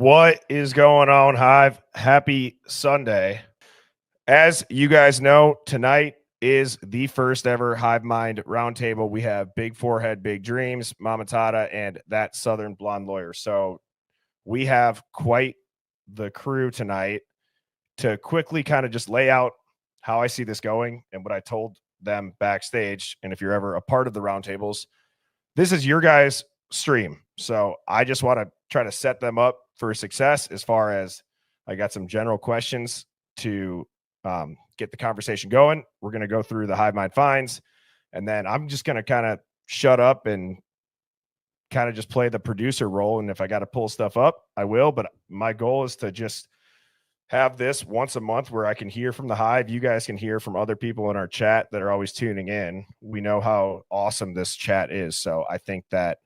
What is going on, Hive? Happy Sunday. As you guys know, tonight is the first ever Hive Mind Roundtable. We have Big Forehead, Big Dreams, Mama Tata, and that Southern Blonde Lawyer. So we have quite the crew tonight to quickly kind of just lay out how I see this going and what I told them backstage. And if you're ever a part of the roundtables, this is your guys' stream. So I just want to try to set them up for success as far as I got some general questions to get the conversation going. We're going to go through the Hive Mind finds, and then I'm just going to kind of shut up and kind of just play the producer role. And if I got to pull stuff up, I will. But my goal is to just have this once a month where I can hear from the Hive. You guys can hear from other people in our chat that are always tuning in. We know how awesome this chat is. So I think that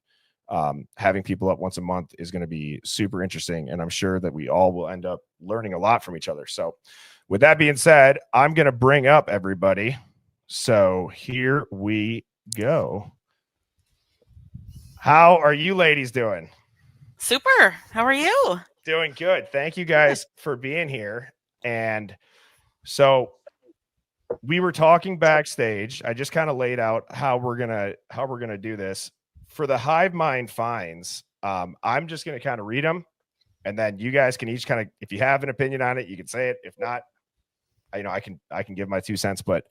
having people up once a month is going to be super interesting. And I'm sure that we all will end up learning a lot from each other. So with that being said, I'm going to bring up everybody. So here we go. How are you ladies doing? Super. How are you? Doing good. Thank you guys for being here. And so we were talking backstage. I just kind of laid out how we're gonna do this for the Hive Mind finds. I'm just gonna kind of read them, and then you guys can each kind of, if you have an opinion on it, you can say it. If not, I can give my 2 cents. But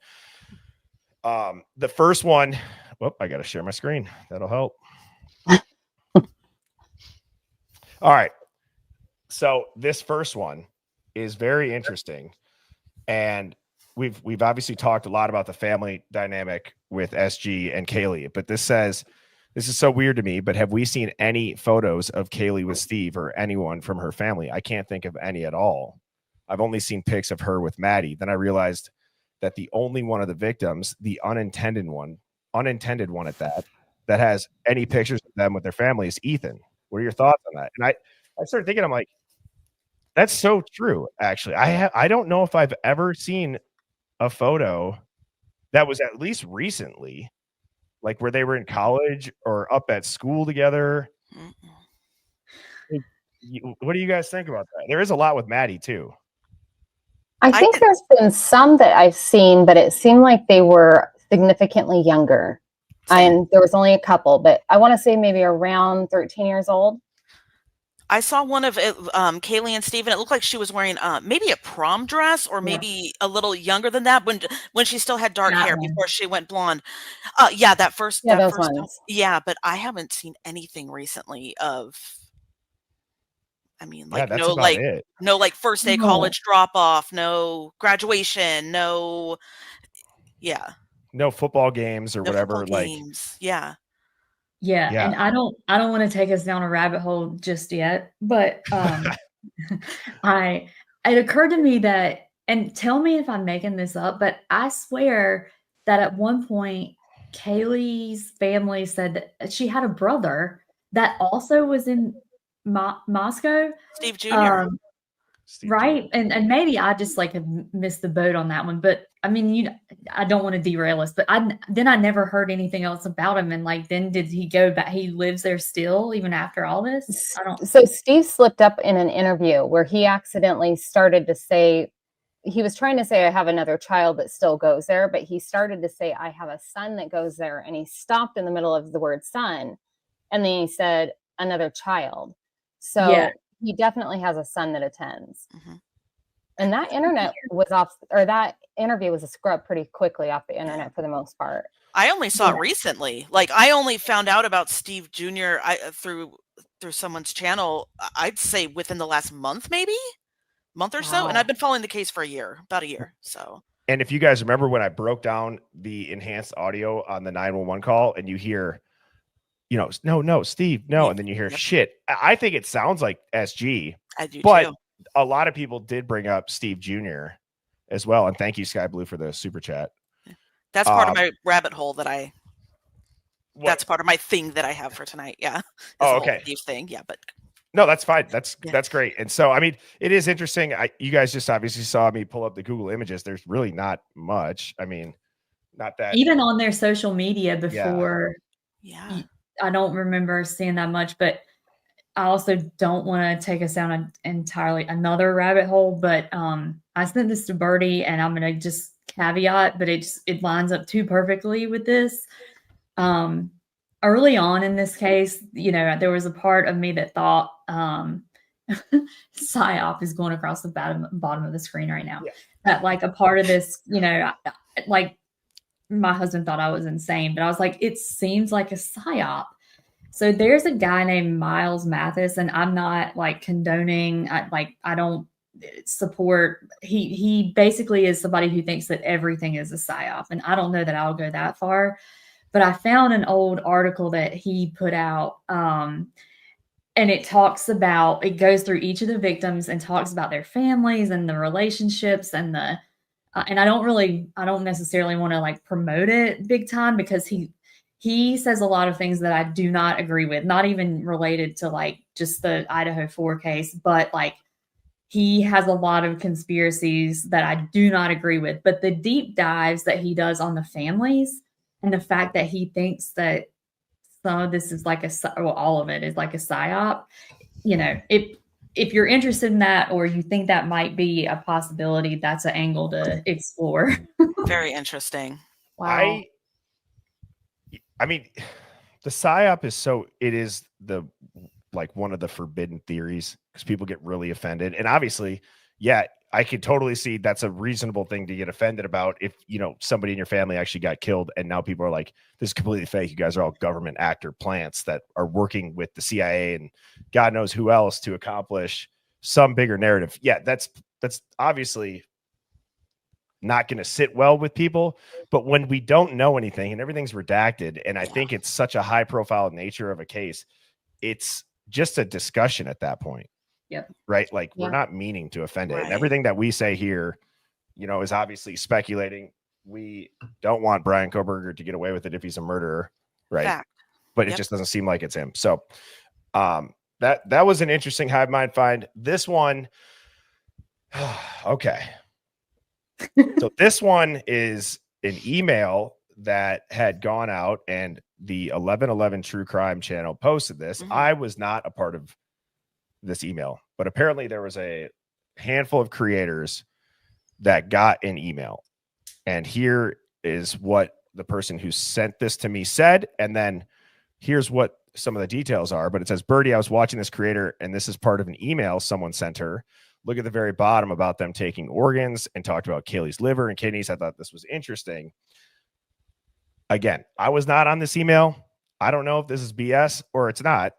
the first one, I got to share my screen. That'll help. All right. So this first one is very interesting, and we've obviously talked a lot about the family dynamic with SG and Kaylee, but this says, this is so weird to me, but have we seen any photos of Kaylee with Steve or anyone from her family? I can't think of any at all. I've only seen pics of her with Maddie. Then I realized that the only one of the victims, the unintended one at that has any pictures of them with their family is Ethan. What are your thoughts on that? And I started thinking, I'm like, that's so true. Actually, I don't know if I've ever seen a photo that was at least recently, like where they were in college or up at school together. What do you guys think about that? There is a lot with Maddie too. I think there's been some that I've seen, but it seemed like they were significantly younger. And there was only a couple, but I want to say maybe around 13 years old. I saw one of Kaylee and Steven. It looked like she was wearing maybe a prom dress or maybe a little younger than that when she still had dark hair before she went blonde. That first ones. Yeah, but I haven't seen anything recently of, I mean, like no first day college drop off, no graduation, no football games or whatever. Games. Yeah, and I don't want to take us down a rabbit hole just yet, but it occurred to me that, and tell me if I'm making this up, but I swear that at one point Kaylee's family said that she had a brother that also was in Moscow, Steve Jr. Right. And maybe I just have missed the boat on that one, but I mean, I don't want to derail us, but I never heard anything else about him. And then did he go back? He lives there still, even after all this? So Steve slipped up in an interview where he accidentally started to say, he was trying to say, I have another child that still goes there, but he started to say, I have a son that goes there. And he stopped in the middle of the word son. And then he said, another child. So he definitely has a son that attends. Mm-hmm. And that internet was off, or that interview was scrubbed pretty quickly off the internet for the most part. I only saw it recently. I only found out about Steve Jr. through someone's channel, I'd say within the last month or so. And I've been following the case for about a year. So. And if you guys remember when I broke down the enhanced audio on the 911 call and you hear, no, Steve, no. And then you hear shit. I think it sounds like SG. I do but too. A lot of people did bring up Steve Jr. as well. And thank you, Sky Blue, for the super chat. That's part of my rabbit hole that's part of my thing that I have for tonight. Yeah. Okay. Steve thing. Yeah, but. No, that's fine. That's great. And so, I mean, it is interesting. You guys just obviously saw me pull up the Google images. There's really not much. I mean, not that. Even on their social media before. Yeah. I don't remember seeing that much, but I also don't want to take us down entirely another rabbit hole, but I sent this to Birdie, and I'm going to just caveat, but it lines up too perfectly with this. Early on in this case, there was a part of me that thought psyop is going across the bottom of the screen right now. Yeah. That like a part of this, like my husband thought I was insane, but I was like, it seems like a psyop. So there's a guy named Miles Mathis, and I'm not like condoning, I don't support. He basically is somebody who thinks that everything is a psyop, and I don't know that I'll go that far. But I found an old article that he put out, and it goes through each of the victims and talks about their families and the relationships and and I don't necessarily want to like promote it big time, because he says a lot of things that I do not agree with, not even related to like just the Idaho 4 case, but like he has a lot of conspiracies that I do not agree with. But the deep dives that he does on the families and the fact that he thinks that some of this is like all of it is like a psyop, if you're interested in that, or you think that might be a possibility, that's an angle to explore. Very interesting. Wow. I mean, the psyop is like one of the forbidden theories, because people get really offended. And obviously, yeah, I could totally see that's a reasonable thing to get offended about if, somebody in your family actually got killed and now people are like, this is completely fake. You guys are all government actor plants that are working with the CIA and God knows who else to accomplish some bigger narrative. Yeah, that's obviously not going to sit well with people. But when we don't know anything and everything's redacted, and I think it's such a high profile nature of a case, it's just a discussion at that point. Yep. Right. Like we're not meaning to offend it. Right. And everything that we say here, is obviously speculating. We don't want Brian Koberger to get away with it if he's a murderer. Right. Fact. But it just doesn't seem like it's him. So that was an interesting hive mind find. This one. Okay. So this one is an email that had gone out, and the 1111 True Crime channel posted this. Mm-hmm. I was not a part of this email, but apparently there was a handful of creators that got an email, and here is what the person who sent this to me said, and then here's what some of the details are. But it says, Birdie, I was watching this creator, and this is part of an email someone sent her. Look at the very bottom about them taking organs, and talked about Kaylee's liver and kidneys. I thought this was interesting. Again, I was not on this email. I don't know if this is BS or it's not.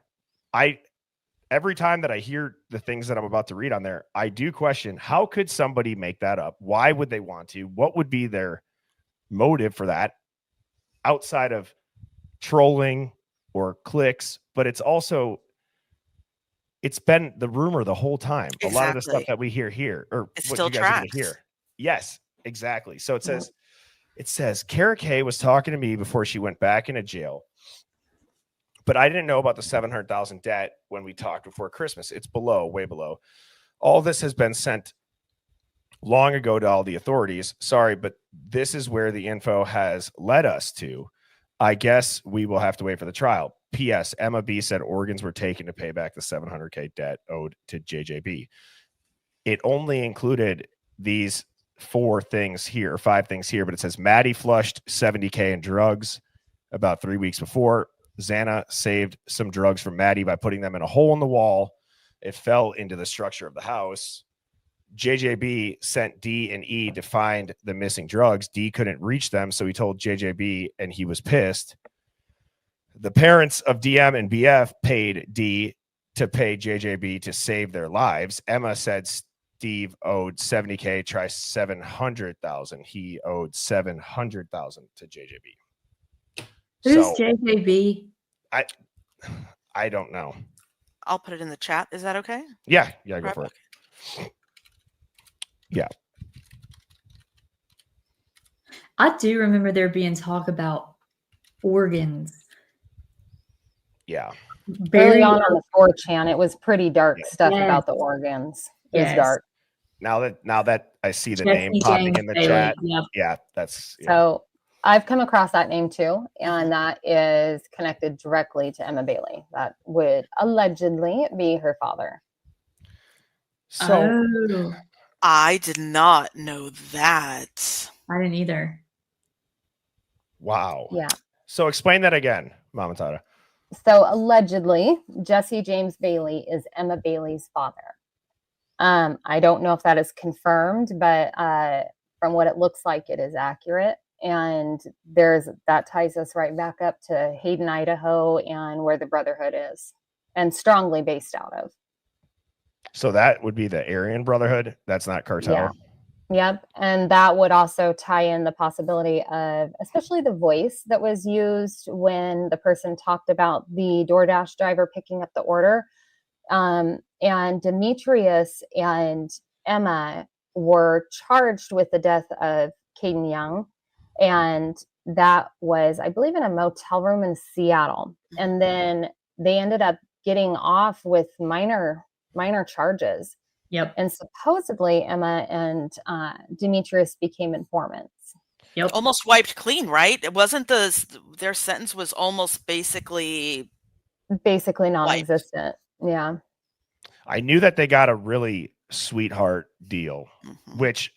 Every time that I hear the things that I'm about to read on there, I do question, how could somebody make that up? Why would they want to? What would be their motive for that outside of trolling or clicks? But it's been the rumor the whole time. Exactly. A lot of the stuff that we hear here, or it what still you guys are going to tracks. hear. Yes, exactly. So it says, Kara Kay was talking to me before she went back into jail, but I didn't know about the $700,000 debt when we talked before Christmas. It's way below. All this has been sent long ago to all the authorities. Sorry, but this is where the info has led us to. I guess we will have to wait for the trial. P.S. Emma B said organs were taken to pay back the $700K debt owed to JJB. It only included these 5 things here, but it says Maddie flushed $70K in drugs about 3 weeks before. Xana saved some drugs from Maddie by putting them in a hole in the wall. It fell into the structure of the house. JJB sent D and E to find the missing drugs. D couldn't reach them, so he told JJB, and he was pissed. The parents of DM and BF paid D to pay JJB to save their lives. Emma said Steve owed $70K, try $700,000. He owed $700,000 to JJB. Who's JJB? I don't know. I'll put it in the chat. Is that okay? Yeah, go for it. Yeah. I do remember there being talk about organs. Yeah. Very on the 4chan, it was pretty dark stuff about the organs. It was dark. Now that I see the name popping in the chat, that's So I've come across that name too, and that is connected directly to Emma Bailey. That would allegedly be her father. So I did not know that. I didn't either. Yeah. So explain that again, Mama Tata. So allegedly, Jesse James Bailey is Emma Bailey's father. I don't know if that is confirmed, but from what it looks like, it is accurate. And that ties us right back up to Hayden, Idaho, and where the Brotherhood is, and strongly based out of. So that would be the Aryan Brotherhood. That's not cartel. Yeah. Yep. And that would also tie in the possibility of, especially the voice that was used when the person talked about the DoorDash driver picking up the order. And Demetrius and Emma were charged with the death of Caden Young. And that was, I believe, in a motel room in Seattle. And then they ended up getting off with minor charges. Yep. And supposedly Emma and Demetrius became informants. Yep. Almost wiped clean, right? It wasn't their sentence was almost basically non-existent. Wiped. Yeah. I knew that they got a really sweetheart deal,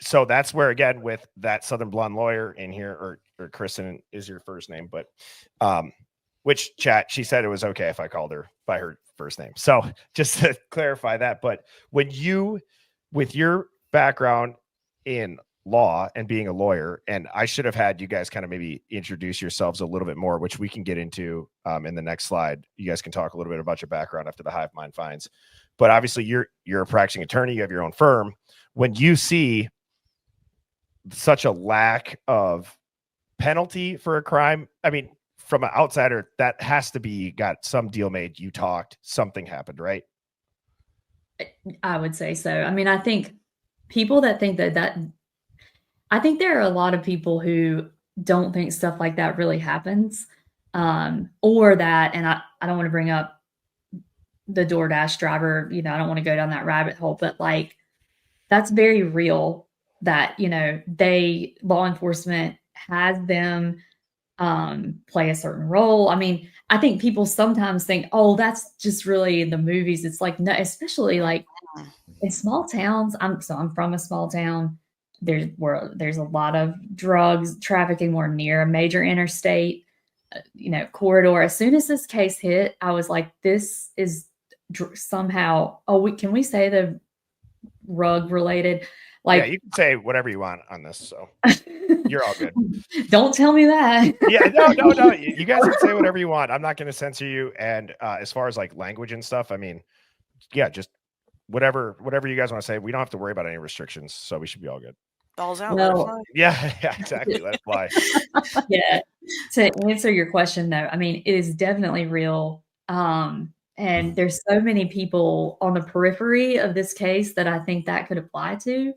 so that's where, again, with that Southern blonde lawyer in here, or Kristen is your first name, but which chat, she said it was okay if I called her by her first name. So just to clarify that, but when you, with your background in law and being a lawyer, and I should have had you guys kind of maybe introduce yourselves a little bit more, which we can get into in the next slide. You guys can talk a little bit about your background after the Hive Mind finds. But obviously you're a practicing attorney, you have your own firm. When you see such a lack of penalty for a crime, I mean, from an outsider, that has to be got some deal made. You talked, something happened, right? I would say so. I mean, I think people that think that I think there are a lot of people who don't think stuff like that really happens, or that, and I don't want to bring up the DoorDash driver, I don't want to go down that rabbit hole, but like, that's very real that, law enforcement has them play a certain role. I mean, I think people sometimes think, oh, that's just really in the movies. It's like, no, especially like in small towns. I'm from a small town. There's a lot of drugs trafficking. We're near a major interstate, corridor. As soon as this case hit, I was like, this is somehow, can we say the rug related? Like, yeah, you can say whatever you want on this, so you're all good. Don't tell me that. Yeah, no. You guys can say whatever you want. I'm not going to censor you. And as far as like language and stuff, I mean, yeah, just whatever you guys want to say. We don't have to worry about any restrictions, so we should be all good. Balls out. Well, yeah, exactly. Let it fly. Yeah. To answer your question, though, I mean, it is definitely real. And there's so many people on the periphery of this case that I think that could apply to.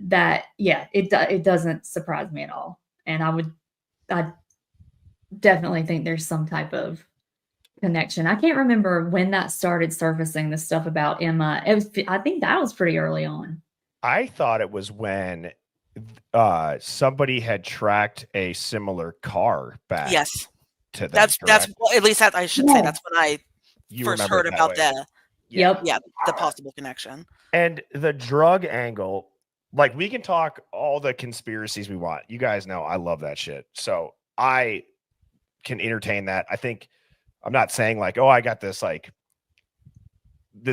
That, yeah, it doesn't surprise me at all. And I definitely think there's some type of connection. I can't remember when that started surfacing, the stuff about Emma. I think that was pretty early on. I thought it was when somebody had tracked a similar car back. Yes. To them, that's well, at least that I should say that's when I first heard about the the possible connection. And the drug angle, like, we can talk all the conspiracies we want. You guys know I love that shit. So I can entertain that. I think I'm not saying like, oh, I got this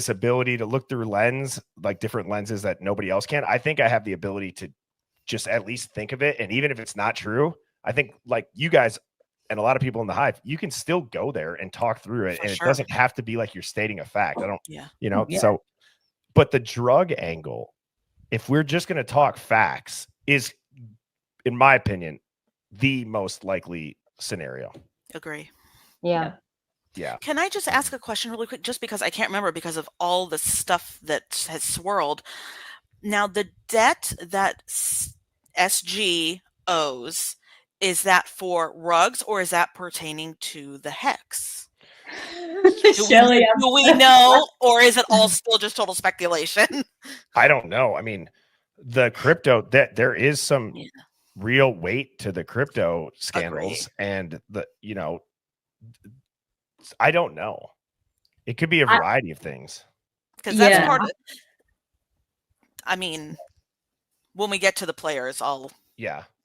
ability to look through like different lenses that nobody else can. I think I have the ability to just at least think of it. And even if it's not true, I think like you guys and a lot of people in the Hive, you can still go there and talk through it. And it doesn't have to be like you're stating a fact. So, but the drug angle, if we're just going to talk facts, is, in my opinion, the most likely scenario. Agree. Yeah. Yeah. Can I just ask a question really quick? Just because I can't remember because of all the stuff that has swirled. Now, the debt that SG owes, is that for rugs or is that pertaining to the hex? Shelly, do we know, or is it all still just total speculation? I don't know. I mean, the crypto, that there is some real weight to the crypto scandals. Agree. And I don't know. It could be a variety of things. Because that's part of, I mean, when we get to the players, I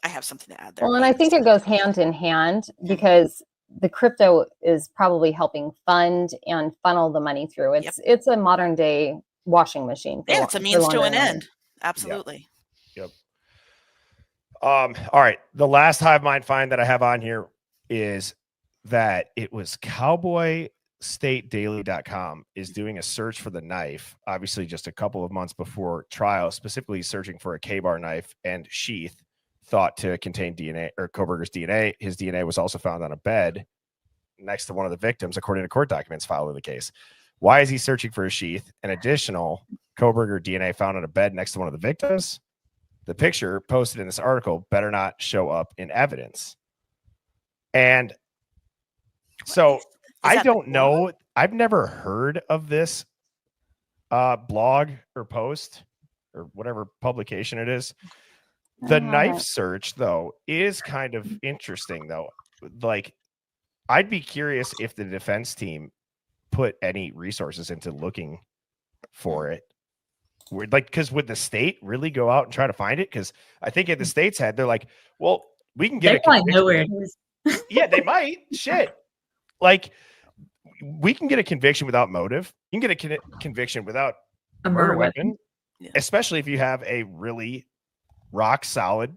have something to add there. Well, and I think it goes hand in hand because the crypto is probably helping fund and funnel the money through. It's a modern day washing machine. It's a means to an end. Absolutely. Yep. All right. The last Hive Mind find that I have on here is that it was cowboystatedaily.com is doing a search for the knife, obviously just a couple of months before trial, specifically searching for a K-bar knife and sheath thought to contain DNA or Kohberger's DNA. His DNA was also found on a bed next to one of the victims, according to court documents filed in the case. Why is he searching for a sheath? An additional Kohberger DNA found on a bed next to one of the victims. The picture posted in this article better not show up in evidence. And so I don't know. I've never heard of this blog or post or whatever publication it is. The knife search, though, is kind of interesting, though. Like, I'd be curious if the defense team put any resources into looking for it. Because would the state really go out and try to find it? Because I think at the state's head, they're like, well, we can get it. They probably know where it is. Yeah, they might. Shit. Like, we can get a conviction without motive. You can get a conviction without a murder weapon, especially if you have a really rock solid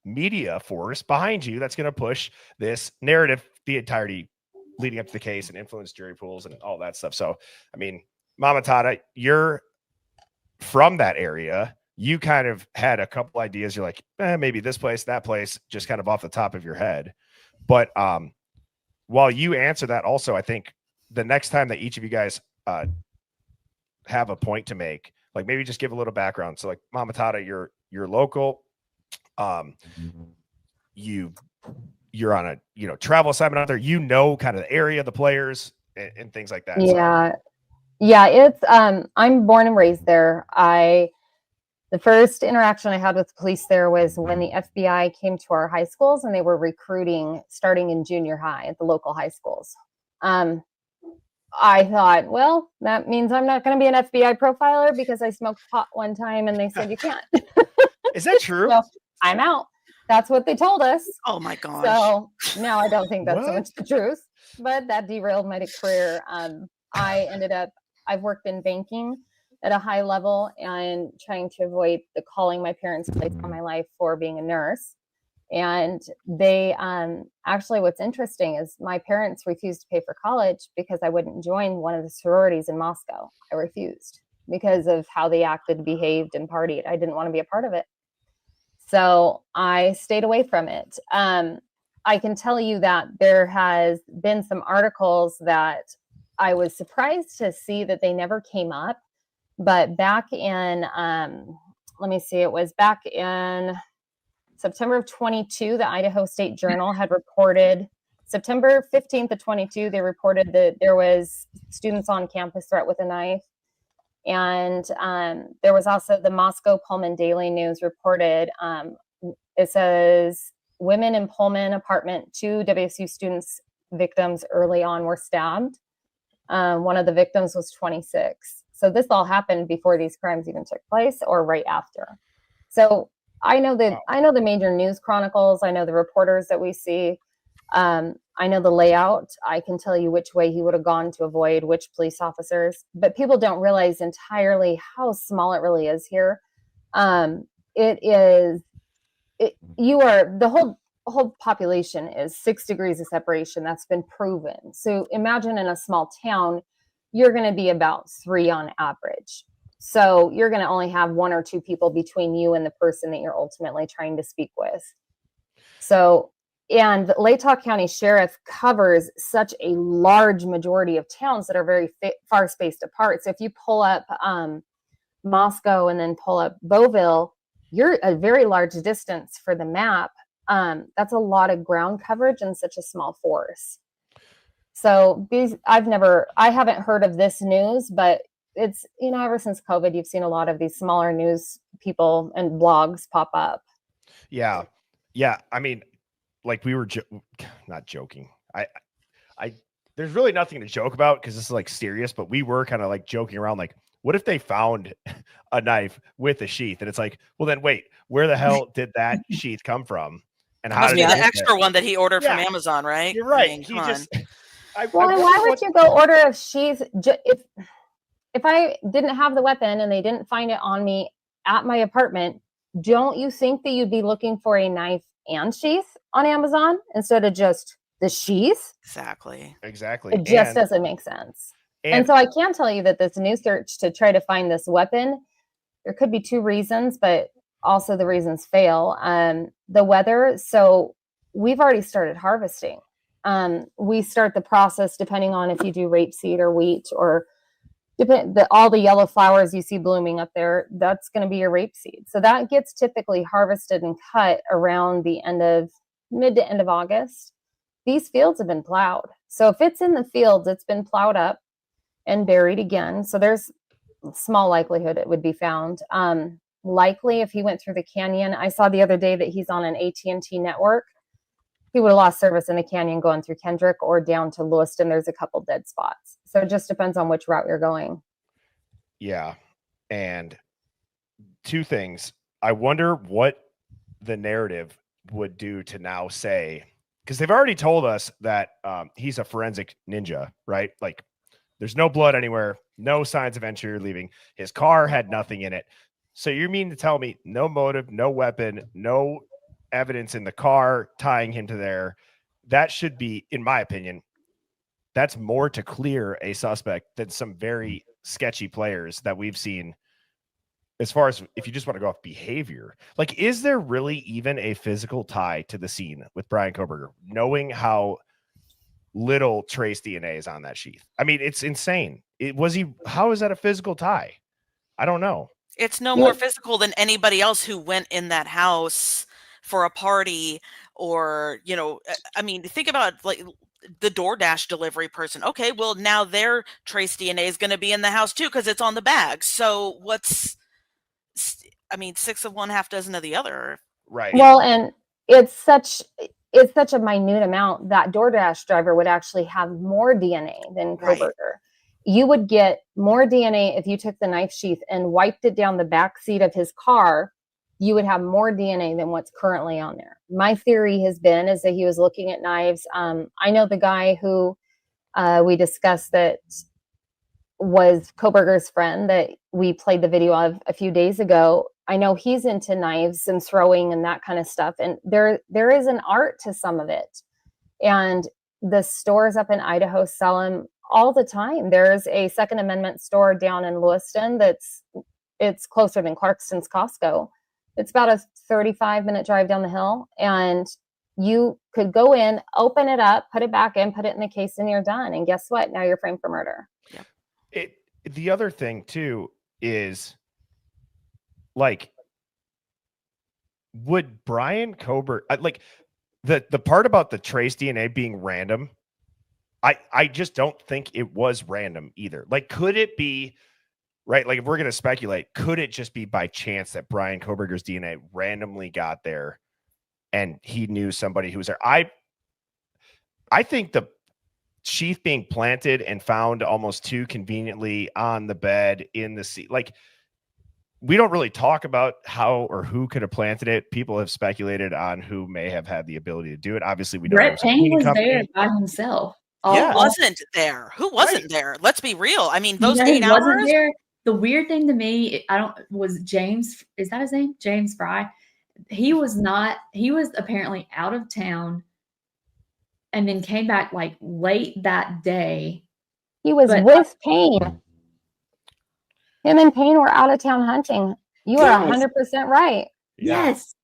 media force behind you that's going to push this narrative the entirety leading up to the case and influence jury pools and all that stuff. So, I mean, Mama Tata, you're from that area. You kind of had a couple ideas. You're like, maybe this place, that place, just kind of off the top of your head. But while you answer that also, I think the next time that each of you guys have a point to make, like maybe just give a little background. So like Mama Tata, you're local. You're on a travel assignment out there. Kind of the area, the players, and things like that. Yeah, so. Yeah. It's I'm born and raised there. The first interaction I had with the police there was when the FBI came to our high schools and they were recruiting starting in junior high at the local high schools. I thought, well, that means I'm not going to be an FBI profiler because I smoked pot one time and they said you can't. Is that true? So I'm out. That's what they told us. Oh my gosh. So now I don't think that's so much the truth, but that derailed my career. I've worked in banking at a high level and trying to avoid the calling my parents placed on my life for being a nurse. And they actually, what's interesting is my parents refused to pay for college because I wouldn't join one of the sororities in Moscow. I refused because of how they acted, behaved, and partied. I didn't want to be a part of it. So I stayed away from it. I can tell you that there has been some articles that I was surprised to see that they never came up. But back in, it was back in September of 22, the Idaho State Journal had reported, September 15th of 22, they reported that there was students on campus threat with a knife. And there was also the Moscow Pullman Daily News reported, it says, women in Pullman apartment, 2 WSU students victims early on were stabbed. One of the victims was 26. So this all happened before these crimes even took place or right after. So I know the major news chronicles. I know the reporters that we see. I know the layout. I can tell you which way he would have gone to avoid which police officers, but people don't realize entirely how small it really is here. The whole population is 6 degrees of separation. That's been proven. So imagine in a small town, you're going to be about 3 on average. So you're going to only have 1 or 2 people between you and the person that you're ultimately trying to speak with. So, and Latah County Sheriff covers such a large majority of towns that are very far spaced apart. So if you pull up Moscow and then pull up Beauville, you're a very large distance for the map. That's a lot of ground coverage in such a small force. So I haven't heard of this news, but it's, ever since COVID, you've seen a lot of these smaller news people and blogs pop up. Yeah. Yeah, I mean, like we were not joking. I there's really nothing to joke about because this is like serious, but we were kind of like joking around, like, what if they found a knife with a sheath? And it's like, well, then wait, where the hell did that sheath come from? And It how must did be it the get extra there? one that he ordered from Yeah, Amazon, right? You're right. I mean, He come just, on. Well, and why would you go order a sheath if I didn't have the weapon and they didn't find it on me at my apartment? Don't you think that you'd be looking for a knife and sheath on Amazon instead of just the sheath? Exactly. It just doesn't make sense. And so I can tell you that this new search to try to find this weapon, there could be two reasons, but also the reasons fail. The weather. So we've already started harvesting. We start the process depending on if you do rapeseed or wheat or all the yellow flowers you see blooming up there, that's going to be your rapeseed. So that gets typically harvested and cut around the mid to end of August. These fields have been plowed. So if it's in the fields, it's been plowed up and buried again. So there's a small likelihood it would be found. Likely if he went through the canyon, I saw the other day that he's on an AT&T network. He would have lost service in the canyon going through Kendrick or down to Lewiston. There's a couple dead spots. So it just depends on which route you're going. Yeah. And two things. I wonder what the narrative would do to now say, because they've already told us that he's a forensic ninja, right? Like there's no blood anywhere, no signs of entry or leaving. His car had nothing in it. So you mean to tell me no motive, no weapon, no evidence in the car tying him to there? That should be, in my opinion, that's more to clear a suspect than some very sketchy players that we've seen. As far as if you just want to go off behavior, like, is there really even a physical tie to the scene with Brian Koberger, knowing how little trace DNA is on that sheath? I mean, it's insane. How is that a physical tie? I don't know. It's no more physical than anybody else who went in that house for a party or, I mean, think about like the DoorDash delivery person. Okay, well, now their trace DNA is going to be in the house too because it's on the bag. So six of one, half dozen of the other. Right. Well, and it's such a minute amount that DoorDash driver would actually have more DNA than Koberger. Right. You would get more DNA if you took the knife sheath and wiped it down the back seat of his car. You would have more DNA than what's currently on there. My theory has been is that he was looking at knives. I know the guy who we discussed that was Koberger's friend that we played the video of a few days ago. I know he's into knives and throwing and that kind of stuff. And there is an art to some of it. And the stores up in Idaho sell them all the time. There's a Second Amendment store down in Lewiston it's closer than Clarkston's Costco. It's about a 35-minute drive down the hill. And you could go in, open it up, put it back in, put it in the case, and you're done. And guess what? Now you're framed for murder. Yeah. The other thing too is, like, would Brian Koberger, like the part about the trace DNA being random, I just don't think it was random either. Like, could it be, right? Like, if we're going to speculate, could it just be by chance that Brian Koberger's DNA randomly got there and he knew somebody who was there? I think the sheath being planted and found almost too conveniently on the bed in the seat, like, we don't really talk about how or who could have planted it. People have speculated on who may have had the ability to do it. Obviously, we know Brett Payne was there by himself. Who wasn't there? Who wasn't there? Let's be real. I mean, those 8 hours. Wasn't there. The weird thing to me, was James. Is that his name? James Fry. He was not. He was apparently out of town, and then came back like late that day. He was with Payne. Him and Payne were out of town hunting. You are 100% right. Yes.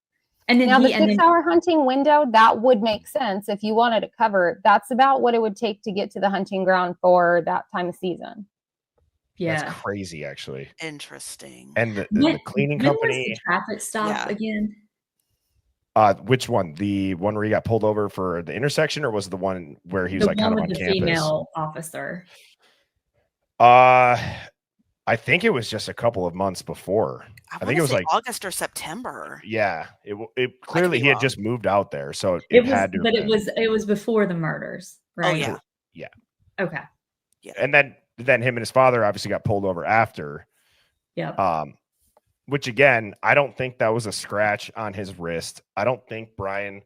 And then now the 6-hour hunting window, that would make sense if you wanted to cover. That's about what it would take to get to the hunting ground for that time of season. Yeah. That's crazy, actually. Interesting. And the cleaning company. Was the traffic stop again? Which one? The one where he got pulled over for the intersection, or was it the one where he was like kind of on campus? Female officer. I think it was just a couple of months before. I think it was like August or September. Yeah, it clearly he had just moved out there, so it was before the murders, right? Oh yeah. Okay. Yeah. And then him and his father obviously got pulled over after. Yeah. Which again, I don't think that was a scratch on his wrist. I don't think Brian,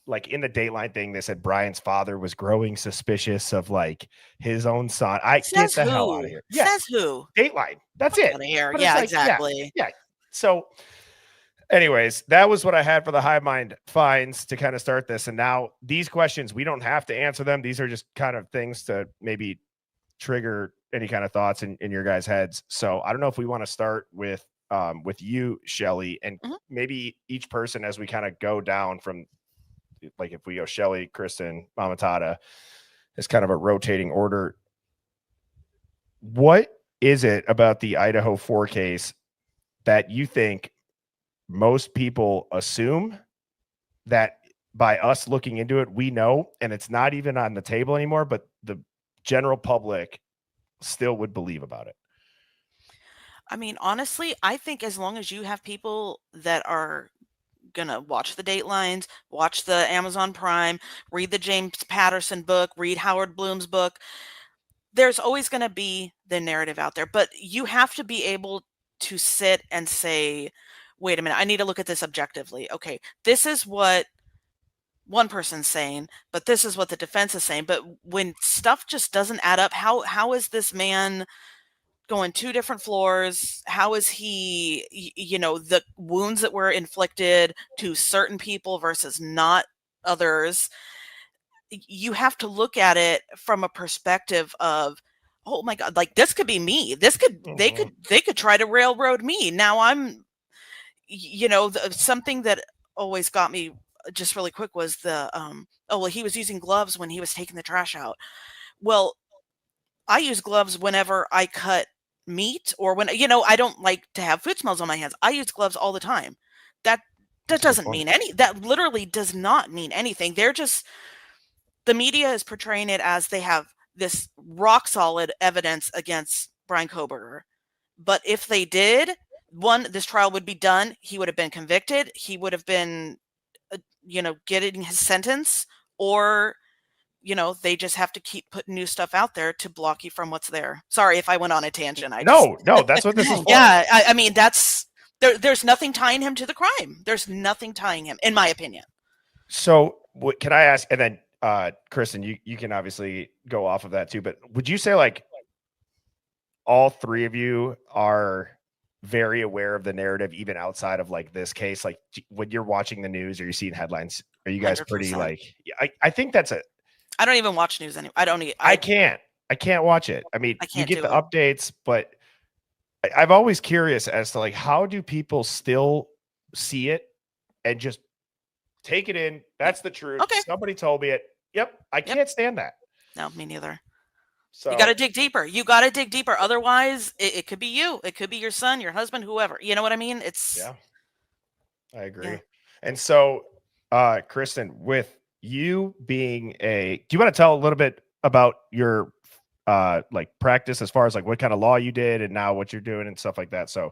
like in the Dateline thing, they said Brian's father was growing suspicious of like his own son. Get the hell out of here. Yeah. Says who? Dateline. That's it. Out of here. Yeah, like, exactly. Yeah. So anyways, that was what I had for the Hive Mind finds to kind of start this. And now these questions, we don't have to answer them. These are just kind of things to maybe trigger any kind of thoughts in your guys' heads. So I don't know if we want to start with you, Shelly, and maybe each person as we kind of go down from, like, if we go Shelly, Kristen, Mama Tata, is kind of a rotating order. What is it about the Idaho 4 case that you think most people assume that by us looking into it, we know, and it's not even on the table anymore, but the general public still would believe about it? I mean, honestly, I think as long as you have people that are gonna watch the Datelines, watch the Amazon Prime, read the James Patterson book, read Howard Bloom's book, there's always going to be the narrative out there. But you have to be able to sit and say, wait a minute, I need to look at this objectively. Okay, this is what one person's saying, but this is what the defense is saying. But when stuff just doesn't add up, how is this man going 2 different floors? How is he, the wounds that were inflicted to certain people versus not others? You have to look at it from a perspective of, oh my God, like this could be me. This could, they could try to railroad me. Now I'm, something that always got me just really quick was he was using gloves when he was taking the trash out. Well, I use gloves whenever I cut meat or when, I don't like to have food smells on my hands. I use gloves all the time. That doesn't mean that literally does not mean anything. They're just, the media is portraying it as they have this rock solid evidence against Brian Koberger. But if they did, this trial would be done. He would have been convicted. He would have been, getting his sentence, or, they just have to keep putting new stuff out there to block you from what's there. Sorry if I went on a tangent. No, that's what this is for. Yeah. I mean, there's nothing tying him to the crime. There's nothing tying him, in my opinion. So can I ask, and then, Kristen, you can obviously go off of that too, but would you say like all 3 of you are very aware of the narrative, even outside of like this case? Like when you're watching the news or you're seeing headlines, are you guys 100%. Pretty like, I think that's it. I don't even watch news anymore. I can't watch it. I mean, you get the updates, but I'm always curious as to like, how do people still see it and just take it in? That's the truth. Okay. Somebody told me it. Yep. I can't stand that. No, me neither. So you got to dig deeper. Otherwise, it could be you. It could be your son, your husband, whoever. You know what I mean? Yeah, I agree. Yeah. And so, Kristen, with you being do you want to tell a little bit about your like practice as far as like what kind of law you did and now what you're doing and stuff like that? So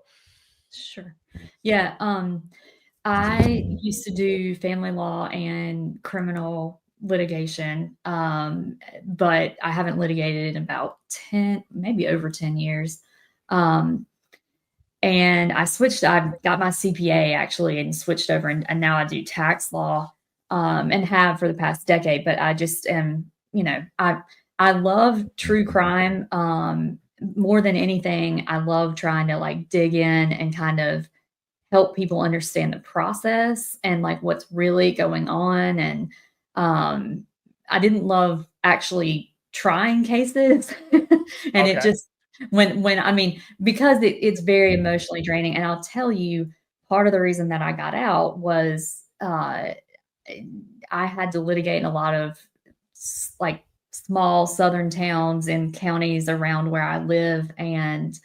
sure. Yeah. I used to do family law and criminal litigation, but I haven't litigated in about 10, maybe over 10 years. And I got my CPA actually and switched over and now I do tax law, and have for the past decade, but I just am, I love true crime. More than anything, I love trying to like dig in and kind of help people understand the process and like what's really going on. And I didn't love actually trying cases. And it just because it's very emotionally draining. And I'll tell you, part of the reason that I got out was I had to litigate in a lot of like small southern towns and counties around where I live. And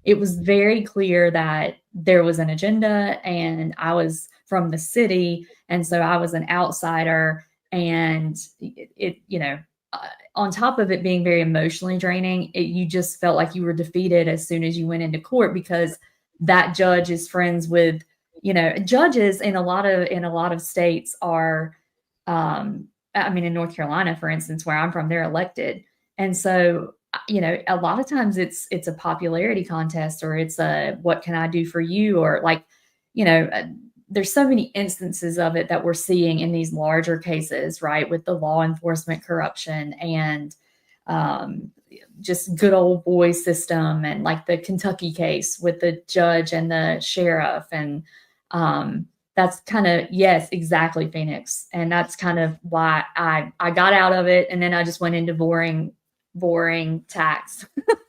it was very clear that there was an agenda and I was from the city. And so I was an outsider, and on top of it being very emotionally draining, you just felt like you were defeated as soon as you went into court, because that judge is friends with, judges in a lot of states are, I mean, in North Carolina, for instance, where I'm from, they're elected. And so, a lot of times it's a popularity contest, or it's what can I do for you? Or like, there's so many instances of it that we're seeing in these larger cases, right? With the law enforcement corruption and just good old boy system, and like the Kentucky case with the judge and the sheriff. And that's kind of, yes, exactly, Phoenix. And that's kind of why I got out of it. And then I just went into boring tax.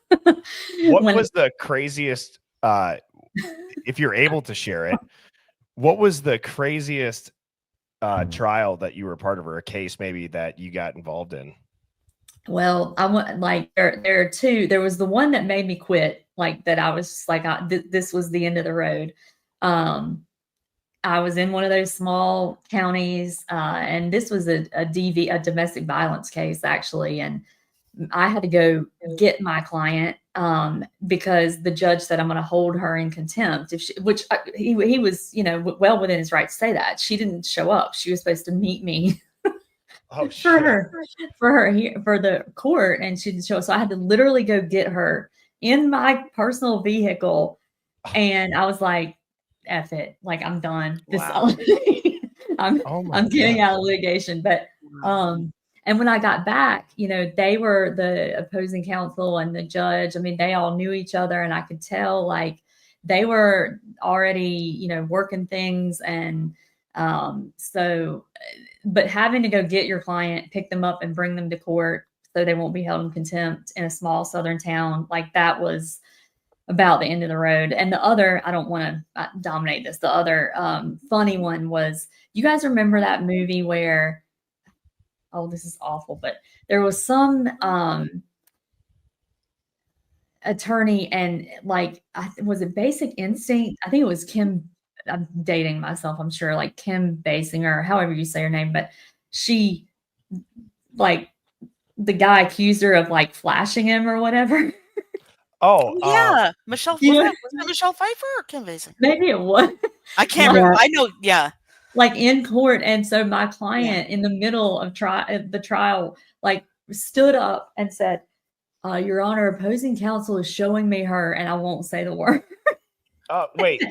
What was the craziest, if you're able to share it, what was the craziest trial that you were part of, or a case maybe that you got involved in? Well, I went, like, there are two. There was the one that made me quit, like that I was like, this was the end of the road. I was in one of those small counties, and this was a domestic violence case, actually. And I had to go get my client because the judge said, I'm going to hold her in contempt. He was, well within his right to say that. She didn't show up. She was supposed to meet me for the court, and she didn't show up. So I had to literally go get her in my personal vehicle. And I was like, F it. Like, I'm done. Wow. I'm getting out of litigation. But, and when I got back, they were the opposing counsel and the judge. I mean, they all knew each other, and I could tell like they were already, working things. And so, but having to go get your client, pick them up and bring them to court so they won't be held in contempt in a small southern town, like that was about the end of the road. And the other, I don't want to dominate this. The other funny one was, you guys remember that movie where, oh, this is awful, but there was some attorney, and like, was it Basic Instinct? I think it was Kim. I'm dating myself, I'm sure, like Kim Basinger, however you say her name, but she, like, the guy accused her of like flashing him or whatever. Oh, yeah. Michelle Pfeiffer. Was it Michelle Pfeiffer or Kim Basinger? Maybe it was. I can't remember. I know. Yeah. Like in court. And so my client in the middle of the trial, like stood up and said, Your Honor, opposing counsel is showing me her, and I won't say the word. Wait.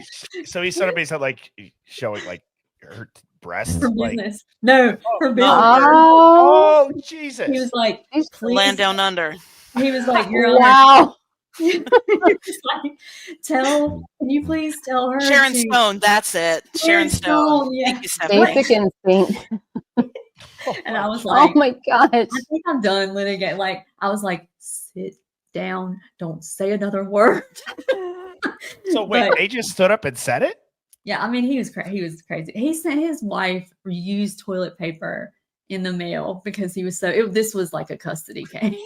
So he sort of basically like showing like her breasts, her like business. No, her business. Oh, Jesus. He was like, please. Land Down Under. He was like, Your Honor. Wow. He was like, can you please tell her? Sharon Stone. That's it. Sharon Stone. Yeah. Thank you, Stephanie. Basic Instinct. And I was like, oh my gosh. I think I'm done litigating. Like, I was like, sit down. Don't say another word. So wait, they just stood up and said it? Yeah, I mean, he was crazy. He sent his wife used toilet paper in the mail because he was this was like a custody case.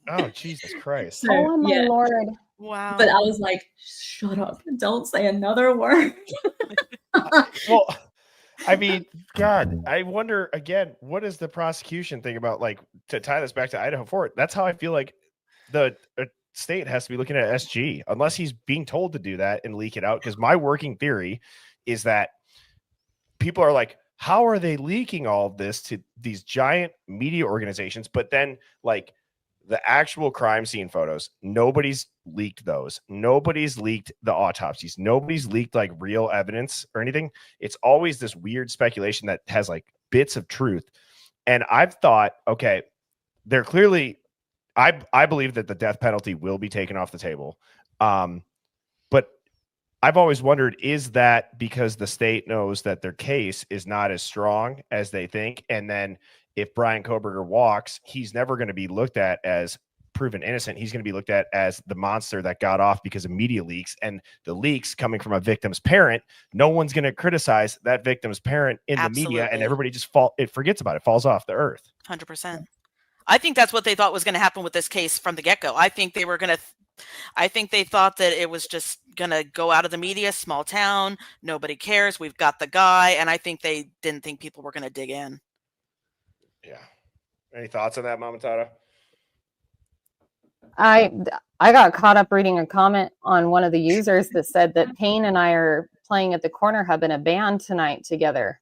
Oh, Jesus Christ. So, oh my Lord. Wow. But I was like, shut up. Don't say another word. Well, I mean, God, I wonder again, what does the prosecution think about, like, to tie this back to Idaho Fort? That's how I feel like the state has to be looking at SG, unless he's being told to do that and leak it out. Because my working theory is that people are like, how are they leaking all of this to these giant media organizations? But then, like, the actual crime scene photos, nobody's leaked those. Nobody's leaked the autopsies. Nobody's leaked like real evidence or anything. It's always this weird speculation that has like bits of truth. And I've thought, okay, they're clearly, I believe that the death penalty will be taken off the table. But I've always wondered, is that because the state knows that their case is not as strong as they think? And then if Brian Koberger walks, he's never going to be looked at as proven innocent. He's going to be looked at as the monster that got off because of media leaks, and the leaks coming from a victim's parent. No one's going to criticize that victim's parent in the media, and everybody just forgets about it, falls off the earth. 100%. I think that's what they thought was going to happen with this case from the get-go. I think they thought that it was just going to go out of the media, small town, nobody cares, we've got the guy, and I think they didn't think people were going to dig in. Yeah. Any thoughts on that, Mama Tata? I got caught up reading a comment on one of the users that said that Payne and I are playing at the Corner Hub in a band tonight together.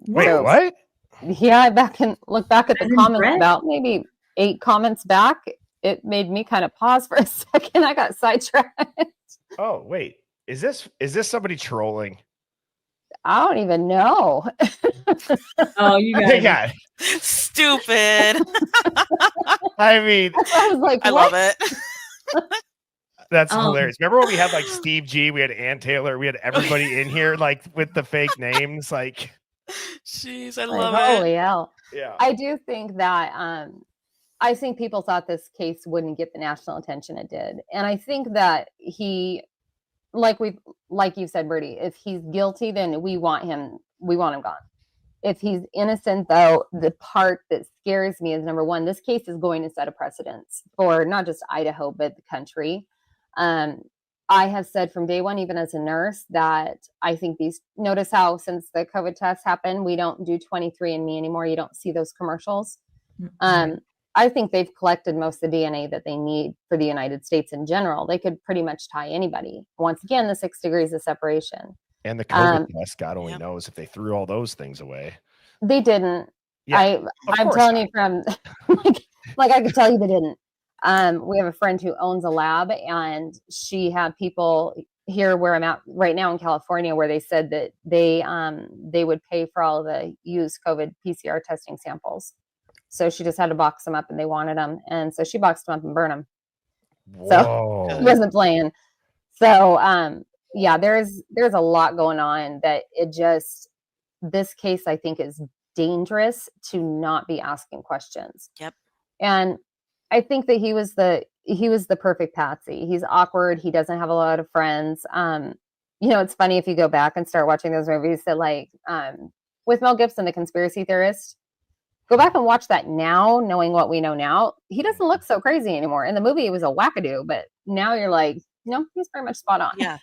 Wait, So, what? Yeah, I look back at the comments impressed. about maybe 8 comments back. It made me kind of pause for a second. I got sidetracked. Oh, wait. Is this somebody trolling? I don't even know. Oh, you guys. Yeah. Stupid. I mean, I was like, I what? love it. that's hilarious. Remember when we had like Steve G, we had Ann Taylor, we had everybody in here like with the fake names, like. Jeez, I Like, love holy it. hell. Yeah. I do think that I think people thought this case wouldn't get the national attention it did. And I think that he, like you said, Bertie, if he's guilty, then we want him gone. If he's innocent, though, the part that scares me is, number one, this case is going to set a precedence for not just Idaho, but the country. I have said from day one, even as a nurse, that I think notice how since the COVID tests happened, we don't do 23andMe anymore. You don't see those commercials. I think they've collected most of the DNA that they need for the United States in general. They could pretty much tie anybody. Once again, the 6 degrees of separation. And the COVID test, God only knows if they threw all those things away. They didn't. Yeah, I'm telling you from like I could tell you they didn't. We have a friend who owns a lab, and she had people here where I'm at right now in California, where they said that they would pay for all the used COVID PCR testing samples. So she just had to box them up, and they wanted them, and so she boxed them up and burned them. Whoa. So she wasn't playing. So yeah, there's a lot going on that this case I think is dangerous to not be asking questions. Yep. And I think that he was the perfect patsy. He's awkward. He doesn't have a lot of friends. It's funny if you go back and start watching those movies that like with Mel Gibson, the conspiracy theorist, go back and watch that now, knowing what we know now. He doesn't look so crazy anymore. In the movie, it was a wackadoo, but now you're like, no, he's pretty much spot on. Yeah.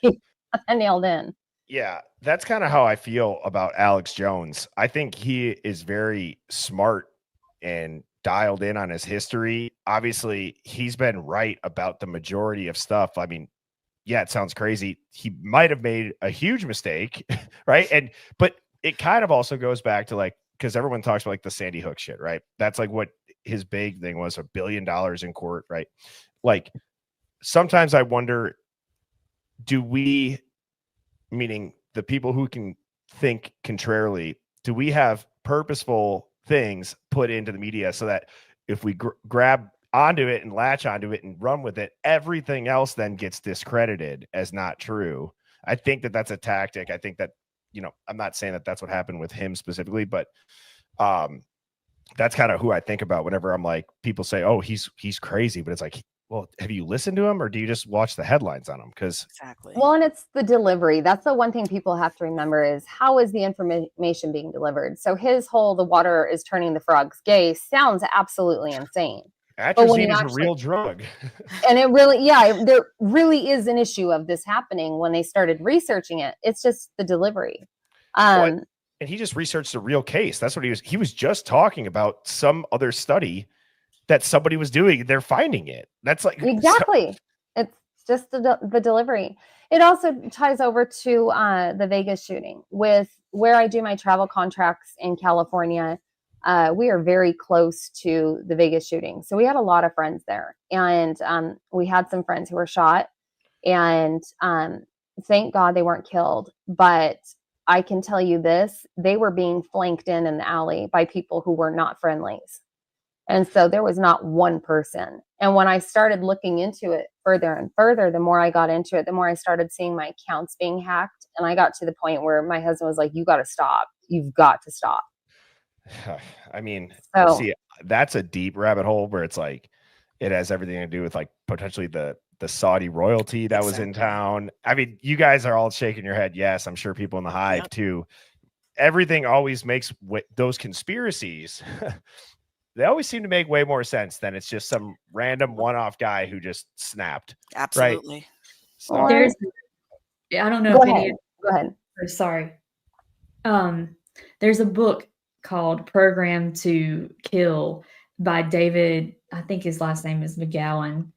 And nailed in. Yeah, that's kind of how I feel about Alex Jones. I think he is very smart and dialed in on his history. Obviously, he's been right about the majority of stuff. I mean, yeah, it sounds crazy. He might have made a huge mistake, right? But it kind of also goes back to like, because everyone talks about like the Sandy Hook shit, right? That's like what his big thing was, $1 billion in court, right? Like sometimes I wonder, meaning the people who can think contrarily, do we have purposeful things put into the media so that if we grab onto it and latch onto it and run with it, everything else then gets discredited as not true? I think that that's a tactic. I think that, I'm not saying that that's what happened with him specifically, but that's kind of who I think about whenever I'm like, people say, oh, he's crazy, but it's like, well, have you listened to him or do you just watch the headlines on him? Because exactly. Well, and it's the delivery. That's the one thing people have to remember is how is the information being delivered? So his whole the water is turning the frogs gay sounds absolutely insane. Atrazine is a real drug. And it really, there really is an issue of this happening when they started researching it. It's just the delivery. And he just researched a real case. That's what he was just talking about some other study that somebody was doing. They're finding it. That's like exactly. It's just the delivery. It also ties over to the Vegas shooting. With where I do my travel contracts in California, we are very close to the Vegas shooting. So we had a lot of friends there, and we had some friends who were shot, and thank God they weren't killed. But I can tell you this, they were being flanked in the alley by people who were not friendlies. And so there was not one person. And when I started looking into it further and further, the more I got into it, the more I started seeing my accounts being hacked. And I got to the point where my husband was like, you got to stop. You've got to stop. I mean, so, see, that's a deep rabbit hole where it's like, it has everything to do with like potentially the Saudi royalty that was in town. I mean, you guys are all shaking your head. Yes, I'm sure people in the hive too. Everything always makes those conspiracies. They always seem to make way more sense than it's just some random one-off guy who just snapped. Absolutely. Right? So, I don't know. Go ahead. Sorry. There's a book called Program to Kill by David. I think his last name is McGowan.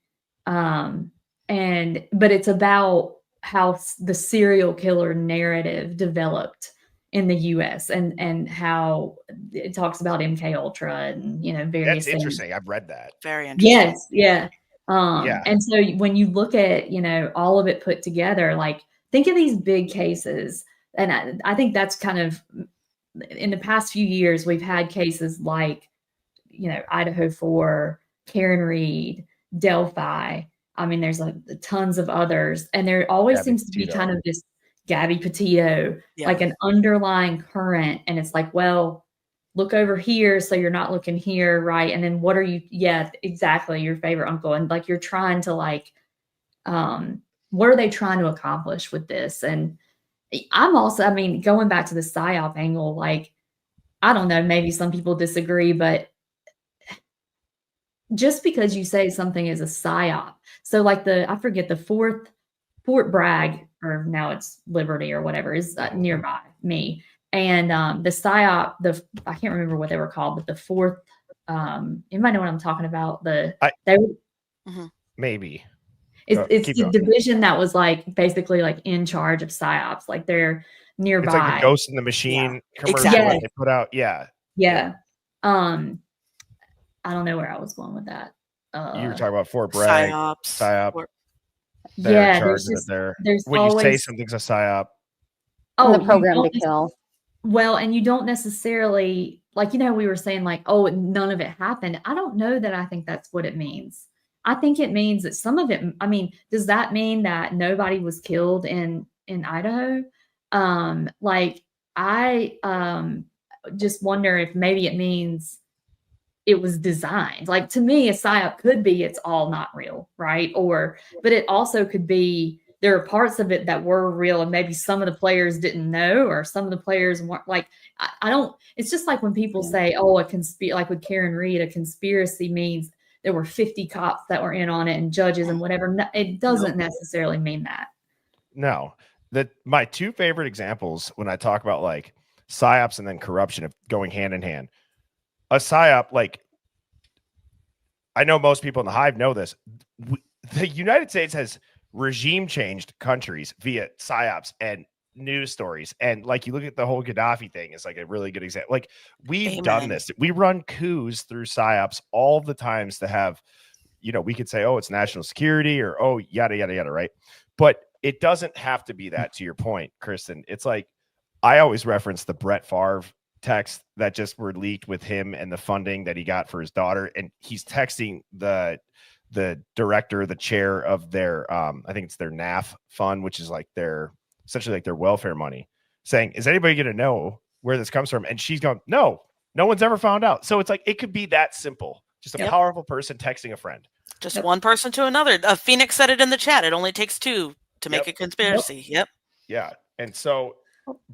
But it's about how the serial killer narrative developed in the US and how it talks about MK Ultra and, various That's interesting. things. I've read that. Very interesting. Yes. Yeah. And so when you look at, all of it put together, like think of these big cases. And I think that's kind of in the past few years, we've had cases like, Idaho 4, Karen Reed, Delphi. I mean, there's tons of others. And there always seems to be kind of this Gabby Petito, like an underlying current. And it's like, well, look over here. So you're not looking here. Right. And then what are you? Yeah, exactly. Your favorite uncle. And like, you're trying to what are they trying to accomplish with this? And I'm also, going back to the PSYOP angle, like, I don't know, maybe some people disagree, but just because you say something is a PSYOP. So like I forget the Fort Bragg, or now it's Liberty or whatever, is nearby me. And the PSYOP, I can't remember what they were called, but the fourth, you might know what I'm talking about. Maybe. It's the division that was like basically like in charge of PSYOPs. Like they're nearby. It's like the Ghost in the Machine commercial exactly. they put out. Yeah. I don't know where I was going with that. You were talking about Fort Bragg, PSYOP. They're in charge of it there. When always, you say something's a PSYOP. The program to kill. Well, and you don't necessarily, like, we were saying like, oh, none of it happened. I don't know that I think that's what it means. I think it means that some of it, does that mean that nobody was killed in Idaho? I just wonder if maybe it means it was designed. Like, to me, a PSYOP could be it's all not real, right? But it also could be there are parts of it that were real, and maybe some of the players didn't know, or some of the players weren't. Like, I don't. It's just like when people say, "Oh, like with Karen Reed, a conspiracy means there were 50 cops that were in on it and judges and whatever." No, it doesn't necessarily mean that. No, my two favorite examples when I talk about like PSYOPs and then corruption of going hand in hand. A PSYOP, like, I know most people in the Hive know this. The United States has regime changed countries via PSYOPs and news stories. And like, you look at the whole Gaddafi thing, it's like a really good example. Like, we've done this. We run coups through PSYOPs all the times to have, we could say, oh, it's national security, or, oh, yada, yada, yada, right? But it doesn't have to be that, to your point, Kristen. It's like, I always reference the Brett Favre texts that just were leaked with him and the funding that he got for his daughter. And he's texting the director, the chair of their, I think it's their NAF fund, which is like essentially like their welfare money, saying, is anybody going to know where this comes from? And she's going, no one's ever found out. So it's like, it could be that simple. Just a powerful person texting a friend. Just one person to another. Phoenix said it in the chat. It only takes two to make a conspiracy. Yep. Yeah. And so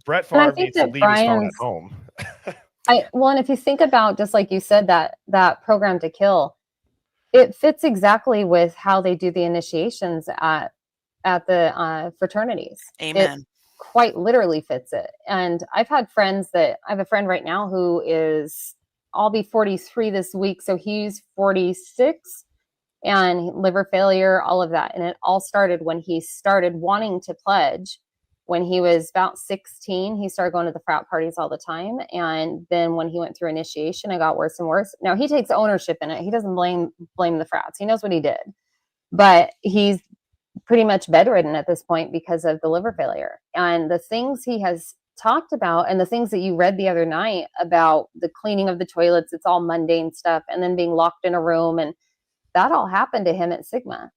Brett Favre needs to leave his phone at home. And if you think about, just like you said, that program to kill, it fits exactly with how they do the initiations at the fraternities. Amen. It quite literally fits it. And I have a friend right now who I'll be 43 this week. So he's 46 and liver failure, all of that. And it all started when he started wanting to pledge. When he was about 16, he started going to the frat parties all the time. And then when he went through initiation, it got worse and worse. Now he takes ownership in it. He doesn't blame the frats. He knows what he did, but he's pretty much bedridden at this point because of the liver failure. And the things he has talked about, and the things that you read the other night about the cleaning of the toilets, it's all mundane stuff. And then being locked in a room, and that all happened to him at Sigma.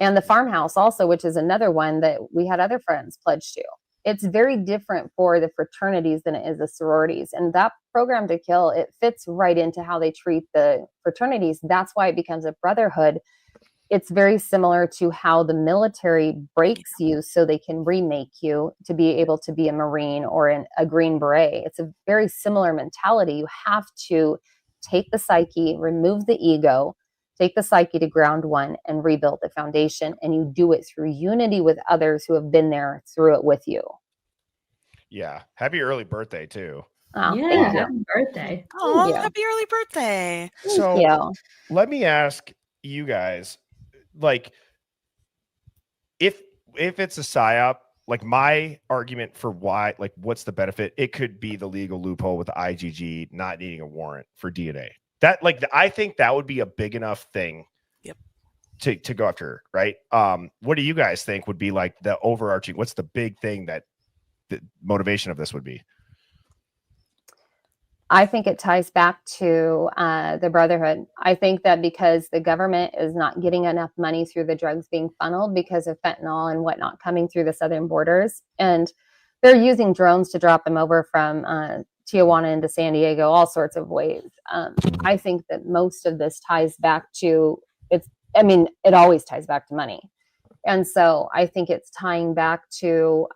And the farmhouse also, which is another one that we had other friends pledge to. It's very different for the fraternities than it is the sororities. And that program to kill, it fits right into how they treat the fraternities. That's why it becomes a brotherhood. It's very similar to how the military breaks you so they can remake you to be able to be a Marine or a Green Beret. It's a very similar mentality. You have to take the psyche, remove the ego, take the psyche to ground one, and rebuild the foundation. And you do it through unity with others who have been there through it with you. Yeah. Happy early birthday, too. Oh, yeah. Happy birthday. Oh, happy early birthday. So let me ask you guys, like if it's a psyop, like my argument for why, like what's the benefit? It could be the legal loophole with the IgG not needing a warrant for DNA. That I think that would be a big enough thing. Yep. To go after her, right? What do you guys think would be like the overarching? What's the big thing that the motivation of this would be? I think it ties back to the Brotherhood. I think that because the government is not getting enough money through the drugs being funneled because of fentanyl and whatnot coming through the southern borders, and they're using drones to drop them over from Tijuana into San Diego, all sorts of ways. I think that most of this ties back to it always ties back to money. And so I think it's tying back to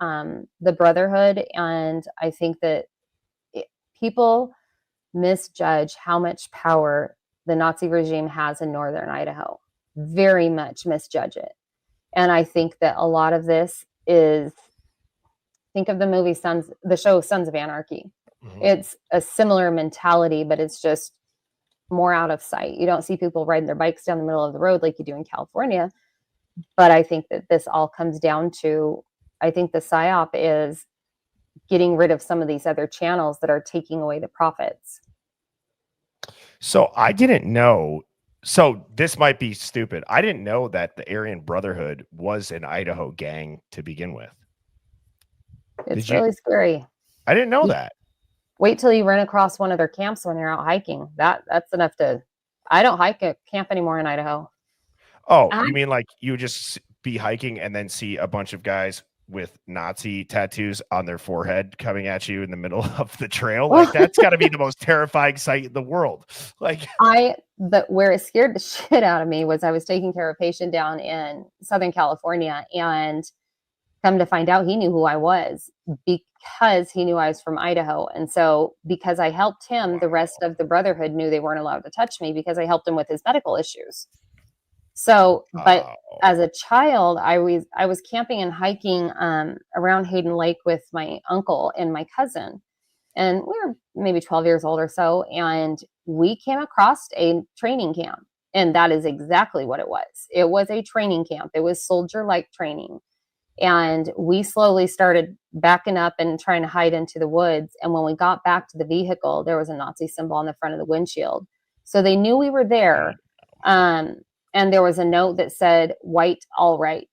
the Brotherhood. And I think that people misjudge how much power the Nazi regime has in northern Idaho. Very much misjudge it. And I think that a lot of this is, think of the show Sons of Anarchy. Mm-hmm. It's a similar mentality, but it's just more out of sight. You don't see people riding their bikes down the middle of the road like you do in California. But I think that this all comes down to, I think the PSYOP is getting rid of some of these other channels that are taking away the profits. So I didn't know. So this might be stupid. I didn't know that the Aryan Brotherhood was an Idaho gang to begin with. It's really scary. I didn't know that. Wait till you run across one of their camps when you're out hiking. That's enough to. I don't hike a camp anymore in Idaho. Oh, you mean like you just be hiking and then see a bunch of guys with Nazi tattoos on their forehead coming at you in the middle of the trail? Like that's got to be the most terrifying sight in the world. Like where it scared the shit out of me was I was taking care of a patient down in Southern California, and come to find out he knew who I was because he knew I was from Idaho. And so because I helped him, the rest of the Brotherhood knew they weren't allowed to touch me because I helped him with his medical issues. So, but as a child, I was camping and hiking around Hayden Lake with my uncle and my cousin, and we were maybe 12 years old or so, and we came across a training camp, and that is exactly what it was. It was a training camp. It was soldier-like training, and we slowly started backing up and trying to hide into the woods, and when we got back to the vehicle, there was a Nazi symbol on the front of the windshield, so they knew we were there. And there was a note that said, "White, all right."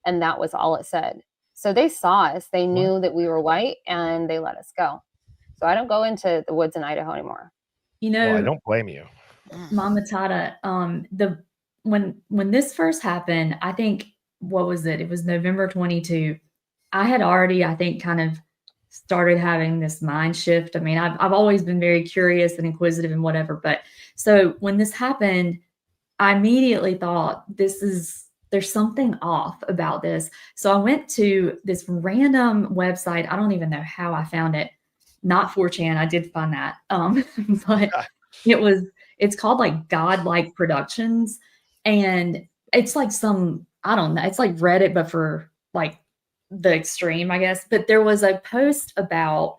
And that was all it said. So they saw us. They knew that we were white, and they let us go. So I don't go into the woods in Idaho anymore. You know, I don't blame you. Mama Tata, when this first happened, I think, what was it? It was November 22. I had already, I think, kind of started having this mind shift. I mean, I've always been very curious and inquisitive and whatever. But so when this happened, I immediately thought there's something off about this. So I went to this random website. I don't even know how I found it. Not 4chan. I did find that. But it's called like Godlike Productions. And it's like I don't know. It's like Reddit, but for like the extreme, I guess. But there was a post about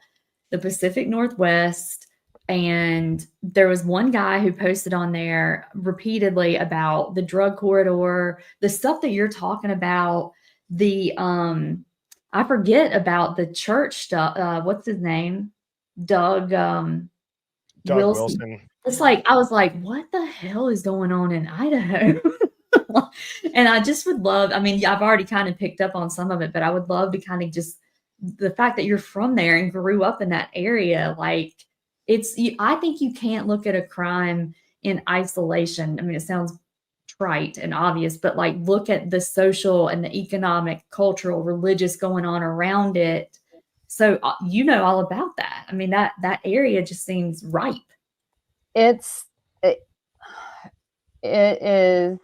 the Pacific Northwest. And there was one guy who posted on there repeatedly about the drug corridor, the stuff that you're talking about, I forget about the church stuff. What's his name? Doug Wilson. It's like, I was like, what the hell is going on in Idaho? And I just would love, I mean, I've already kind of picked up on some of it, but I would love to kind of just, the fact that you're from there and grew up in that area, like, I think you can't look at a crime in isolation. I mean, it sounds trite and obvious, but like look at the social and the economic, cultural, religious going on around it. So you know all about that. I mean, that area just seems ripe. It is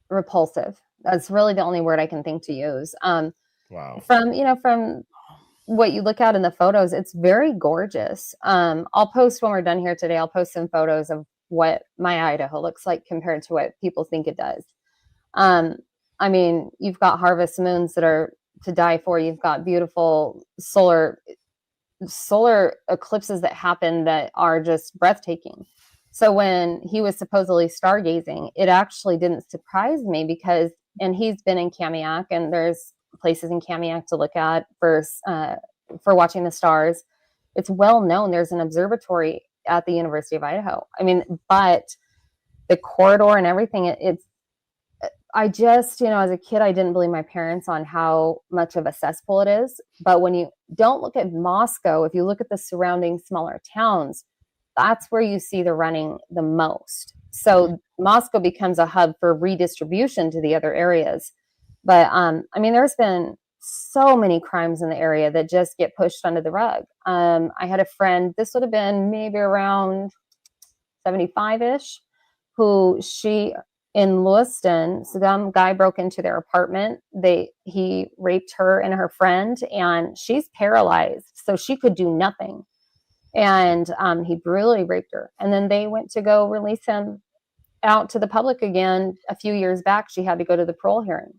repulsive. That's really the only word I can think to use. Wow. From what you look at in the photos, it's very gorgeous. I'll post when we're done here today. I'll post some photos of what my Idaho looks like compared to what people think it does. I mean, you've got harvest moons that are to die for. You've got beautiful solar eclipses that happen that are just breathtaking. So when he was supposedly stargazing, it actually didn't surprise me because, and he's been in Kamiak, and there's places in Kamiak to look at for watching the stars. It's well known. There's an observatory at the University of Idaho. I mean, but the corridor and everything, I just, as a kid, I didn't believe my parents on how much of a cesspool it is. But when you don't look at Moscow, if you look at the surrounding smaller towns, that's where you see the running the most. So Moscow becomes a hub for redistribution to the other areas. But I mean, there's been so many crimes in the area that just get pushed under the rug. I had a friend, this would have been maybe around 75-ish, who in Lewiston, some guy broke into their apartment. He raped her and her friend, and she's paralyzed, so she could do nothing. And he brutally raped her. And then they went to go release him out to the public again a few years back. She had to go to the parole hearing.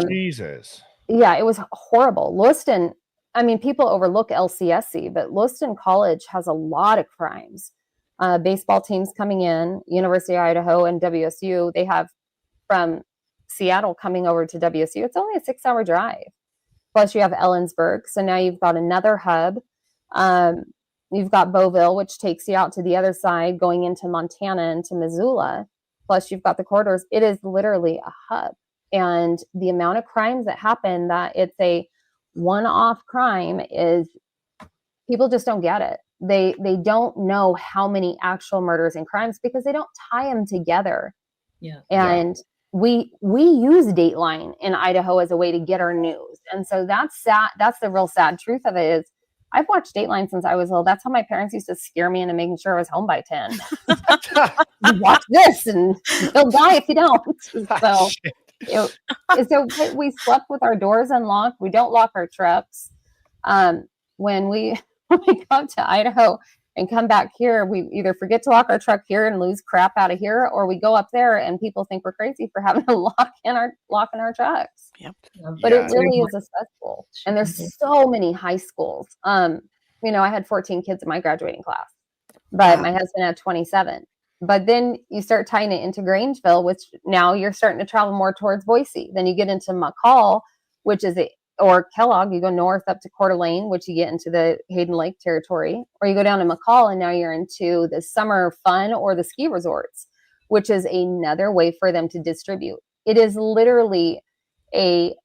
Jesus. Yeah, it was horrible. Lewiston, I mean, people overlook LCSC, but Lewiston College has a lot of crimes. Baseball teams coming in, University of Idaho and WSU, they have from Seattle coming over to WSU. It's only a 6-hour drive. Plus you have Ellensburg. So now you've got another hub. You've got Beauville, which takes you out to the other side, going into Montana and to Missoula. Plus you've got the corridors. It is literally a hub. And the amount of crimes that happen, that it's a one-off crime, is people just don't get it. They don't know how many actual murders and crimes because they don't tie them together. Yeah. And we use Dateline in Idaho as a way to get our news. And so that's sad. That's the real sad truth of it is I've watched Dateline since I was little. That's how my parents used to scare me into making sure I was home by 10. Watch this and you'll die if you don't. So we slept with our doors unlocked. We don't lock our trucks. When we go to Idaho and come back here, we either forget to lock our truck here and lose crap out of here, or we go up there and people think we're crazy for having to lock in our trucks. Yep. But it really is a cesspool. And there's so many high schools. I had 14 kids in my graduating class, but my husband had 27. But then you start tying it into Grangeville, which now you're starting to travel more towards Boise. Then you get into McCall, which is or Kellogg, you go north up to Coeur d'Alene, which you get into the Hayden Lake territory, or you go down to McCall and now you're into the summer fun or the ski resorts, which is another way for them to distribute. It is literally a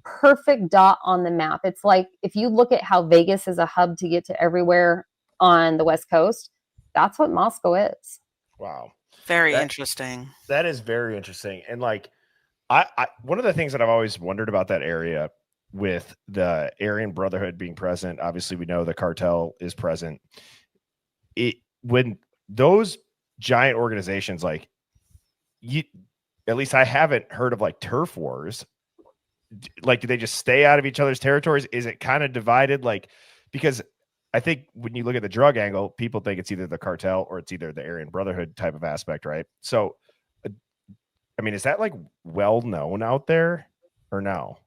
perfect dot on the map. It's like if you look at how Vegas is a hub to get to everywhere on the West Coast, that's what Moscow is. Wow. Very interesting. That is very interesting. And like, I one of the things that I've always wondered about that area with the Aryan Brotherhood being present, obviously we know the cartel is present. When those giant organizations, like at least I haven't heard of like turf wars. Like, do they just stay out of each other's territories? Is it kind of divided? Like, because I think when you look at the drug angle, people think it's either the cartel or it's either the Aryan Brotherhood type of aspect, right? So, I mean, is that like well known out there or no?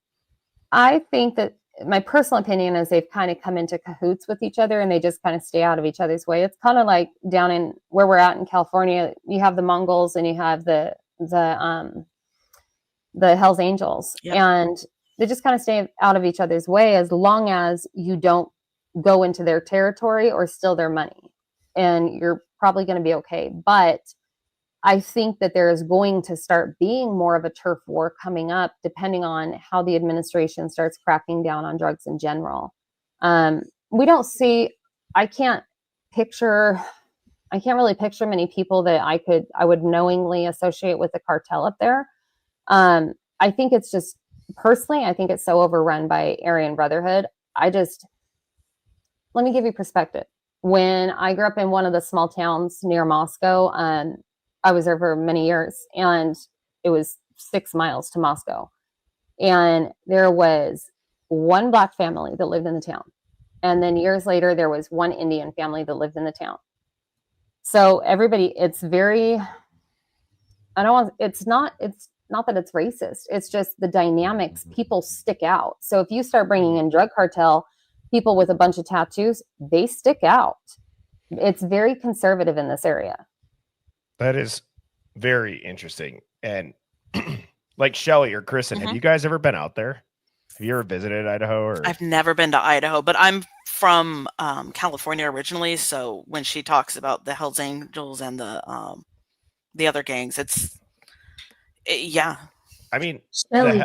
I think that my personal opinion is they've kind of come into cahoots with each other and they just kind of stay out of each other's way. It's kind of like down in where we're at in California, you have the Mongols and you have the Hells Angels. Yep. And they just kind of stay out of each other's way as long as you don't go into their territory or steal their money, and you're probably going to be okay. But I think that there is going to start being more of a turf war coming up, depending on how the administration starts cracking down on drugs in general. We don't see, I can't really picture many people that I would knowingly associate with the cartel up there. I think it's just, personally, I think it's so overrun by Aryan Brotherhood. Let me give you perspective. When I grew up in one of the small towns near Moscow, I was there for many years, and it was 6 miles to Moscow. And there was one Black family that lived in the town. And then years later, there was one Indian family that lived in the town. So everybody, it's not that it's racist. It's just the dynamics. People stick out. So if you start bringing in drug cartel, people with a bunch of tattoos, they stick out. It's very conservative in this area. That is very interesting. And like Shelly or Kristen, have you guys ever been out there? Have you ever visited Idaho? Or I've never been to Idaho, but I'm from California originally. So when she talks about the Hells Angels and the other gangs, yeah. I mean, Shelly.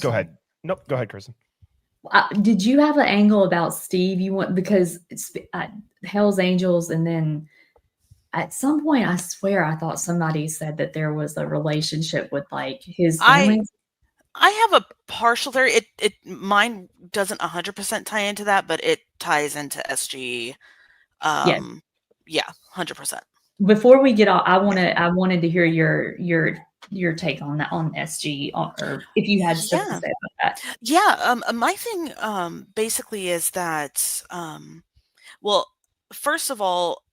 Go ahead. Nope. Go ahead, Kristen. Did you have an angle about Steve? Because it's Hell's Angels, and then at some point, I swear I thought somebody said that there was a relationship with like his family. I have a partial theory. Mine doesn't 100% tie into that, but it ties into SG. Yeah, 100%. Before we get off, I wanted to hear your take on that, on SG, or if you had stuff to say about that. Yeah, my thing basically is that well, first of all,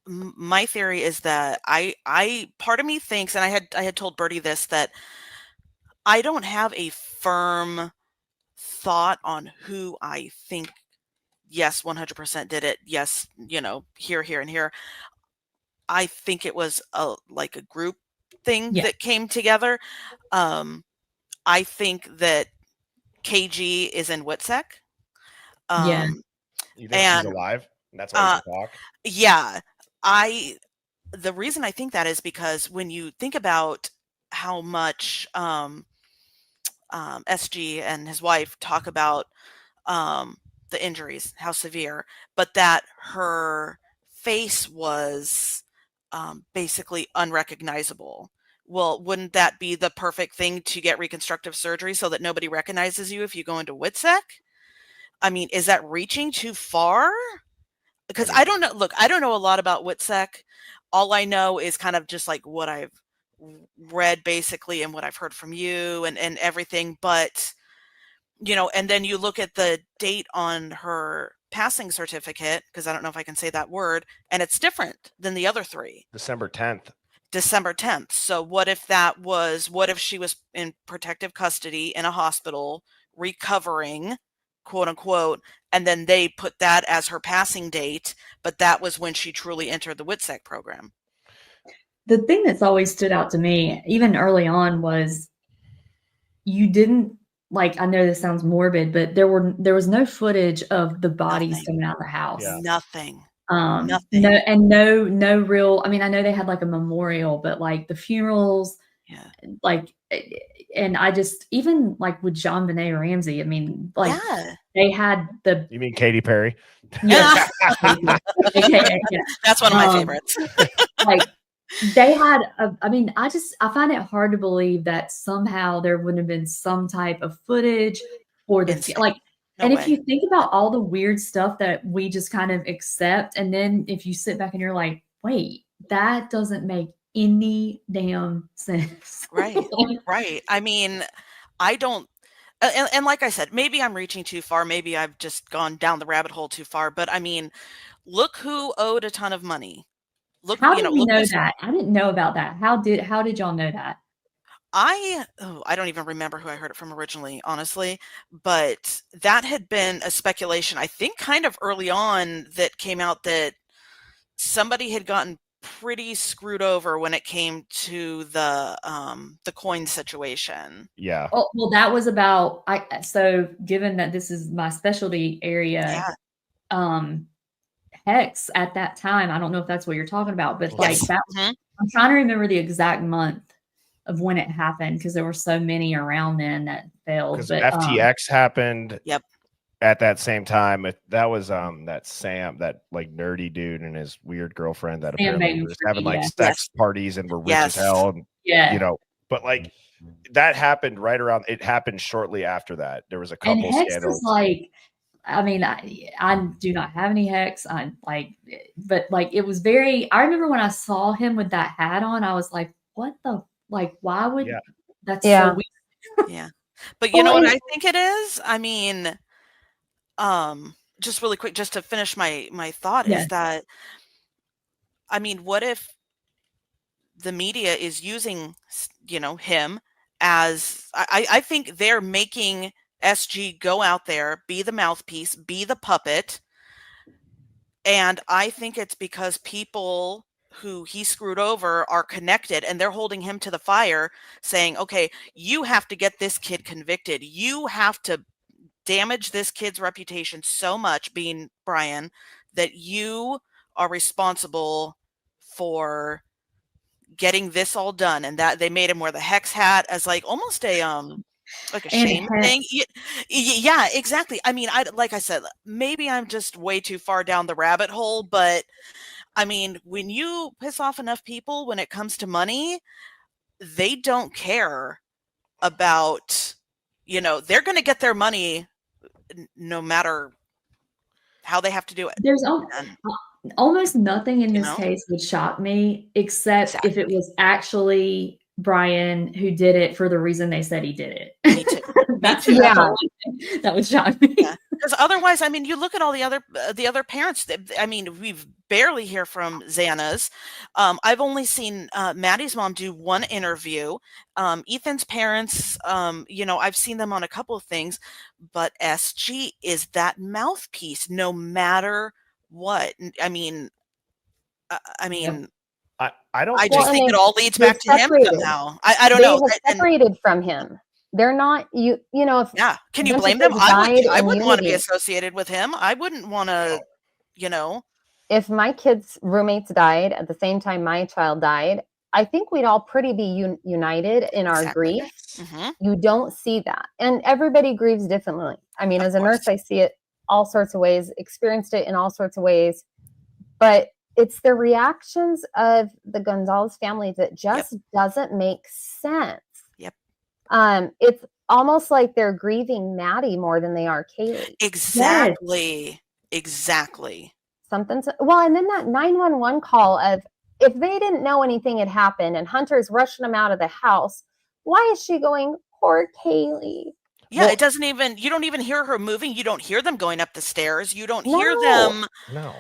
my theory is that I part of me thinks, and I had told Bertie this, that I don't have a firm thought on who I think, yes, 100% did it. Yes, here, and here. I think it was like a group thing that came together. I think that KG is in WITSEC. You think she's alive? And that's why you talk? Yeah. The reason I think that is because when you think about how much SG and his wife talk about the injuries, how severe, but that her face was basically unrecognizable. Well, wouldn't that be the perfect thing to get reconstructive surgery so that nobody recognizes you if you go into WITSEC? I mean, is that reaching too far? Because I don't know. Look, I don't know a lot about WITSEC. All I know is kind of just like what I've read basically and what I've heard from you and everything. But, and then you look at the date on her passing certificate, because I don't know if I can say that word, and it's different than the other three. December 10th. December 10th. So what if she was in protective custody in a hospital recovering, quote unquote, and then they put that as her passing date, but that was when she truly entered the WITSEC program. The thing that's always stood out to me, even early on, was you didn't, like, I know this sounds morbid, but there was no footage of the bodies coming out of the house. Yeah. Nothing. Nothing. No real, I mean, I know they had like a memorial, but like the funerals, like, and I just, even like with JonBenet Ramsey, I mean, like they had the. You mean Katy Perry? Yeah. That's one of my favorites. Like they had, I find it hard to believe that somehow there wouldn't have been some type of footage or if you think about all the weird stuff that we just kind of accept, and then if you sit back and you're like, wait, that doesn't make any damn sense. Right. Right. I mean, I don't, and like I said, maybe I'm reaching too far. Maybe I've just gone down the rabbit hole too far, but I mean, look who owed a ton of money. How did we know that? I didn't know about that. How did y'all know that? I don't even remember who I heard it from originally, honestly, but that had been a speculation, I think kind of early on, that came out that somebody had gotten pretty screwed over when it came to the coin situation. Yeah. Oh, well, that was about, so given that this is my specialty area, Hex at that time, I don't know if that's what you're talking about, but like that, I'm trying to remember the exact month of when it happened, because there were so many around then that failed. But FTX happened. Yep. At that same time, that was that Sam, that like nerdy dude and his weird girlfriend that apparently was having like sex parties and were rich as hell, and but like that happened right around. It happened shortly after that. There was a couple and Hex scandals. Was like, I mean, I do not have any Hex. But like it was very. I remember when I saw him with that hat on, I was like, what the. Like, why would that's so weird? Yeah. But you know what I think it is? I mean, just really quick, just to finish my thought is that, I mean, what if the media is using, him as, I think they're making SG go out there, be the mouthpiece, be the puppet, And I think it's because people who he screwed over are connected, and they're holding him to the fire saying, okay, you have to get this kid convicted. You have to damage this kid's reputation so much, being Brian, that you are responsible for getting this all done. And that they made him wear the hex hat as like almost a like a shame thing. Yeah, exactly. I mean, like I said, maybe I'm just way too far down the rabbit hole, but I mean, when you piss off enough people when it comes to money, they don't care about, they're going to get their money no matter how they have to do it. There's almost nothing in this case would shock me, except if it was actually Brian who did it for the reason they said he did it. Me too. That would shock me. Yeah. Because otherwise, I mean, you look at all the other parents. I mean, we've barely hear from Xana's. I've only seen Maddie's mom do one interview. Ethan's parents, I've seen them on a couple of things, but SG is that mouthpiece no matter what. I mean, I don't. I just think it all leads back to him somehow. I don't know. They have separated from him. They're not if can you blame them? I wouldn't want to be associated with him. I wouldn't want to, If my kids' roommates died at the same time my child died, I think we'd all pretty be united in our grief. Mm-hmm. You don't see that. And everybody grieves differently. I mean, as a nurse, I see it all sorts of ways, experienced it in all sorts of ways. But it's the reactions of the Gonzalez family that just doesn't make sense. Yep. It's almost like they're grieving Maddie more than they are Kaylee. Exactly. Yes. Exactly. And then that 911 call of, if they didn't know anything had happened and Hunter's rushing them out of the house, why is she going, poor Kaylee? Yeah, it doesn't even, you don't even hear her moving. You don't hear them going up the stairs. You don't hear them. No.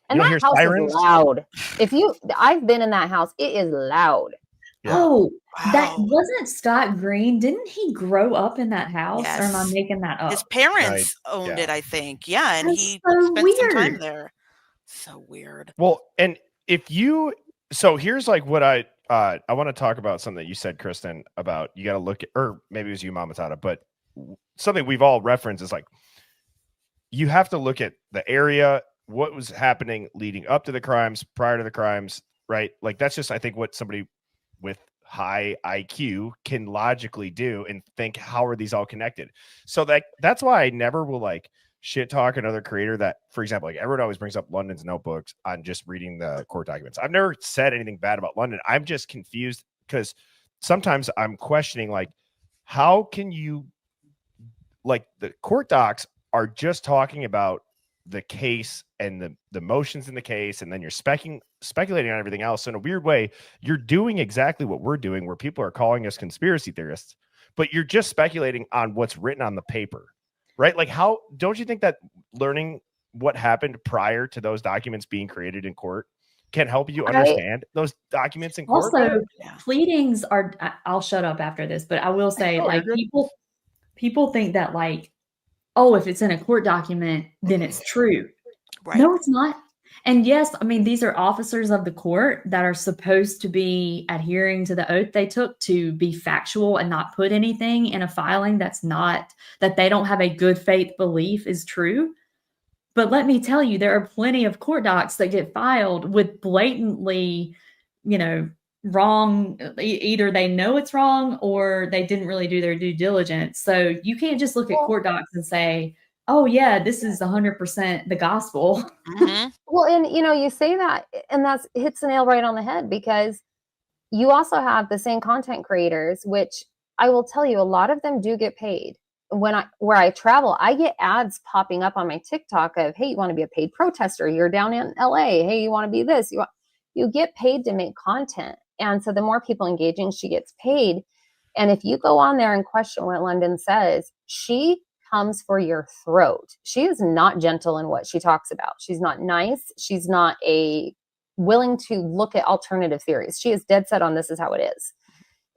And that house is loud. I've been in that house. It is loud. Yeah. Oh, wow. That wasn't Scott Green. Didn't he grow up in that house? Yes. Or am I making that up? His parents owned it, I think. Yeah, and he spent some time there. So weird. Well, and here's like what I want to talk about something that you said, Kristen, about you got to look at, or maybe it was you, Mama Tata, but something we've all referenced is like, you have to look at the area, what was happening leading up to the crimes, prior to the crimes, right? Like that's just, I think, what somebody with high IQ can logically do and think, how are these all connected? So that's why I never will like shit talk another creator that, for example, like everyone always brings up London's notebooks on just reading the court documents. I've never said anything bad about London. I'm just confused because sometimes I'm questioning, like, how can you, like, the court docs are just talking about the case and the motions in the case, and then you're speculating on everything else. So in a weird way, you're doing exactly what we're doing, where people are calling us conspiracy theorists, but you're just speculating on what's written on the paper, right? Like, how don't you think that learning what happened prior to those documents being created in court can help you understand those documents in court? Also, pleadings are, I'll shut up after this, but I will say, like, people think that, like, oh, if it's in a court document, then it's true. Right. No, it's not. And yes, I mean, these are officers of the court that are supposed to be adhering to the oath they took to be factual and not put anything in a filing that they don't have a good faith belief is true. But let me tell you, there are plenty of court docs that get filed with blatantly, wrong. Either they know it's wrong or they didn't really do their due diligence. So you can't just look at court docs and say, oh yeah, this is 100% the gospel. Mm-hmm. Well, and you say that, and that hits the nail right on the head, because you also have the same content creators, which I will tell you, a lot of them do get paid. Where I travel, I get ads popping up on my TikTok of, hey, you want to be a paid protester? You're down in LA. Hey, you want to be this? You get paid to make content. And so the more people engaging, she gets paid. And if you go on there and question what London says, she comes for your throat. She is not gentle in what she talks about. She's not nice. She's not willing to look at alternative theories. She is dead set on this is how it is.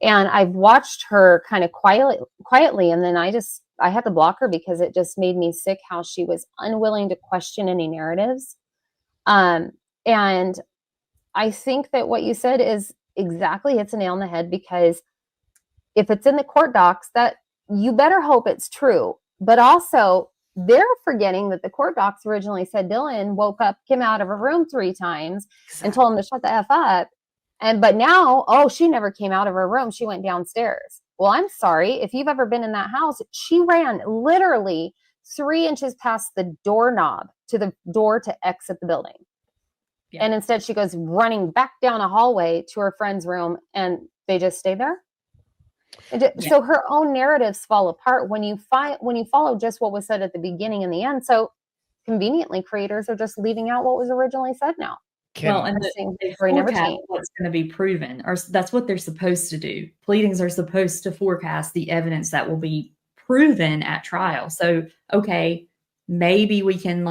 And I've watched her kind of quietly. And then I had to block her because it just made me sick how she was unwilling to question any narratives. And I think that what you said is exactly, it's a nail on the head, because if it's in the court docs, that you better hope it's true. But also, they're forgetting that the court docs originally said Dylan woke up, came out of her room 3 times and told him to shut the F up. But now, oh, she never came out of her room. She went downstairs. Well, I'm sorry. If you've ever been in that house, she ran literally 3 inches past the doorknob to the door to exit the building. Yeah. And instead she goes running back down a hallway to her friend's room, and they just stay there. So her own narratives fall apart when you follow just what was said at the beginning and the end. So conveniently, creators are just leaving out what was originally said now. And they forecast what's going to be proven, or that's what they're supposed to do. Pleadings are supposed to forecast the evidence that will be proven at trial. So, okay, maybe we can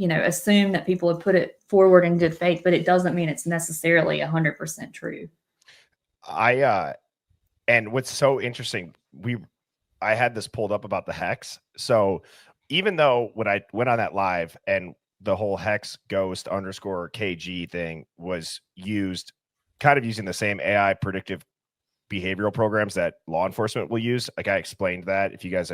assume that people have put it forward in good faith, but it doesn't mean it's necessarily 100% true. And what's so interesting, I had this pulled up about the hex. So even though when I went on that live and the whole hex ghost _KG thing was used, kind of using the same AI predictive behavioral programs that law enforcement will use. Like I explained that, if you guys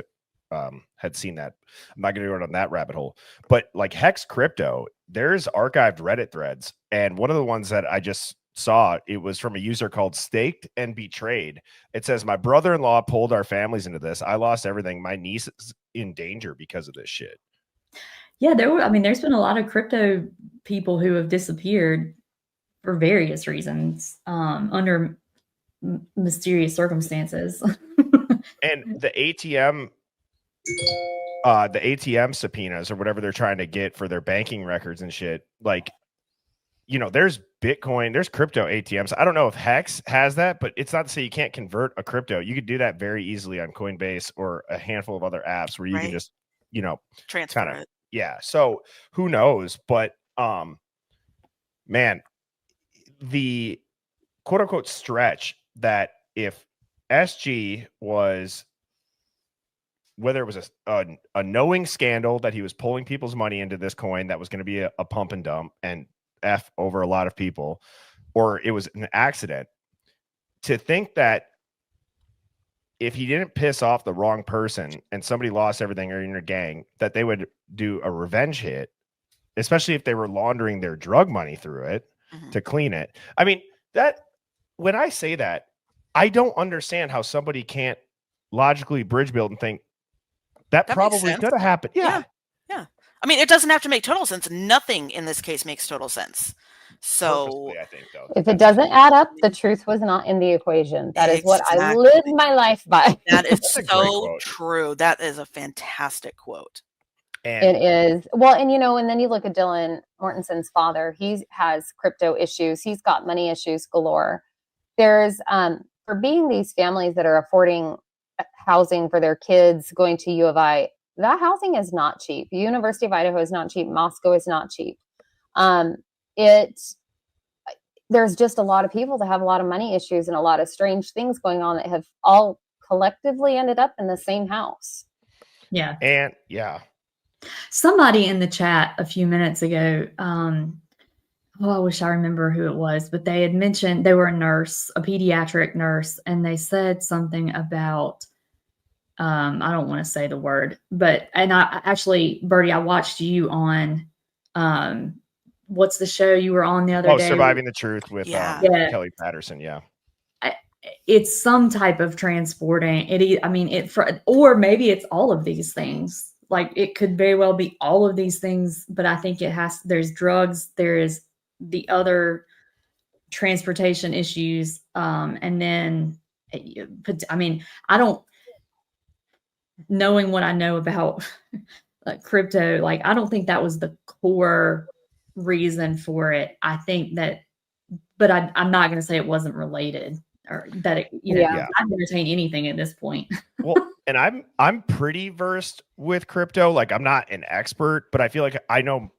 had seen that, I'm not going to go on that rabbit hole, but like Hex Crypto, there's archived Reddit threads. And one of the ones that I just saw, it was from a user called Staked and Betrayed. It says, my brother-in-law pulled our families into this. I lost everything. My niece is in danger because of this shit. Yeah, there's been a lot of crypto people who have disappeared for various reasons, under mysterious circumstances. And the ATM subpoenas or whatever they're trying to get for their banking records and shit, like, there's Bitcoin, there's crypto ATMs. I don't know if Hex has that, but it's not to say you can't convert a crypto. You could do that very easily on Coinbase or a handful of other apps where you can just, transfer it. Yeah. So who knows? But man, the quote unquote stretch that if SG was, whether it was a knowing scandal that he was pulling people's money into this coin that was going to be a pump and dump and F over a lot of people, or it was an accident, to think that if he didn't piss off the wrong person and somebody lost everything or in a gang, that they would do a revenge hit, especially if they were laundering their drug money through it to clean it. I mean, that when I say that, I don't understand how somebody can't logically bridge build and think that probably could have happened. Yeah. I mean, it doesn't have to make total sense. Nothing in this case makes total sense. So I think, though, if it doesn't add up, the truth was not in the equation. That is what I live my life by. That is so true. That is a fantastic quote. It is. Well, and and then you look at Dylan Mortenson's father. He has crypto issues. He's got money issues galore. There's for being these families that are affording housing for their kids going to U of I, that housing is not cheap. University of Idaho is not cheap. Moscow is not cheap. There's just a lot of people that have a lot of money issues and a lot of strange things going on that have all collectively ended up in the same house. Yeah. And yeah. Somebody in the chat a few minutes ago, I wish I remember who it was, but they had mentioned they were a nurse, a pediatric nurse, and they said something about, I don't want to say the word, and I actually, Bertie, I watched you on, what's the show you were on the other day? Surviving the Truth with Kelly Patterson. Yeah. It's some type of transporting or maybe it's all of these things. Like it could very well be all of these things, but I think there's drugs, there is the other transportation issues. And then, knowing what I know about crypto, I don't think that was the core reason for it. I think that, but I'm not going to say it wasn't related or that it, I'd entertain anything at this point. Well, and I'm pretty versed with crypto. Like I'm not an expert, but I feel like I know,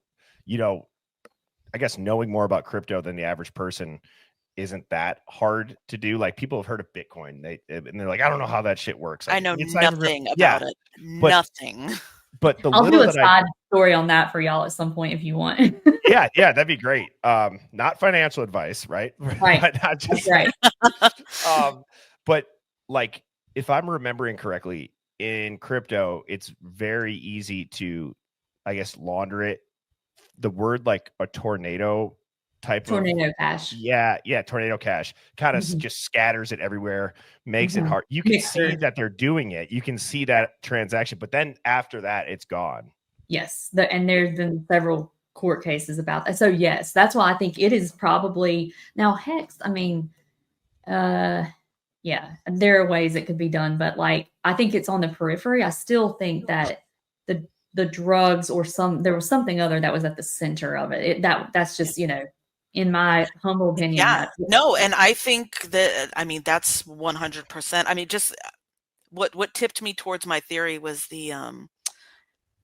I guess knowing more about crypto than the average person isn't that hard to do. Like people have heard of Bitcoin, and they're like, I don't know how that shit works. I know nothing about it. Nothing. But the I'll little do a that side story on that for y'all at some point if you want. yeah, that'd be great. Not financial advice, right? Right. But not just right. But like, if I'm remembering correctly, in crypto, it's very easy to, I guess, launder it. The word like a tornado type Tornado of cash. Yeah, tornado cash kind of Mhm. just scatters it everywhere, makes it Mhm. hard. You can see Mixer. that they're doing it. You can see that transaction, but then after that, it's gone. Yes, and there's been several court cases about that. So yes, that's why I think it is probably now Hex. I mean, yeah, there are ways it could be done, but like I think it's on the periphery. I still think that the drugs or there was something other that was at the center of it. That's just, you know, in my humble opinion. Yeah, no, and I think that, I mean, that's 100%. I mean, just what tipped me towards my theory was the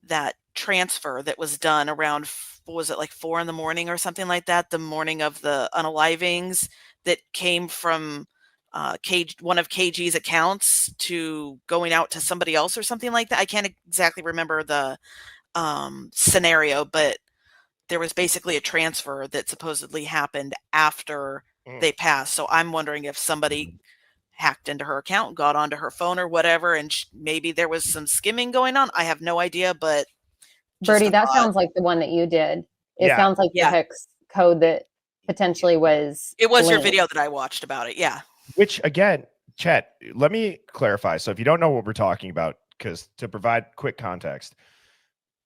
that transfer that was done around, what was it, like 4 in the morning or something like that, the morning of the unalivings, that came from one of KG's accounts to going out to somebody else or something like that. I can't exactly remember the scenario, but there was basically a transfer that supposedly happened after they passed. So I'm wondering if somebody hacked into her account, got onto her phone or whatever, and maybe there was some skimming going on. I have no idea, but Birdie, that sounds like the one that you did. It sounds like the hex code that potentially was. It was your video that I watched about it. Yeah. Which again, Chet, let me clarify. So if you don't know what we're talking about, because to provide quick context,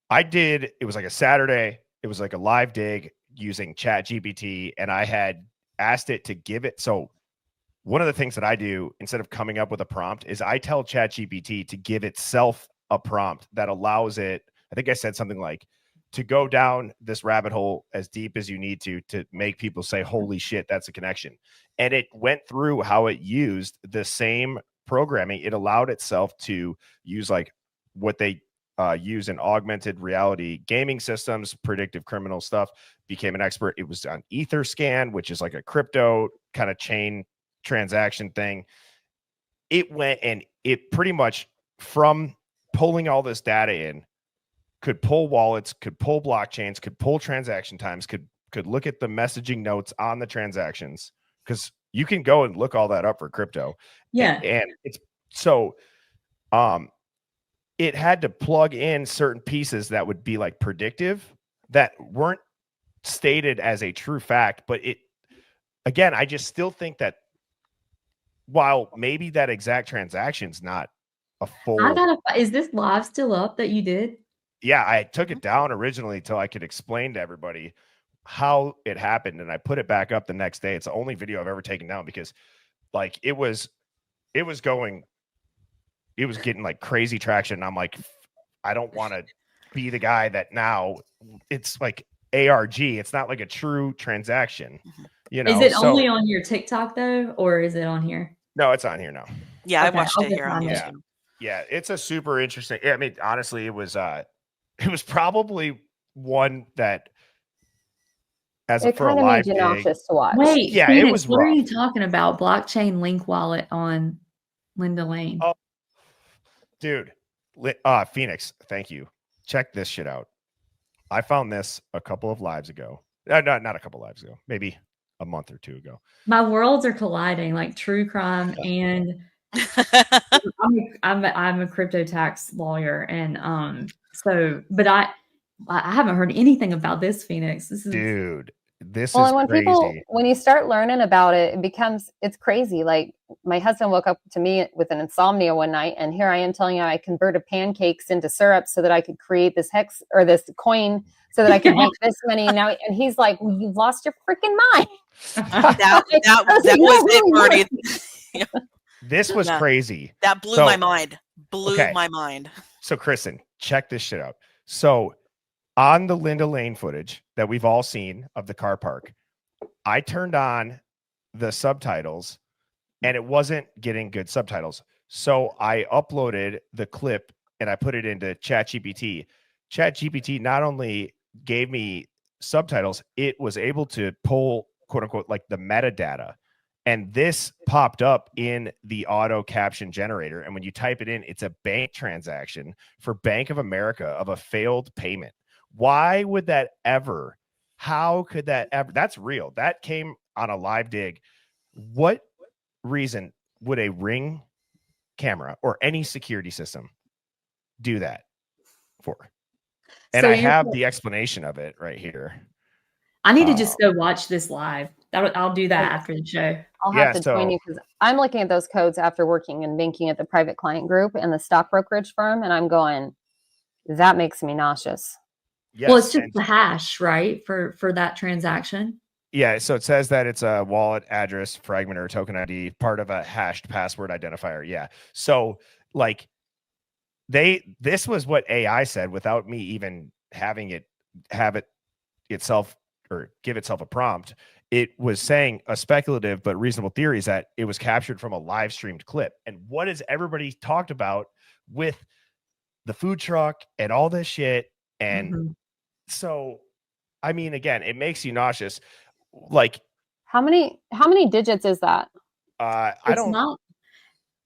it was like a Saturday. It was like a live dig using ChatGPT, and I had asked it to give it. So one of the things that I do instead of coming up with a prompt is I tell ChatGPT to give itself a prompt that allows it. I think I said something like, to go down this rabbit hole as deep as you need to make people say, holy shit, that's a connection. And it went through how it used the same programming. It allowed itself to use like what they use in augmented reality gaming systems, predictive criminal stuff, became an expert. It was on Etherscan, which is like a crypto kind of chain transaction thing. It went and it pretty much, from pulling all this data in, could pull wallets, could pull blockchains, could pull transaction times, could look at the messaging notes on the transactions, because you can go and look all that up for crypto. Yeah. And it's so it had to plug in certain pieces that would be like predictive that weren't stated as a true fact. But again, I just still think that while maybe that exact transaction's not a full. Is this live still up that you did? Yeah, I took it down originally till I could explain to everybody how it happened, and I put it back up the next day. It's the only video I've ever taken down because like it was getting like crazy traction. I'm like, I don't want to be the guy that now it's like ARG. It's not like a true transaction. You know, is it only on your TikTok though, or is it on here? No, it's on here now. Yeah, okay, I watched it here on YouTube. Yeah, it's a super interesting. I mean, honestly, it was probably one that, as it for a made live you dig, nauseous to watch. Wait, yeah, Phoenix, it was. What rough. are you talking about? Blockchain link wallet on Linda Lane. Oh, dude, Phoenix, thank you. Check this shit out. I found this a couple of lives ago. Not a couple lives ago, maybe a month or two ago. My worlds are colliding, like true crime and I'm a crypto tax lawyer, and so, but I haven't heard anything about this, Phoenix. This is dude. This well, is and when crazy. when you start learning about it, it's crazy. Like my husband woke up to me with an insomnia one night, and here I am telling you I converted pancakes into syrup so that I could create this hex or this coin so that I could make this money now. And he's like, well, "You've lost your freaking mind." that was it, Bernie. This was crazy. That blew my mind. My mind. So, Kristen, check this shit out. So, on the Linda Lane footage that we've all seen of the car park, I turned on the subtitles and it wasn't getting good subtitles. So I uploaded the clip and I put it into ChatGPT. ChatGPT not only gave me subtitles, it was able to pull, quote unquote, like the metadata. And this popped up in the auto caption generator. And when you type it in, it's a bank transaction for Bank of America of a failed payment. Why would that ever? How could that ever? That's real. That came on a live dig. What reason would a Ring camera or any security system do that for? And So I have the explanation of it right here. I need to just go watch this live. I'll do that after the show. I'll have to join you because I'm looking at those codes after working and banking at the private client group and the stock brokerage firm, and I'm going, that makes me nauseous. Yes, well, it's just the hash, right, for that transaction. Yeah, so it says that it's a wallet address fragment or token ID, part of a hashed password identifier. Yeah, so like this was what AI said without me even having it itself or give itself a prompt. It was saying a speculative but reasonable theory is that it was captured from a live streamed clip. And what has everybody talked about with the food truck and all this shit? And so, I mean, again, it makes you nauseous. Like, how many digits is that?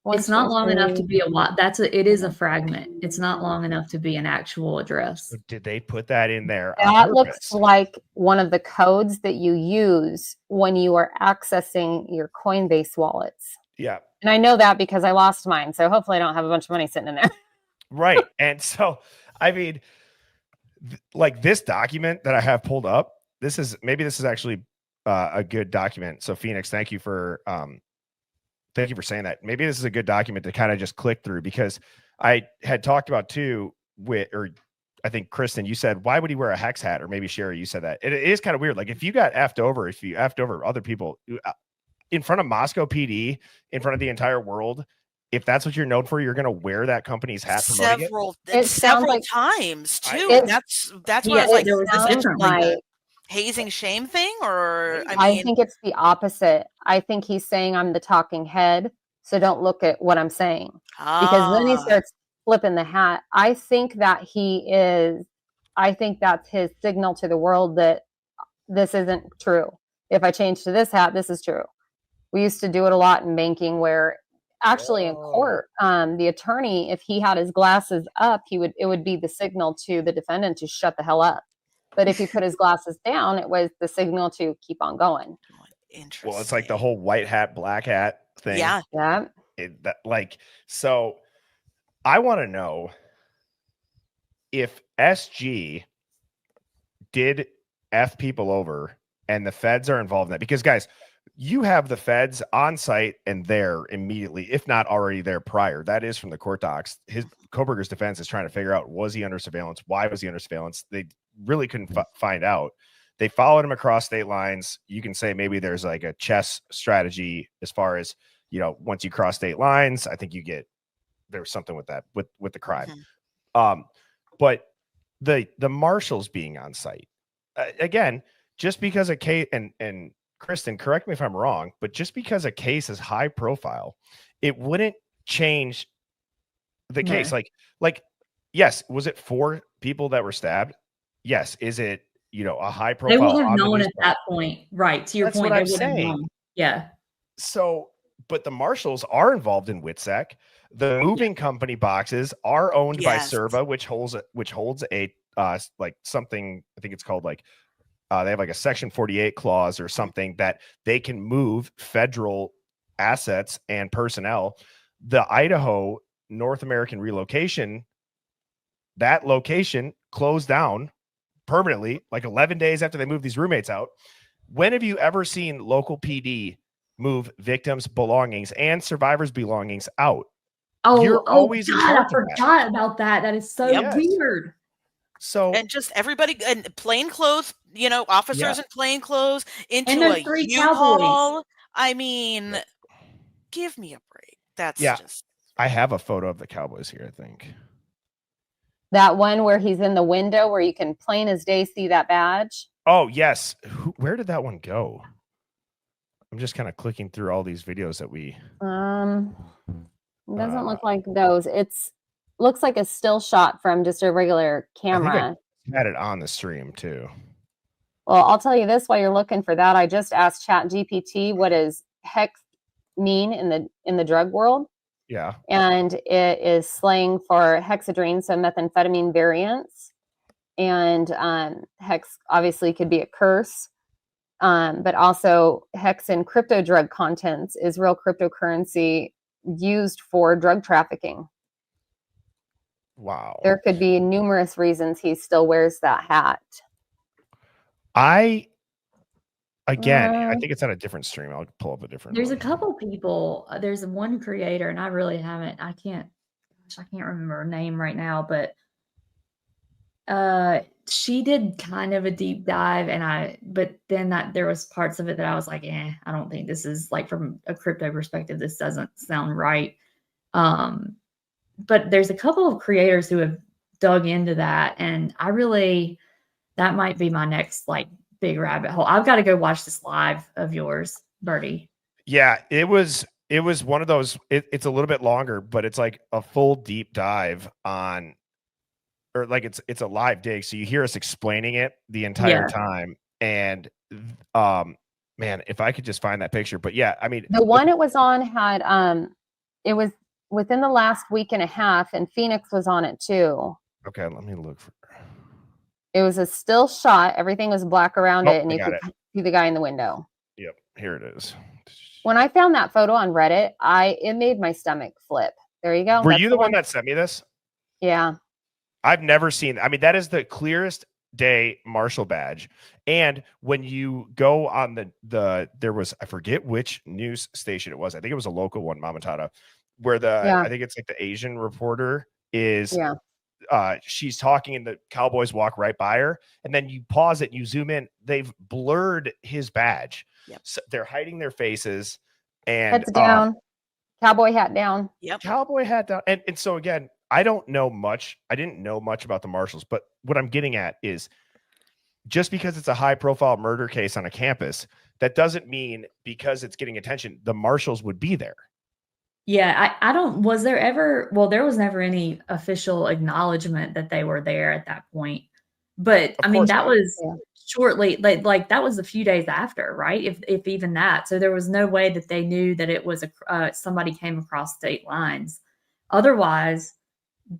It's not long enough to be a lot. It is a fragment. It's not long enough to be an actual address. Did they put that in there? That looks like one of the codes that you use when you are accessing your Coinbase wallets. Yeah. And I know that because I lost mine. So hopefully I don't have a bunch of money sitting in there. Right. And so, I mean, like this document that I have pulled up, this is actually a good document. So Phoenix, thank you for saying that. Maybe this is a good document to kind of just click through, because I had talked about too I think Kristen, you said, why would he wear a hex hat? Or maybe Sherry, you said that. It is kind of weird. Like if you effed over other people in front of Moscow PD, in front of the entire world, if that's what you're known for, you're going to wear that company's hat several like, times too. That's what I was like, a hazing shame thing, or I think it's the opposite. I think he's saying I'm the talking head, so don't look at what I'm saying. Because then he starts flipping the hat. I think that's his signal to the world that this isn't true. If I change to this hat, this is true. We used to do it a lot in banking where actually in court, the attorney, if he had his glasses up, it would be the signal to the defendant to shut the hell up. But if he put his glasses down, it was the signal to keep on going. Interesting. Well, it's like the whole white hat, black hat thing. Yeah. Yeah. So I want to know if SG did F people over and the feds are involved in that. Because, guys, you have the feds on site and there immediately, if not already there prior. That is from the court docs. Koberger's defense is trying to figure out, was he under surveillance? Why was he under surveillance? They really couldn't find out. They followed him across state lines. You can say maybe there's like a chess strategy as far as, once you cross state lines, I think there's something with that, with the crime. But the marshals being on site, again, just because a case, and Kristen, correct me if I'm wrong, but just because a case is high profile, it wouldn't change the case. Like, yes, was it 4 people that were stabbed? Yes. Is it, a high profile? They would have known at that point. Right. To your point, they would have known. Yeah. So, but the marshals are involved in WITSEC. The moving company boxes are owned by Serva, which holds a like something, I think it's called they have like a Section 48 clause or something that they can move federal assets and personnel. The Idaho North American relocation, that location closed down permanently, like 11 days after they moved these roommates out. When have you ever seen local PD move victims' belongings and survivors' belongings out? You're always in charge. I forgot about that. That is so weird. So, and just everybody in plain clothes, officers in plain clothes into a U-Haul. I mean, give me a break. That's just. I have a photo of the Cowboys here, I think. That one where he's in the window where you can plain as day see that badge. Oh, yes. Where did that one go? I'm just kind of clicking through all these videos that we. It doesn't look like those. Looks like a still shot from just a regular camera. I had it on the stream too. Well, I'll tell you this while you're looking for that. I just asked ChatGPT what is hexamine in the drug world. Yeah. And it is slang for hexadrine, so methamphetamine variants. And hex obviously could be a curse, but also hex in crypto drug contents is real cryptocurrency used for drug trafficking. Wow. There could be numerous reasons he still wears that hat. I think it's on a different stream. I'll pull up a different. There's one. a couple people. There's one creator, and I really haven't. I can't remember her name right now, but she did kind of a deep dive, but then there was parts of it that I was like, I don't think this is, like, from a crypto perspective, this doesn't sound right. But there's a couple of creators who have dug into that, and that might be my next, like, big rabbit hole. I've got to go watch this live of yours, Birdie. Yeah, it was one of those. It's a little bit longer, but it's like a full deep dive on, or like it's a live dig. So you hear us explaining it the entire time. And man, if I could just find that picture. But yeah, I mean, the one it was on had it was within the last week and a half, and Phoenix was on it too. Okay, let me look for. It was a still shot. Everything was black around it, and you could see the guy in the window. Yep, here it is. When I found that photo on Reddit, it made my stomach flip. There you go. Were you the one that sent me this? Yeah. I've never seen. I mean, that is the clearest day Marshall badge. And when you go on there was, I forget which news station it was. I think it was a local one, Mamatata, where I think it's like the Asian reporter is. Yeah. She's talking and the Cowboys walk right by her, and then you pause it, you zoom in, they've blurred his badge. Yep. So they're hiding their faces, and heads down, cowboy hat down. Yep. Cowboy hat down. And so again, I didn't know much about the Marshalls, but what I'm getting at is just because it's a high profile murder case on a campus, that doesn't mean because it's getting attention, the Marshalls would be there. Yeah, there was never any official acknowledgement that they were there at that point. But I mean, that was shortly, like that was a few days after, right? If even that. So there was no way that they knew that it was somebody came across state lines. Otherwise,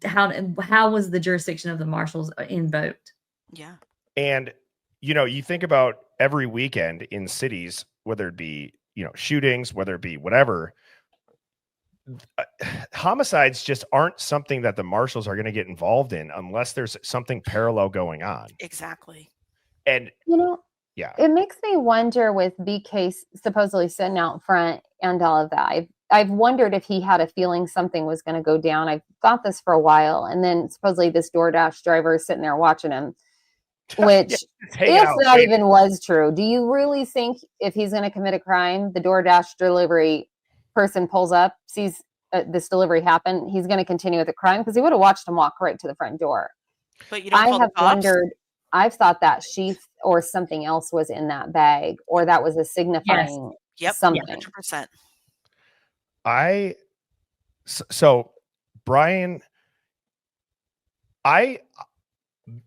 how was the jurisdiction of the Marshals invoked? Yeah. And, you think about every weekend in cities, whether it be, shootings, whether it be whatever, homicides just aren't something that the Marshals are going to get involved in unless there's something parallel going on. Exactly. And, yeah, it makes me wonder with BK supposedly sitting out front and all of that. I've wondered if he had a feeling something was going to go down. I've thought this for a while. And then supposedly this DoorDash driver is sitting there watching him, which if that even was true, do you really think if he's going to commit a crime, the DoorDash delivery person pulls up, sees this delivery happen, he's going to continue with the crime? Because he would have watched him walk right to the front door. But you don't call the cops? I've thought that sheath or something else was in that bag, or that was a signifying something. 100%. So Brian,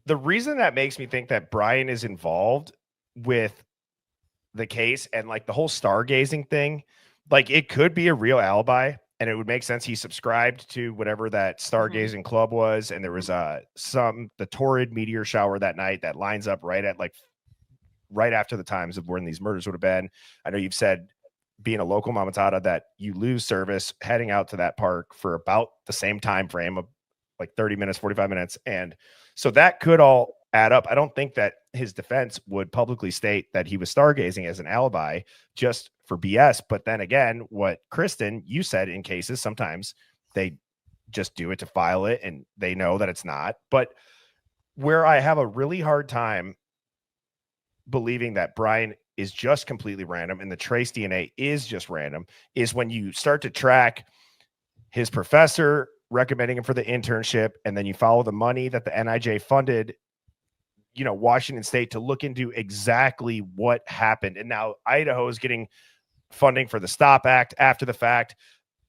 the reason that makes me think that Brian is involved with the case and like the whole stargazing thing, like it could be a real alibi, and it would make sense. He subscribed to whatever that stargazing club was, and there was the torrid meteor shower that night that lines up right after the times of when these murders would have been. I know you've said, being a local Mamatata, that you lose service heading out to that park for about the same time frame of like 30 minutes, 45 minutes. And so that could all add up. I don't think that his defense would publicly state that he was stargazing as an alibi just for BS. But then again, what Kristen, you said, in cases, sometimes they just do it to file it and they know that it's not. But where I have a really hard time believing that Brian is just completely random and the trace DNA is just random is when you start to track his professor recommending him for the internship, and then you follow the money that the NIJ funded, Washington State to look into exactly what happened. And now Idaho is getting funding for the STOP Act after the fact.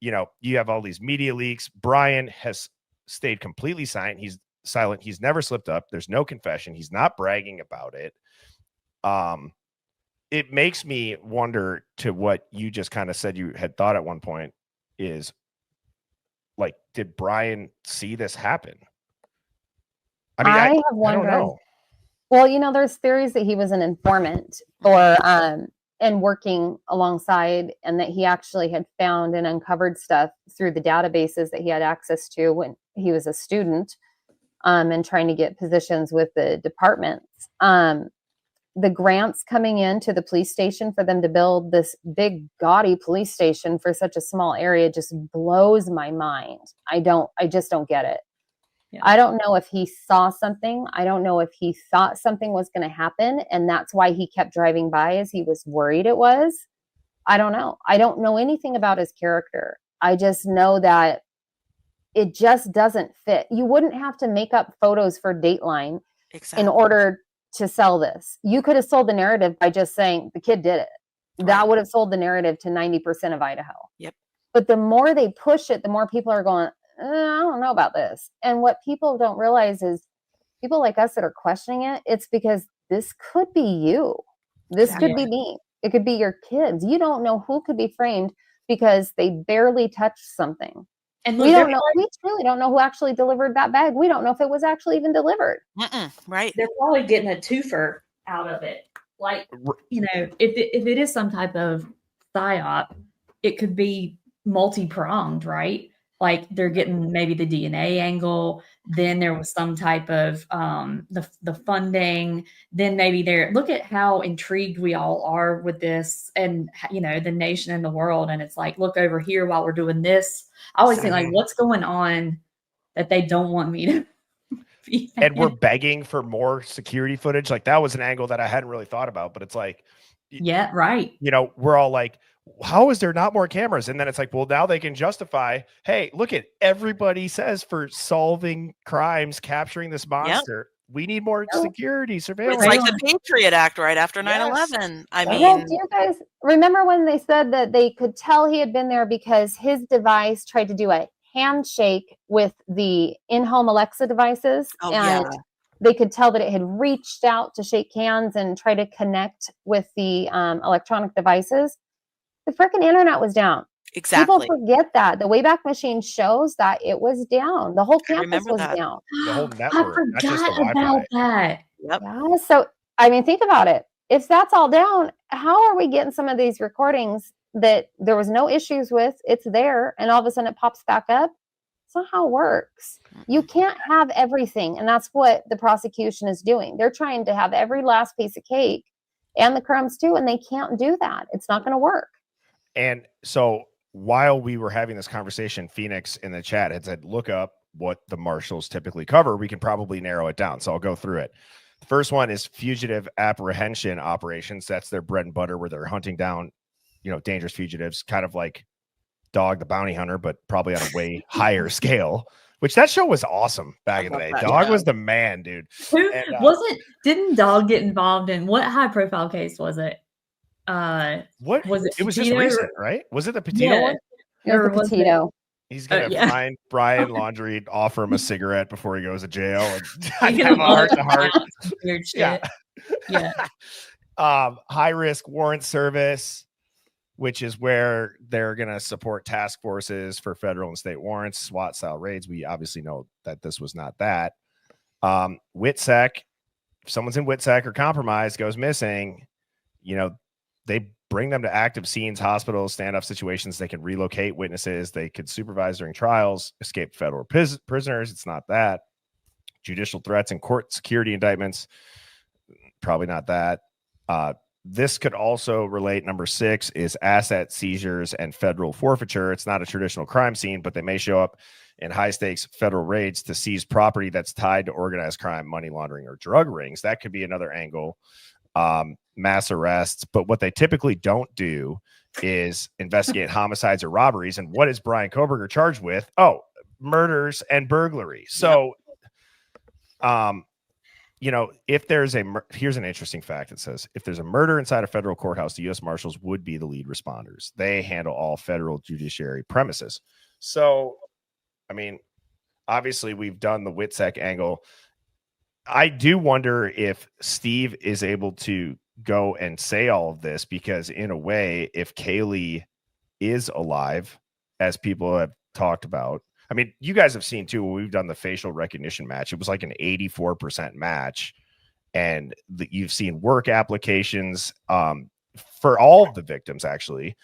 You have all these media leaks. Brian has stayed completely silent. He's never slipped up. There's no confession. He's not bragging about it. it makes me wonder to what you just kind of said you had thought at one point is like, did Brian see this happen? I mean, I have don't wondered. know. Well, there's theories that he was an informant or and working alongside, and that he actually had found and uncovered stuff through the databases that he had access to when he was a student, and trying to get positions with the departments. The grants coming into the police station for them to build this big gaudy police station for such a small area just blows my mind. I just don't get it. Yeah. I don't know if he saw something. I don't know if he thought something was going to happen, and that's why he kept driving by, as he was worried it was. I don't know. I don't know anything about his character. I just know that it just doesn't fit. You wouldn't have to make up photos for Dateline in order to sell this. You could have sold the narrative by just saying the kid did it. Right. That would have sold the narrative to 90% of Idaho. Yep. But the more they push it, the more people are going, I don't know about this. And what people don't realize is people like us that are questioning it, it's because this could be you. This could be me. It could be your kids. You don't know who could be framed because they barely touched something. And look, we don't know. We truly don't know who actually delivered that bag. We don't know if it was actually even delivered. Right. They're probably getting a twofer out of it. Like, if it is some type of PSYOP, it could be multi-pronged, right? Like they're getting maybe the DNA angle. Then there was some type of the funding. Then maybe look at how intrigued we all are with this, and the nation and the world. And it's like, look over here while we're doing this. I always think like, what's going on that they don't want me to be? And we're begging for more security footage. Like that was an angle that I hadn't really thought about, but it's like, yeah, right. We're all like, how is there not more cameras? And then it's like, well, now they can justify, hey, look at everybody says for solving crimes, capturing this monster. Yep. We need more security surveillance. It's like the Patriot Act right after 9/11. I mean, do you guys remember when they said that they could tell he had been there because his device tried to do a handshake with the in-home Alexa devices? They could tell that it had reached out to shake hands and try to connect with the electronic devices. The freaking internet was down. Exactly. People forget that. The Wayback Machine shows that it was down. The whole campus was down. The whole network. I forgot about that. Yep. Yeah, so, I mean, think about it. If that's all down, how are we getting some of these recordings that there was no issues with? It's there, and all of a sudden it pops back up. That's not how it works. You can't have everything, and that's what the prosecution is doing. They're trying to have every last piece of cake and the crumbs too, and they can't do that. It's not going to work. And so while we were having this conversation, Phoenix in the chat had said, look up what the marshals typically cover. We can probably narrow it down. So I'll go through it. The first one is fugitive apprehension operations. That's their bread and butter, where they're hunting down, dangerous fugitives, kind of like Dog the Bounty Hunter, but probably on a way higher scale, which that show was awesome back in the day. Dog was the man, dude. Didn't Dog get involved in what high profile case was it? What was it? It was just recent, right? Was it the Petito one? Or was Petito? He's gonna find Brian Laundrie, offer him a cigarette before he goes to jail, and have a heart-to-heart. Weird shit. Yeah. High risk warrant service, which is where they're gonna support task forces for federal and state warrants, SWAT style raids. We obviously know that this was not that. WITSEC. If someone's in WITSEC or compromised, goes missing, they bring them to active scenes, hospitals, standoff situations. They can relocate witnesses. They could supervise during trials, escape federal prisoners. It's not that. Judicial threats and court security indictments. Probably not that. This could also relate. Number 6 is asset seizures and federal forfeiture. It's not a traditional crime scene, but they may show up in high stakes federal raids to seize property that's tied to organized crime, money laundering, or drug rings. That could be another angle. Mass arrests, but what they typically don't do is investigate homicides or robberies. And what is Brian Koberger charged with? Oh, murders and burglary. So, if there's here's an interesting fact. It says, if there's a murder inside a federal courthouse, the U.S. Marshals would be the lead responders. They handle all federal judiciary premises. So, I mean, obviously we've done the WITSEC angle. I do wonder if Steve is able to go and say all of this because in a way, if Kaylee is alive, as people have talked about, I mean, you guys have seen too, when we've done the facial recognition match, it was like an 84% match. And you've seen work applications for all of the victims, actually.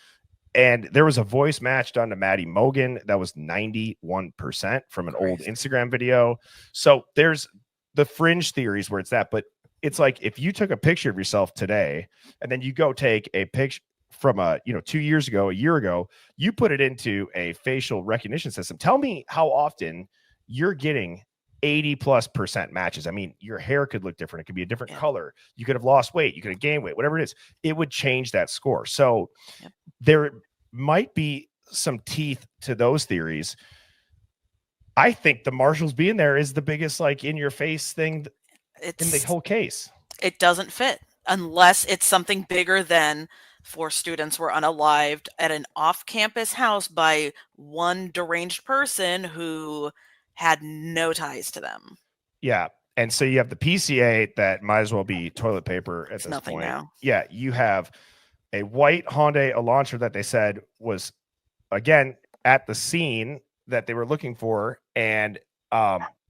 And there was a voice match done to Maddie Mogan that was 91% from an old Instagram video. So there's the fringe theories where it's that. But it's like if you took a picture of yourself today and then you go take a picture from 2 years ago, a year ago, you put it into a facial recognition system. Tell me how often you're getting 80+% matches. I mean, your hair could look different. It could be a different color. You could have lost weight. You could have gained weight, whatever it is. It would change that score. So there might be some teeth to those theories. I think the marshals being there is the biggest, like, in your face thing in the whole case. It doesn't fit unless it's something bigger than 4 students were unalived at an off-campus house by one deranged person who had no ties to them. Yeah. And so you have the PCA that might as well be toilet paper at this point. Now. Yeah. You have a white Hyundai Elantra that they said was, again, at the scene that they were looking for. And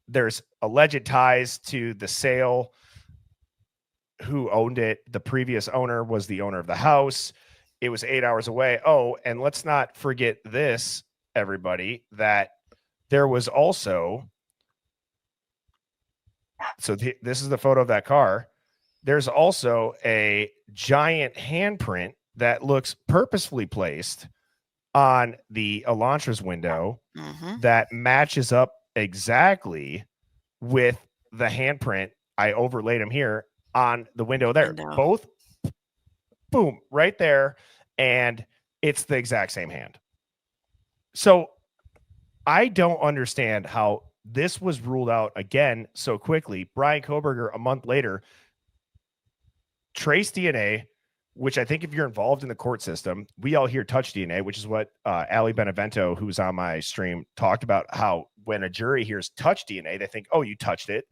there's alleged ties to the sale. Who owned it? The previous owner was the owner of the house. It was 8 hours away. Oh, and let's not forget this, everybody, that there was also, so this is the photo of that car. There's also a giant handprint that looks purposefully placed on the Elantra's window that matches up exactly with the handprint. I overlaid them here on the window there. Both, boom, right there. And it's the exact same hand. So I don't understand how this was ruled out again so quickly. Brian Koberger, a month later, trace DNA, which I think if you're involved in the court system, we all hear touch DNA, which is what Ali Benevento, who's on my stream, talked about, how when a jury hears touch DNA, they think, oh, you touched it.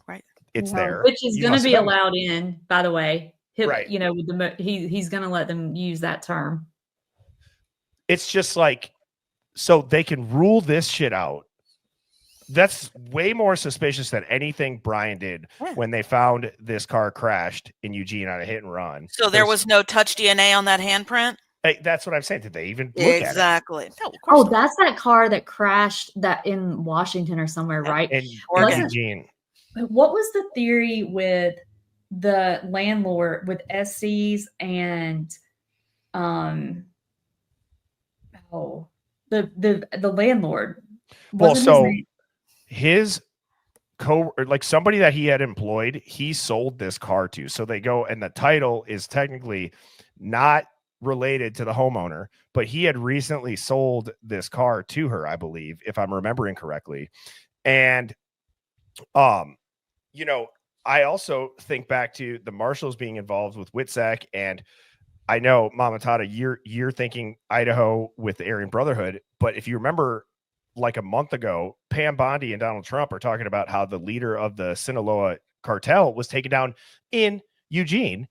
Right. It's there. Which is going to be allowed in, by the way. Right. You know, with he's going to let them use that term. It's just like, so they can rule this shit out. That's way more suspicious than anything Brian did when they found this car crashed in Eugene on a hit and run. So there was no touch DNA on that handprint? Hey, that's what I'm saying. Did they even look exactly. at it? No, of course not. That's that car that crashed that in Washington or somewhere, right? In Eugene. What was the theory with the landlord with SCs and the landlord? Well, so his like somebody that he had employed, he sold this car to. So they go, and the title is technically not related to the homeowner, but he had recently sold this car to her, I believe, if I'm remembering correctly. And I also think back to the marshals being involved with WITSEC, and I know, Mama Tata, you're thinking Idaho with the Aryan Brotherhood, but if you remember, like a month ago, Pam Bondi and Donald Trump are talking about how the leader of the Sinaloa cartel was taken down in Eugene,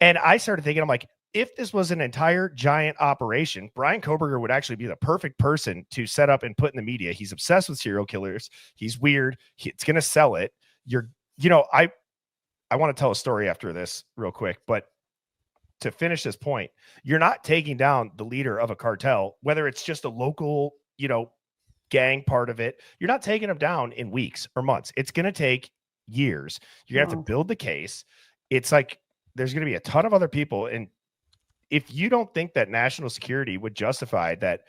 and I started thinking, I'm like, if this was an entire giant operation, Brian Koberger would actually be the perfect person to set up and put in the media. He's obsessed with serial killers. He's weird. It's going to sell it. I want to tell a story after this real quick, but to finish this point, you're not taking down the leader of a cartel, whether it's just a local, gang part of it. You're not taking them down in weeks or months. It's going to take years. You're going to have to build the case. It's like, there's going to be a ton of other people. And if you don't think that national security would justify that,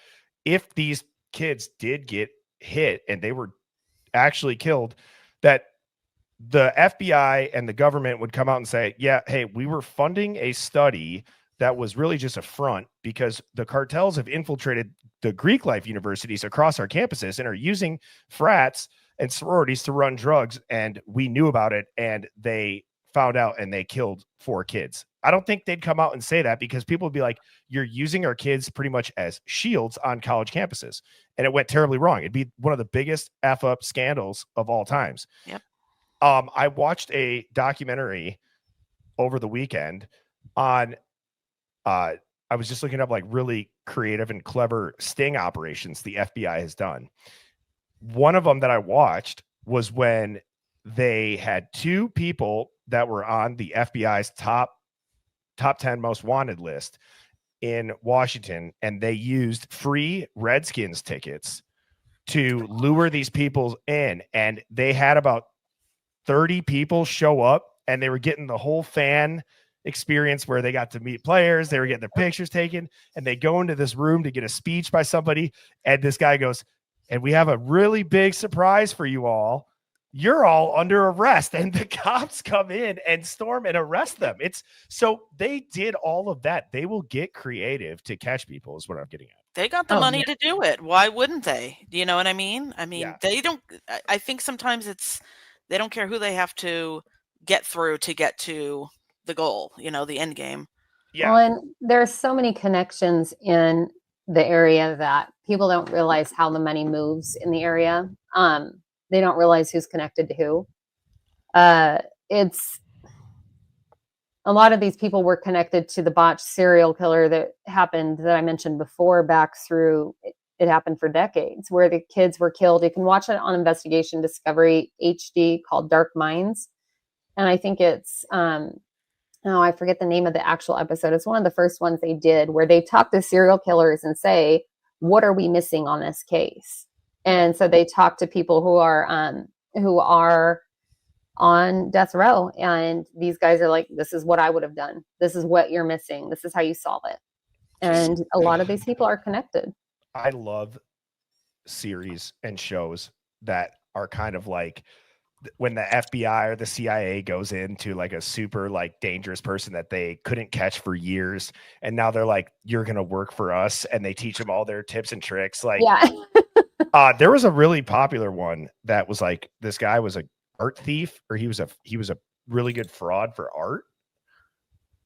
if these kids did get hit and they were actually killed, that the FBI and the government would come out and say, yeah, hey, we were funding a study that was really just a front because the cartels have infiltrated the Greek life universities across our campuses and are using frats and sororities to run drugs. And we knew about it, and they found out and they killed 4 kids. I don't think they'd come out and say that, because people would be like, you're using our kids pretty much as shields on college campuses. And it went terribly wrong. It'd be one of the biggest F up scandals of all times. Yep. I watched a documentary over the weekend on I was just looking up like really creative and clever sting operations the FBI has done. One of them that I watched was when they had two people that were on the FBI's top 10 most wanted list in Washington, and they used free Redskins tickets to lure these people in, and they had about 30 people show up, and they were getting the whole fan experience where they got to meet players, they were getting their pictures taken, and they go into this room to get a speech by somebody, and this guy goes, and we have a really big surprise for you all. You're all under arrest. And the cops come in and storm and arrest them. It's so they did all of that. They will get creative to catch people is what I'm getting at. They got the money to do it. Why wouldn't they? Do you know what I mean? I mean, they don't, I think sometimes they don't care who they have to get through to get to the goal, you know, the end game. Yeah. Well, and there's so many connections in the area that people don't realize how the money moves in the area. They don't realize who's connected to who. It's a lot of these people were connected to the botched serial killer that happened that I mentioned before back through, it happened for decades where the kids were killed. You can watch it on Investigation Discovery HD called Dark Minds. And I think it's, I forget the name of the actual episode. It's one of the first ones they did where they talk to serial killers and say, what are we missing on this case? And so they talk to people who are on death row. And these guys are like, this is what I would have done. This is what you're missing. This is how you solve it. And a lot of these people are connected. I love series and shows that are kind of like when the FBI or the CIA goes into like a super like dangerous person that they couldn't catch for years. And now they're like, you're going to work for us. And they teach them all their tips and tricks. Like, there was a really popular one that was like, this guy was a art thief, or he was a really good fraud for art.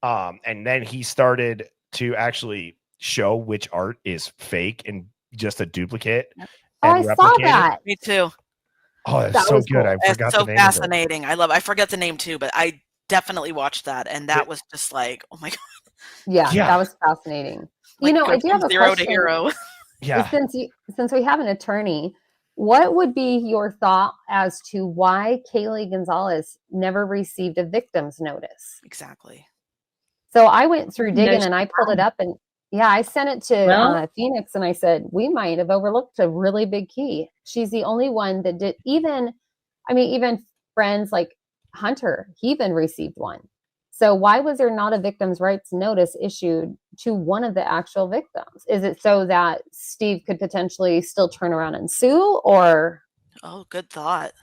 And then he started to actually show which art is fake and just a duplicate. Oh, I saw that. Me too. Oh, that's so good. Cool. I forgot the name. It's so fascinating. I forget the name too, but I definitely watched that, and that was just like, oh my god. Yeah, that was fascinating. Like, you know, I do have a zero question. To hero. Yeah. Since we have an attorney, what would be your thought as to why Kaylee Gonzalez never received a victim's notice? Exactly. So I went through digging and I pulled it up, and I sent it to Phoenix, and I said, we might have overlooked a really big key. She's the only one that did. Even friends like Hunter, he even received one. So why was there not a victim's rights notice issued to one of the actual victims? Is it so that Steve could potentially still turn around and sue, or? Oh, good thought.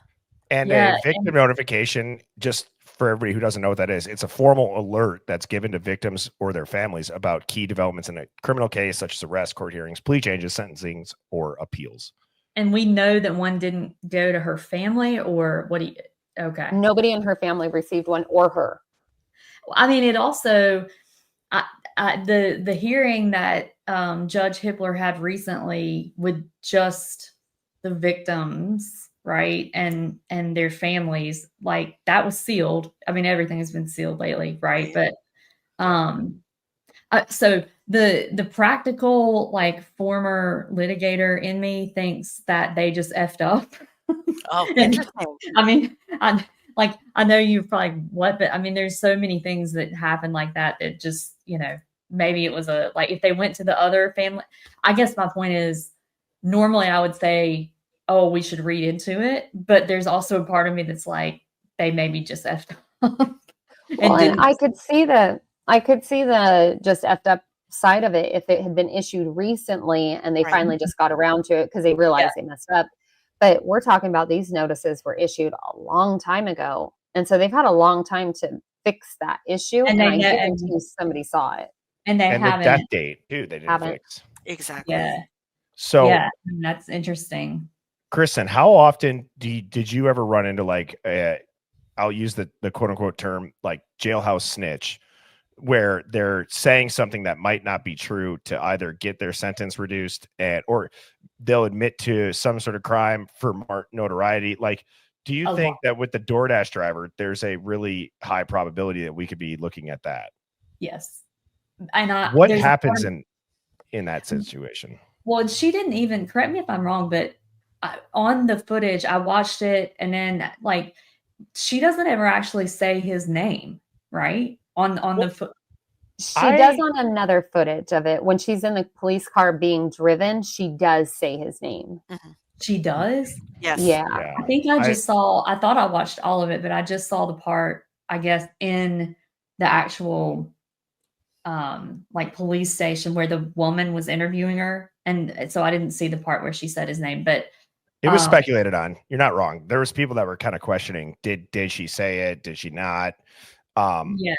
And a victim notification, just for everybody who doesn't know what that is, it's a formal alert that's given to victims or their families about key developments in a criminal case, such as arrest, court hearings, plea changes, sentencings, or appeals. And we know that one didn't go to her family, or what? Okay. Nobody in her family received one, or her. I mean, it also, the hearing that Judge Hippler had recently with just the victims, right, and their families, like that was sealed. I mean, everything has been sealed lately, right? But so the practical, like, former litigator in me thinks that they just effed up. Oh, interesting. I mean, I know you're probably but I mean, there's so many things that happen like that just, you know, maybe it was if they went to the other family. I guess my point is, normally I would say, oh, we should read into it, but there's also a part of me that's like, they maybe just effed up. And I could see the just effed up side of it if it had been issued recently and they finally just got around to it because they realized they messed up. But we're talking about these notices were issued a long time ago. And so they've had a long time to fix that issue. And I guarantee somebody saw it. And they haven't. The death date, too, they didn't fix. Exactly. Yeah. So that's interesting. Kristen, how often did you ever run into I'll use the quote unquote term, like jailhouse snitch, where they're saying something that might not be true to either get their sentence reduced or they'll admit to some sort of crime for notoriety? Like, do you think that with the DoorDash driver, there's a really high probability that we could be looking at that? Yes. And what happens in that situation? Well, she didn't even, correct me if I'm wrong, but on the footage, I watched it, and then like she doesn't ever actually say his name, right? On the foot. She does on another footage of it. When she's in the police car being driven, she does say his name. Mm-hmm. She does? Yes. Yeah. I think I thought I watched all of it, but I just saw the part, I guess, in the actual like police station where the woman was interviewing her. And so I didn't see the part where she said his name, but it was speculated on. You're not wrong. There was people that were kind of questioning, did she say it? Did she not? Yeah.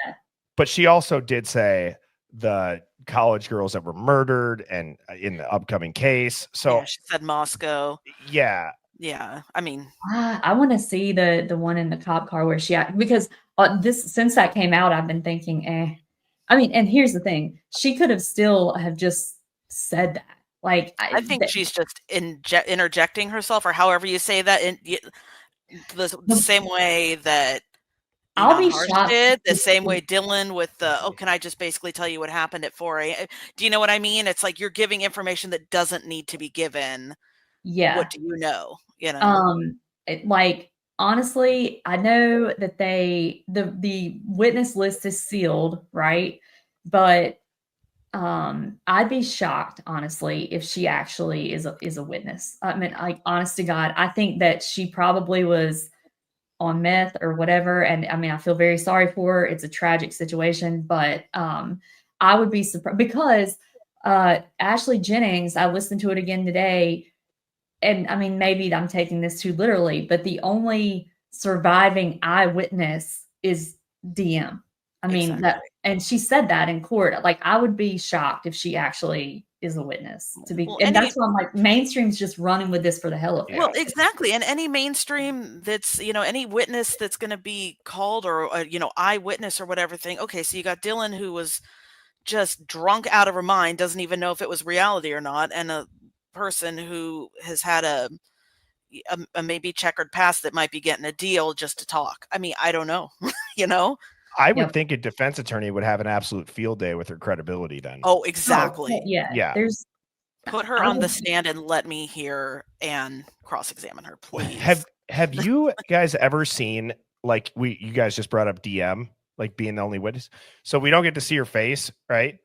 But she also did say the college girls that were murdered and in the upcoming case. So yeah, she said Moscow. Yeah. Yeah. I mean, I want to see the one in the cop car where she, because since that came out, I've been thinking, I mean, and here's the thing. She could have still have just said that. Like, I think she's just interjecting herself, or however you say that, in the same way that I'll be shocked. did, the same way Dylan with can I just basically tell you what happened at 4 a.m.? Do you know what I mean? It's like you're giving information that doesn't need to be given. Yeah. What do you know? You know? Like, honestly, I know that the witness list is sealed, right? But I'd be shocked, honestly, if she actually is a witness. I mean, like, honest to God, I think that she probably was on meth or whatever. And I mean, I feel very sorry for her. It's a tragic situation, but I would be surprised because Ashley Jennings, I listened to it again today. And I mean, maybe I'm taking this too literally, but the only surviving eyewitness is DM. I mean, exactly. And she said that in court. Like, I would be shocked if she actually is a witness and that's why I'm like, mainstream's just running with this for the hell of it. Well, exactly. And any mainstream that's, any witness that's going to be called or, eyewitness or whatever thing. Okay. So you got Dylan, who was just drunk out of her mind, doesn't even know if it was reality or not. And a person who has had a maybe checkered past that might be getting a deal just to talk. I mean, I don't know, I would think a defense attorney would have an absolute field day with her credibility then. Oh, exactly. Yeah. Put her on the stand and let me hear and cross-examine her, please. Have you guys ever seen, like, you guys just brought up DM, like being the only witness, so we don't get to see her face, right?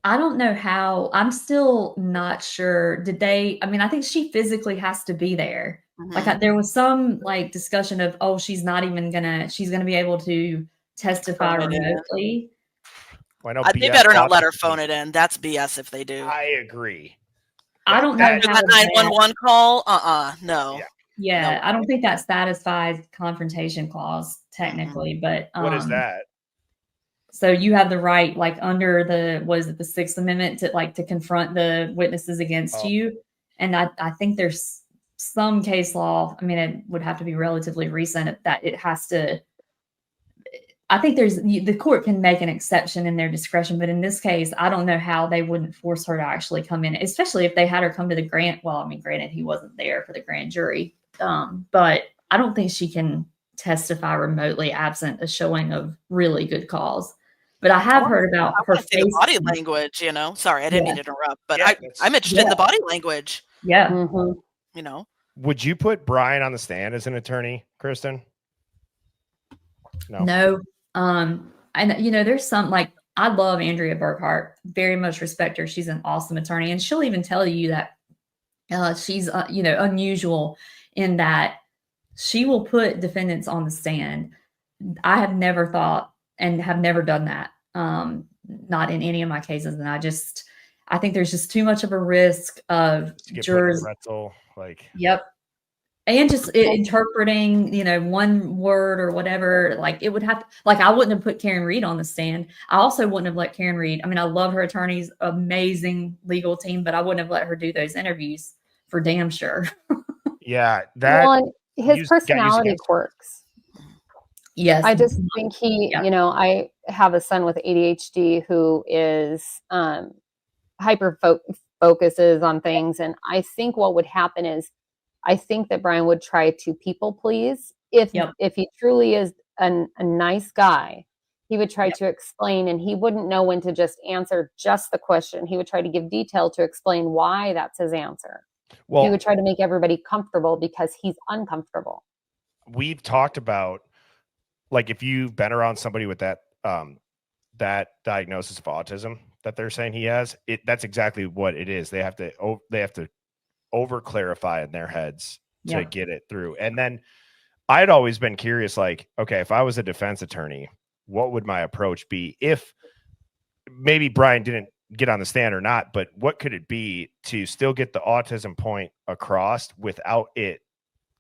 I don't know how. I'm still not sure. I think she physically has to be there. Mm-hmm. Like, there was some like discussion of, she's gonna be able to testify remotely. They better not let her phone it in. That's BS if they do. I agree. I don't know. That 911 call? No. Yeah. No. I don't think that satisfies confrontation clause technically, but what is that? So you have the right, like, under the Sixth Amendment to confront the witnesses against you. And I think there's some case law. I mean, it would have to be relatively recent that it has to. I think the court can make an exception in their discretion, but in this case, I don't know how they wouldn't force her to actually come in, especially if they had her come to the grand. Well, I mean, granted, he wasn't there for the grand jury, but I don't think she can testify remotely absent a showing of really good cause. But I have heard about her face. Body language, Sorry, I didn't mean to interrupt, but I'm interested in the body language. Yeah. Mm-hmm. Would you put Brian on the stand as an attorney, Kristen? No. And there's some, like, I love Andrea Burkhart, very much respect her. She's an awesome attorney, and she'll even tell you that she's unusual in that she will put defendants on the stand. I have never thought and have never done that. Not in any of my cases. And I think there's just too much of a risk of jurors. Yep. And just interpreting, one word or whatever, like, it would have to, like, I wouldn't have put Karen Reed on the stand. I also wouldn't have let Karen Reed. I mean, I love her attorney's amazing legal team, but I wouldn't have let her do those interviews for damn sure. Yeah. His personality quirks. Yes. I just think I have a son with ADHD who is hyper focuses on things. And I think what would happen is, I think that Brian would try to people please if he truly is a nice guy. He would try to explain, and he wouldn't know when to just answer just the question. He would try to give detail to explain why that's his answer. Well, he would try to make everybody comfortable because he's uncomfortable. We've talked about, like, if you've been around somebody with that that diagnosis of autism that they're saying he has, that's exactly what it is. They have to over clarify in their heads to get it through. And then I'd always been curious, like, okay, if I was a defense attorney, what would my approach be? If maybe Brian didn't get on the stand or not, but what could it be to still get the autism point across without it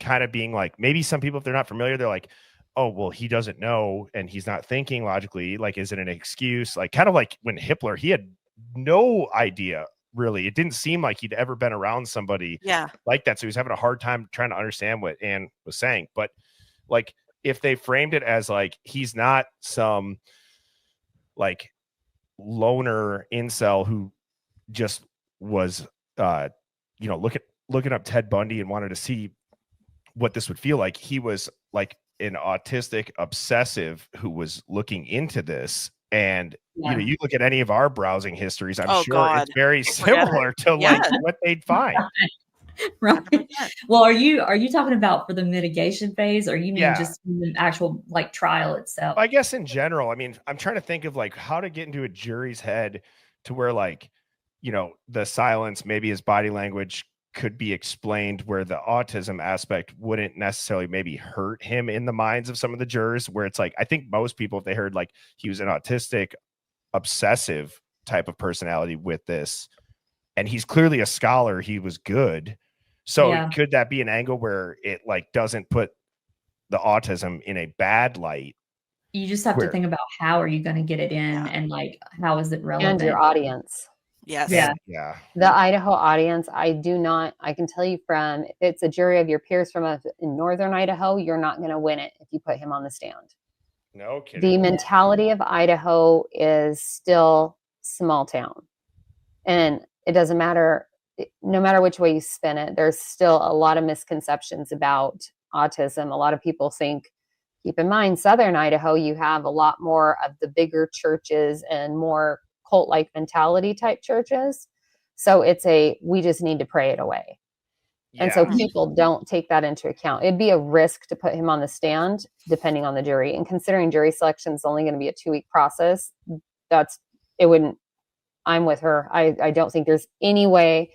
kind of being like, maybe some people, if they're not familiar, they're like, oh, well, he doesn't know and he's not thinking logically. Like, is it an excuse? Like, kind of like when Hitler, he had no idea, really. It didn't seem like he'd ever been around somebody like that. So he was having a hard time trying to understand what Ann was saying. But like, if they framed it as like, he's not some like loner incel who just was, looking up Ted Bundy and wanted to see what this would feel like. He was like an autistic obsessive who was looking into this. And you look at any of our browsing histories, I'm sure it's very similar to like what they'd find. Right. Well, are you talking about for the mitigation phase, or you mean just the actual like trial itself? I guess in general. I mean, I'm trying to think of like how to get into a jury's head to where, like, the silence, maybe his body language could be explained where the autism aspect wouldn't necessarily maybe hurt him in the minds of some of the jurors, where it's like, I think most people, if they heard like he was an autistic obsessive type of personality with this, and he's clearly a scholar, he was good. So could that be an angle where it like doesn't put the autism in a bad light? You just have to think about how are you going to get it in, and like how is it relevant? And your audience. Yes. Yeah. The Idaho audience, I can tell you from, if it's a jury of your peers from in northern Idaho, you're not going to win it if you put him on the stand. No kidding. The mentality of Idaho is still small town. And it doesn't matter, no matter which way you spin it, there's still a lot of misconceptions about autism. A lot of people think, keep in mind, southern Idaho, you have a lot more of the bigger churches and more cult-like mentality type churches. So it's we just need to pray it away. And so people don't take that into account. It'd be a risk to put him on the stand, depending on the jury. And considering jury selection is only going to be a 2-week process, I'm with her. I don't think there's any way.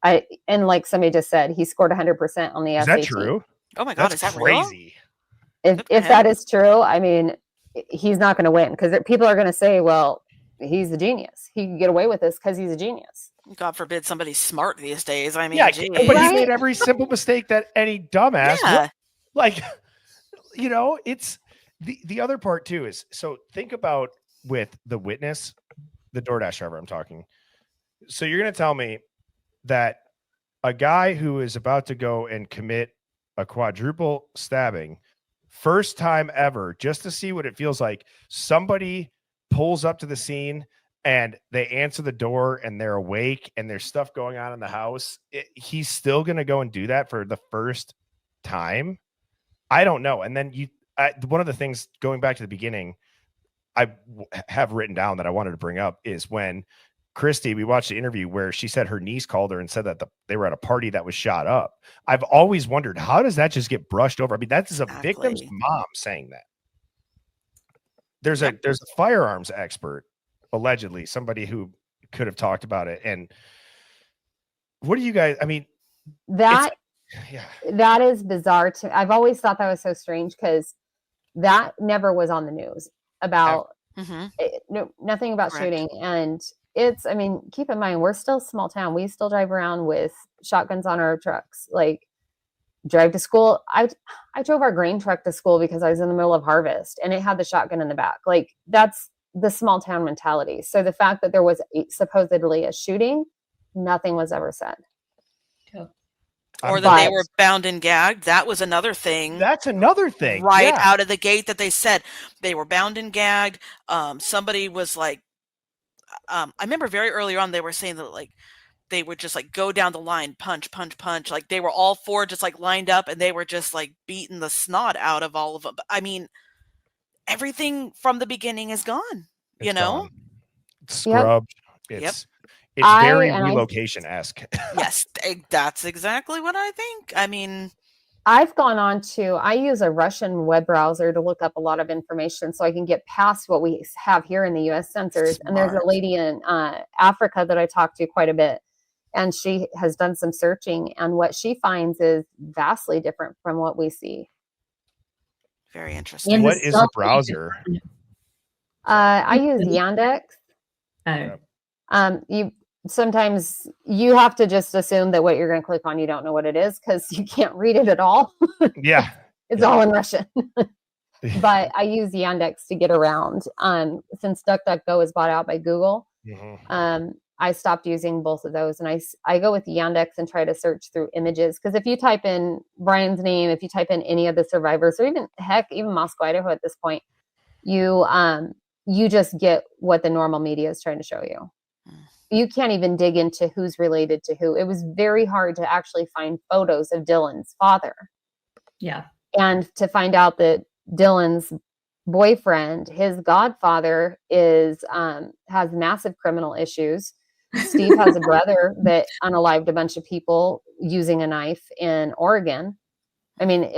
And like somebody just said, he scored 100% on the SAT. Is that true? Oh my God, that's is that crazy? Real? If that is true, I mean, he's not going to win, because people are going to say, well, he's a genius. He can get away with this because he's a genius. God forbid somebody's smart these days. I mean, but he made every simple mistake that any dumbass. Yeah. Like, it's the other part too is, so think about with the witness, the DoorDash driver I'm talking. So you're going to tell me that a guy who is about to go and commit a quadruple stabbing, first time ever, just to see what it feels like, somebody pulls up to the scene and they answer the door and they're awake and there's stuff going on in the house, he's still going to go and do that for the first time? I don't know. And then one of the things, going back to the beginning, I have written down that I wanted to bring up is when Christy, we watched the interview where she said her niece called her and said that they were at a party that was shot up. I've always wondered, how does that just get brushed over? I mean, that's a victim's mom saying that. There's a firearms expert, allegedly, somebody who could have talked about it. And what do you guys, I mean, that is bizarre to me. I've always thought that was so strange, because that never was on the news about nothing about shooting. And I mean, keep in mind, we're still a small town. We still drive around with shotguns on our trucks, like drive to school. I drove our grain truck to school because I was in the middle of harvest and it had the shotgun in the back. Like, that's the small town mentality. So the fact that there was supposedly a shooting, nothing was ever said. Or that they were bound and gagged. That was another thing. That's another thing. Right out of the gate, that they said they were bound and gagged. Somebody was like, I remember very early on, they were saying that like they would just like go down the line, punch, punch, punch. Like they were all four just like lined up and they were just like beating the snot out of all of them. I mean, everything from the beginning is gone. It's gone. It's Yep. scrubbed. Yep. It's very relocation-esque. Yes, that's exactly what I think. I mean, I've gone on to, I use a Russian web browser to look up a lot of information so I can get past what we have here in the US censors. And there's a lady in Africa that I talk to quite a bit, and she has done some searching, and what she finds is vastly different from what we see. very interesting. What is the browser? I use Yandex. Sometimes you have to just assume that what you're going to click on, you don't know what it is because you can't read it at all. Yeah. It's all in Russian. But I use Yandex to get around. Since DuckDuckGo was bought out by Google, I stopped using both of those. And I go with Yandex and try to search through images. Because if you type in Brian's name, if you type in any of the survivors, or even Moscow, Idaho at this point, you just get what the normal media is trying to show you. You can't even dig into who's related to who. It was very hard to actually find photos of Dylan's father. Yeah. And to find out that Dylan's boyfriend, his godfather, has massive criminal issues. Steve has a brother that unalived a bunch of people using a knife in Oregon. I mean,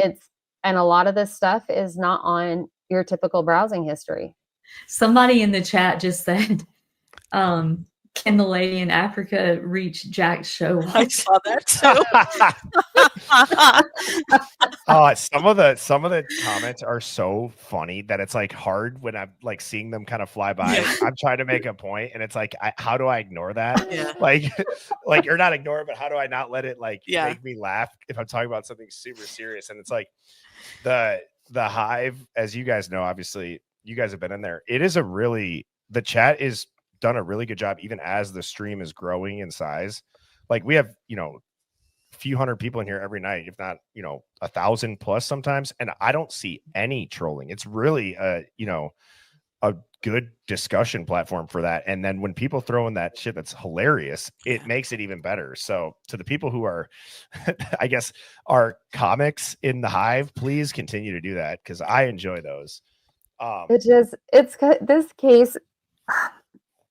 and a lot of this stuff is not on your typical browsing history. Somebody in the chat just said, can the lady in Africa reach Jack's show? I saw that too. Some of the comments are so funny that it's like hard when I'm like seeing them kind of fly by. Yeah. I'm trying to make a point, and it's like, how do I ignore that? Yeah. Like you're not ignore it, but how do I not let it make me laugh if I'm talking about something super serious? And it's like the Hive, as you guys know, obviously you guys have been in there. It is the chat is done a really good job, even as the stream is growing in size. Like we have, a few hundred people in here every night, if not, 1,000 plus sometimes. And I don't see any trolling. It's really a good discussion platform for that. And then when people throw in that shit that's hilarious, it makes it even better. So to the people who are, I guess, are comics in the Hive, please continue to do that, because I enjoy those. This case,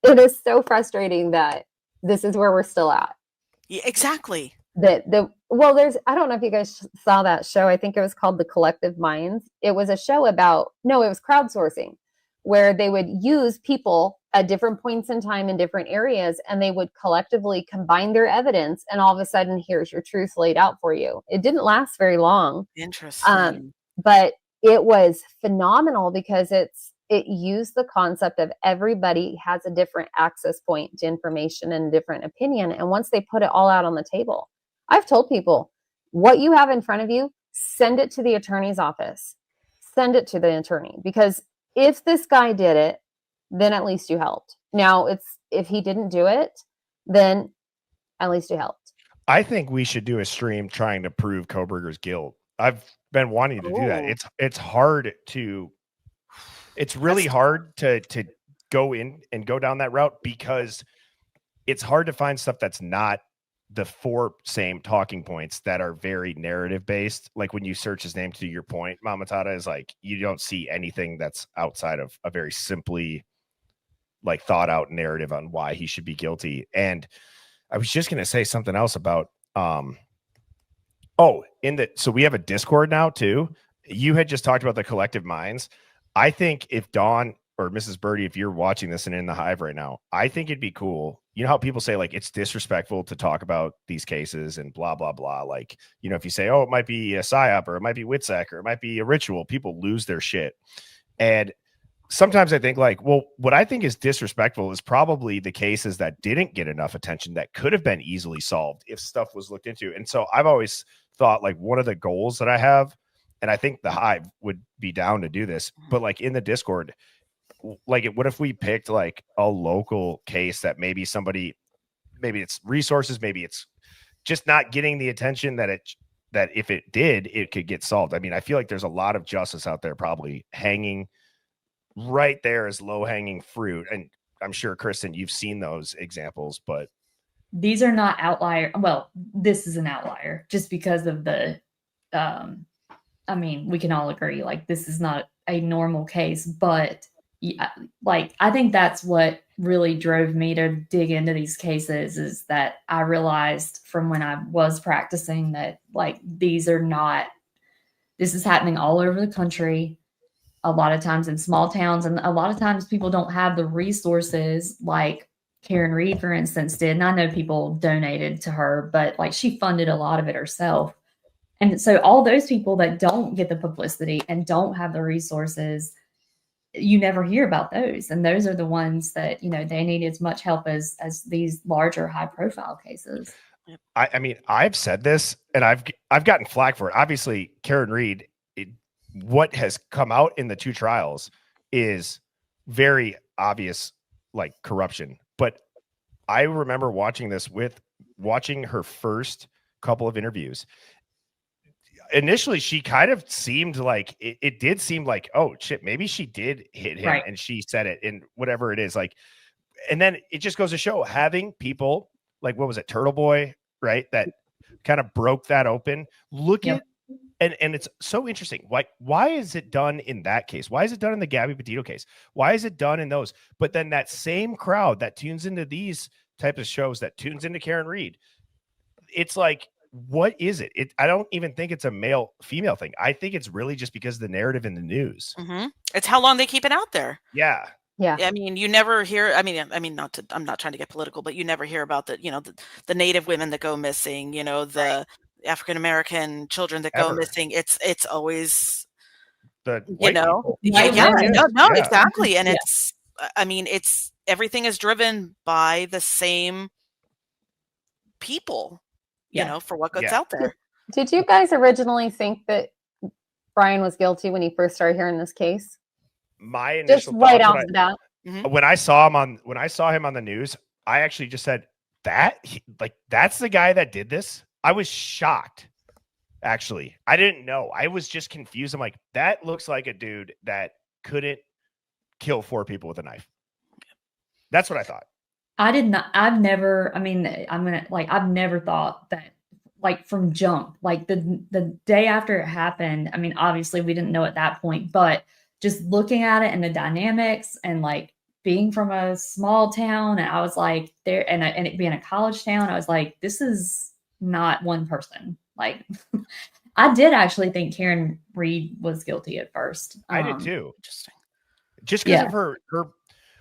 it is so frustrating that this is where we're still at. Yeah, exactly. I don't know if you guys saw that show. I think it was called The Collective Minds. It was a show it was crowdsourcing, where they would use people at different points in time in different areas, and they would collectively combine their evidence, and all of a sudden, here's your truth laid out for you. It didn't last very long. Interesting. But it was phenomenal because it used the concept of everybody has a different access point to information and a different opinion. And once they put it all out on the table, I've told people, what you have in front of you, send it to the attorney's office. Send it to the attorney, because if this guy did it, then at least you helped. Now, if he didn't do it, then at least you helped. I think we should do a stream trying to prove Kohberger's guilt. I've been wanting to do that. It's hard to. It's really hard to go in and go down that route, because it's hard to find stuff that's not the four same talking points that are very narrative based. Like when you search his name, to your point, Mama Tata, is like, you don't see anything that's outside of a very simply thought out narrative on why he should be guilty. And I was just going to say something else about, so we have a Discord now too. You had just talked about the Collective Minds. I think if Dawn or Mrs. Birdie, if you're watching this and in the Hive right now, I think it'd be cool. You know how people say it's disrespectful to talk about these cases and blah, blah, blah. If you say, it might be a PSYOP, or it might be WITSEC, or it might be a ritual, people lose their shit. And sometimes I think what I think is disrespectful is probably the cases that didn't get enough attention that could have been easily solved if stuff was looked into. And so I've always thought one of the goals that I have, and I think the Hive would be down to do this, but in the Discord, what if we picked a local case that maybe it's resources, maybe it's just not getting the attention that if it did, it could get solved. I mean, I feel like there's a lot of justice out there probably hanging right there as low hanging fruit. And I'm sure, Kristen, you've seen those examples, but these are not outlier. Well, this is an outlier just because of the I mean, we can all agree, like, this is not a normal case, but like, I think that's what really drove me to dig into these cases, is that I realized from when I was practicing that, like, this is happening all over the country, a lot of times in small towns, and a lot of times people don't have the resources like Karen Reed, for instance, did. And I know people donated to her, but like, she funded a lot of it herself. And so all those people that don't get the publicity and don't have the resources, you never hear about those. And those are the ones that, they need as much help as these larger high profile cases. I mean, I've said this and I've gotten flack for it. Obviously, Karen Reed, what has come out in the 2 trials is very obvious, like, corruption. But I remember watching her first couple of interviews. Initially, she kind of seemed like it did seem like, oh shit, maybe she did hit him, right, and she said it, and whatever it is, like, and then it just goes to show, having people like, what was it, Turtle Boy, right, that kind of broke that open. Look at, and it's so interesting. Like, why is it done in that case? Why is it done in the Gabby Petito case? Why is it done in those? But then that same crowd that tunes into these types of shows, that tunes into Karen Reed, it's like, what is it? I don't even think it's a male female thing. I think it's really just because of the narrative in the news. Mm-hmm. It's how long they keep it out there. Yeah. I mean, you never hear. I mean, I'm not trying to get political, but you never hear about the Native women that go missing. The African American children that go missing. It's always the white people. Exactly. And it's, I mean, everything is driven by the same people. For what goes out there. Did you guys originally think that Brian was guilty when he first started hearing this case? My initial just right off the bat. When I saw him on the news, I actually just said, that's the guy that did this. I was shocked. Actually, I didn't know. I was just confused. I'm like, that looks like a dude that couldn't kill 4 people with a knife. That's what I thought. I've never thought that, like, from jump, like the day after it happened. I mean, obviously we didn't know at that point, but just looking at it and the dynamics, and like being from a small town, and I was like, there, and it being a college town, I was like, this is not one person. Like, I did actually think Karen Reed was guilty at first. I did too. Interesting. Just because of her.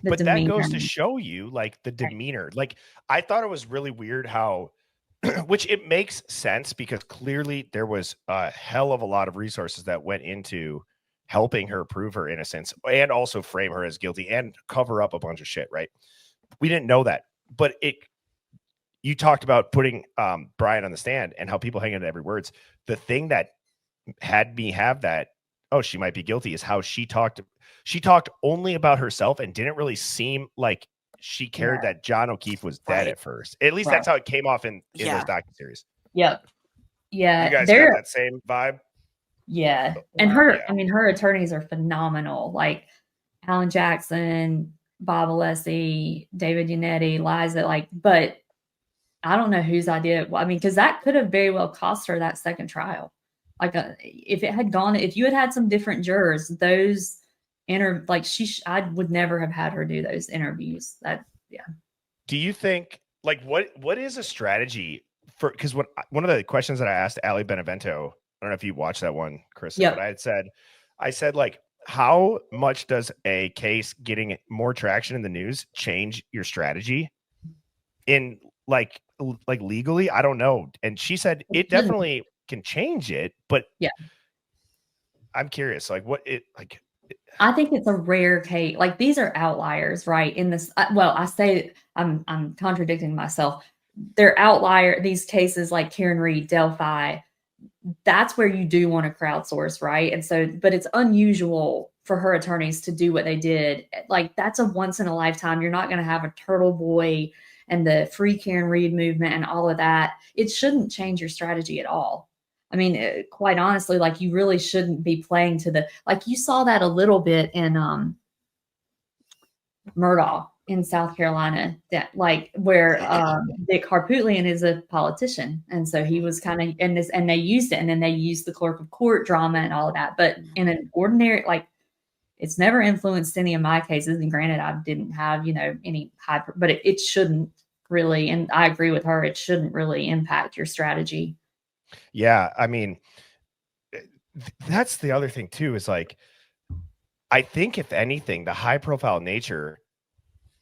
But demeanor. That goes to show you, like, the demeanor. Like, I thought it was really weird how, which it makes sense, because clearly there was a hell of a lot of resources that went into helping her prove her innocence, and also frame her as guilty and cover up a bunch of shit, right? We didn't know that. But you talked about putting Brian on the stand and how people hang on to every words. The thing that had me have that, oh, she might be guilty, is how she talked only about herself and didn't really seem like she cared that John O'Keefe was dead at first. At least that's how it came off in those docuseries. Yep. Yeah. You guys got that same vibe? Yeah. And her attorneys are phenomenal. Like Alan Jackson, Bob Alessi, David Yannetti, Liza, but I don't know whose idea. I mean, because that could have very well cost her that second trial. Like, if you had had some different jurors, those I would never have had her do those interviews. Do you think, like, what is a strategy for? Because one of the questions that I asked Ali Benevento, I don't know if you watched that one, Chris. But I said, like, how much does a case getting more traction in the news change your strategy in like legally? I don't know. And she said it definitely can change it, but I'm curious, like, I think it's a rare case. Like, these are outliers, right? In this, I say I'm contradicting myself. They're outlier. These cases like Karen Reed, Delphi, that's where you do want to crowdsource, right? And so, but it's unusual for her attorneys to do what they did. Like, that's a once in a lifetime. You're not going to have a Turtle Boy and the Free Karen Reed movement and all of that. It shouldn't change your strategy at all. I mean, quite honestly, like, you really shouldn't be playing to like, you saw that a little bit in Murdaugh. in South Carolina, that like where Dick Harpootlian is a politician, and so he was kind of in this, and they used it, and then they used the clerk of court drama and all of that. But in an ordinary, like, it's never influenced any of my cases. And granted, I didn't have any high, but it shouldn't really. And I agree with her; it shouldn't really impact your strategy. Yeah, I mean, that's the other thing too. Is like, I think if anything, the high profile nature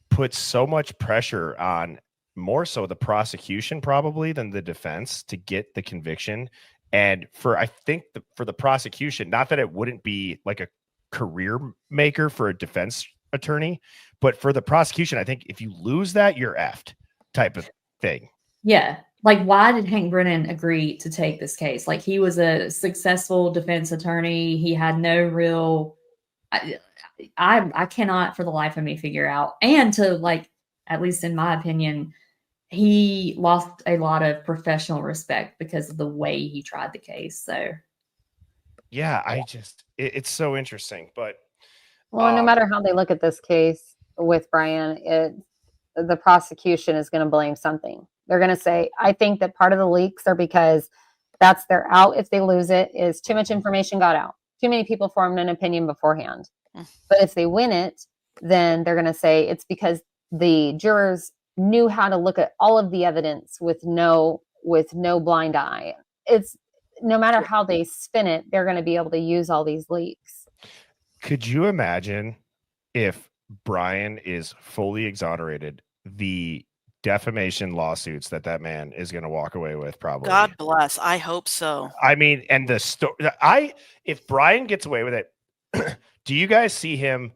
puts so much pressure on more so the prosecution probably than the defense to get the conviction. And I think for the prosecution, not that it wouldn't be like a career maker for a defense attorney, but for the prosecution, I think if you lose that, you're effed type of thing. Yeah. Like, why did Hank Brennan agree to take this case? Like, he was a successful defense attorney. He had no real, I cannot for the life of me figure out. And to, like, at least in my opinion, he lost a lot of professional respect because of the way he tried the case. So yeah, it's so interesting. But well, no matter how they look at this case with Brian, the prosecution is going to blame something. They're going to say, I think that part of the leaks are because that's their out. If they lose it, is too much information got out. Too many people formed an opinion beforehand. But if they win it, then they're going to say it's because the jurors knew how to look at all of the evidence with no blind eye. It's no matter how they spin it, they're going to be able to use all these leaks. Could you imagine if Brian is fully exonerated, the defamation lawsuits that man is going to walk away with? Probably. God bless. I hope so. I mean, and if Brian gets away with it, do you guys see him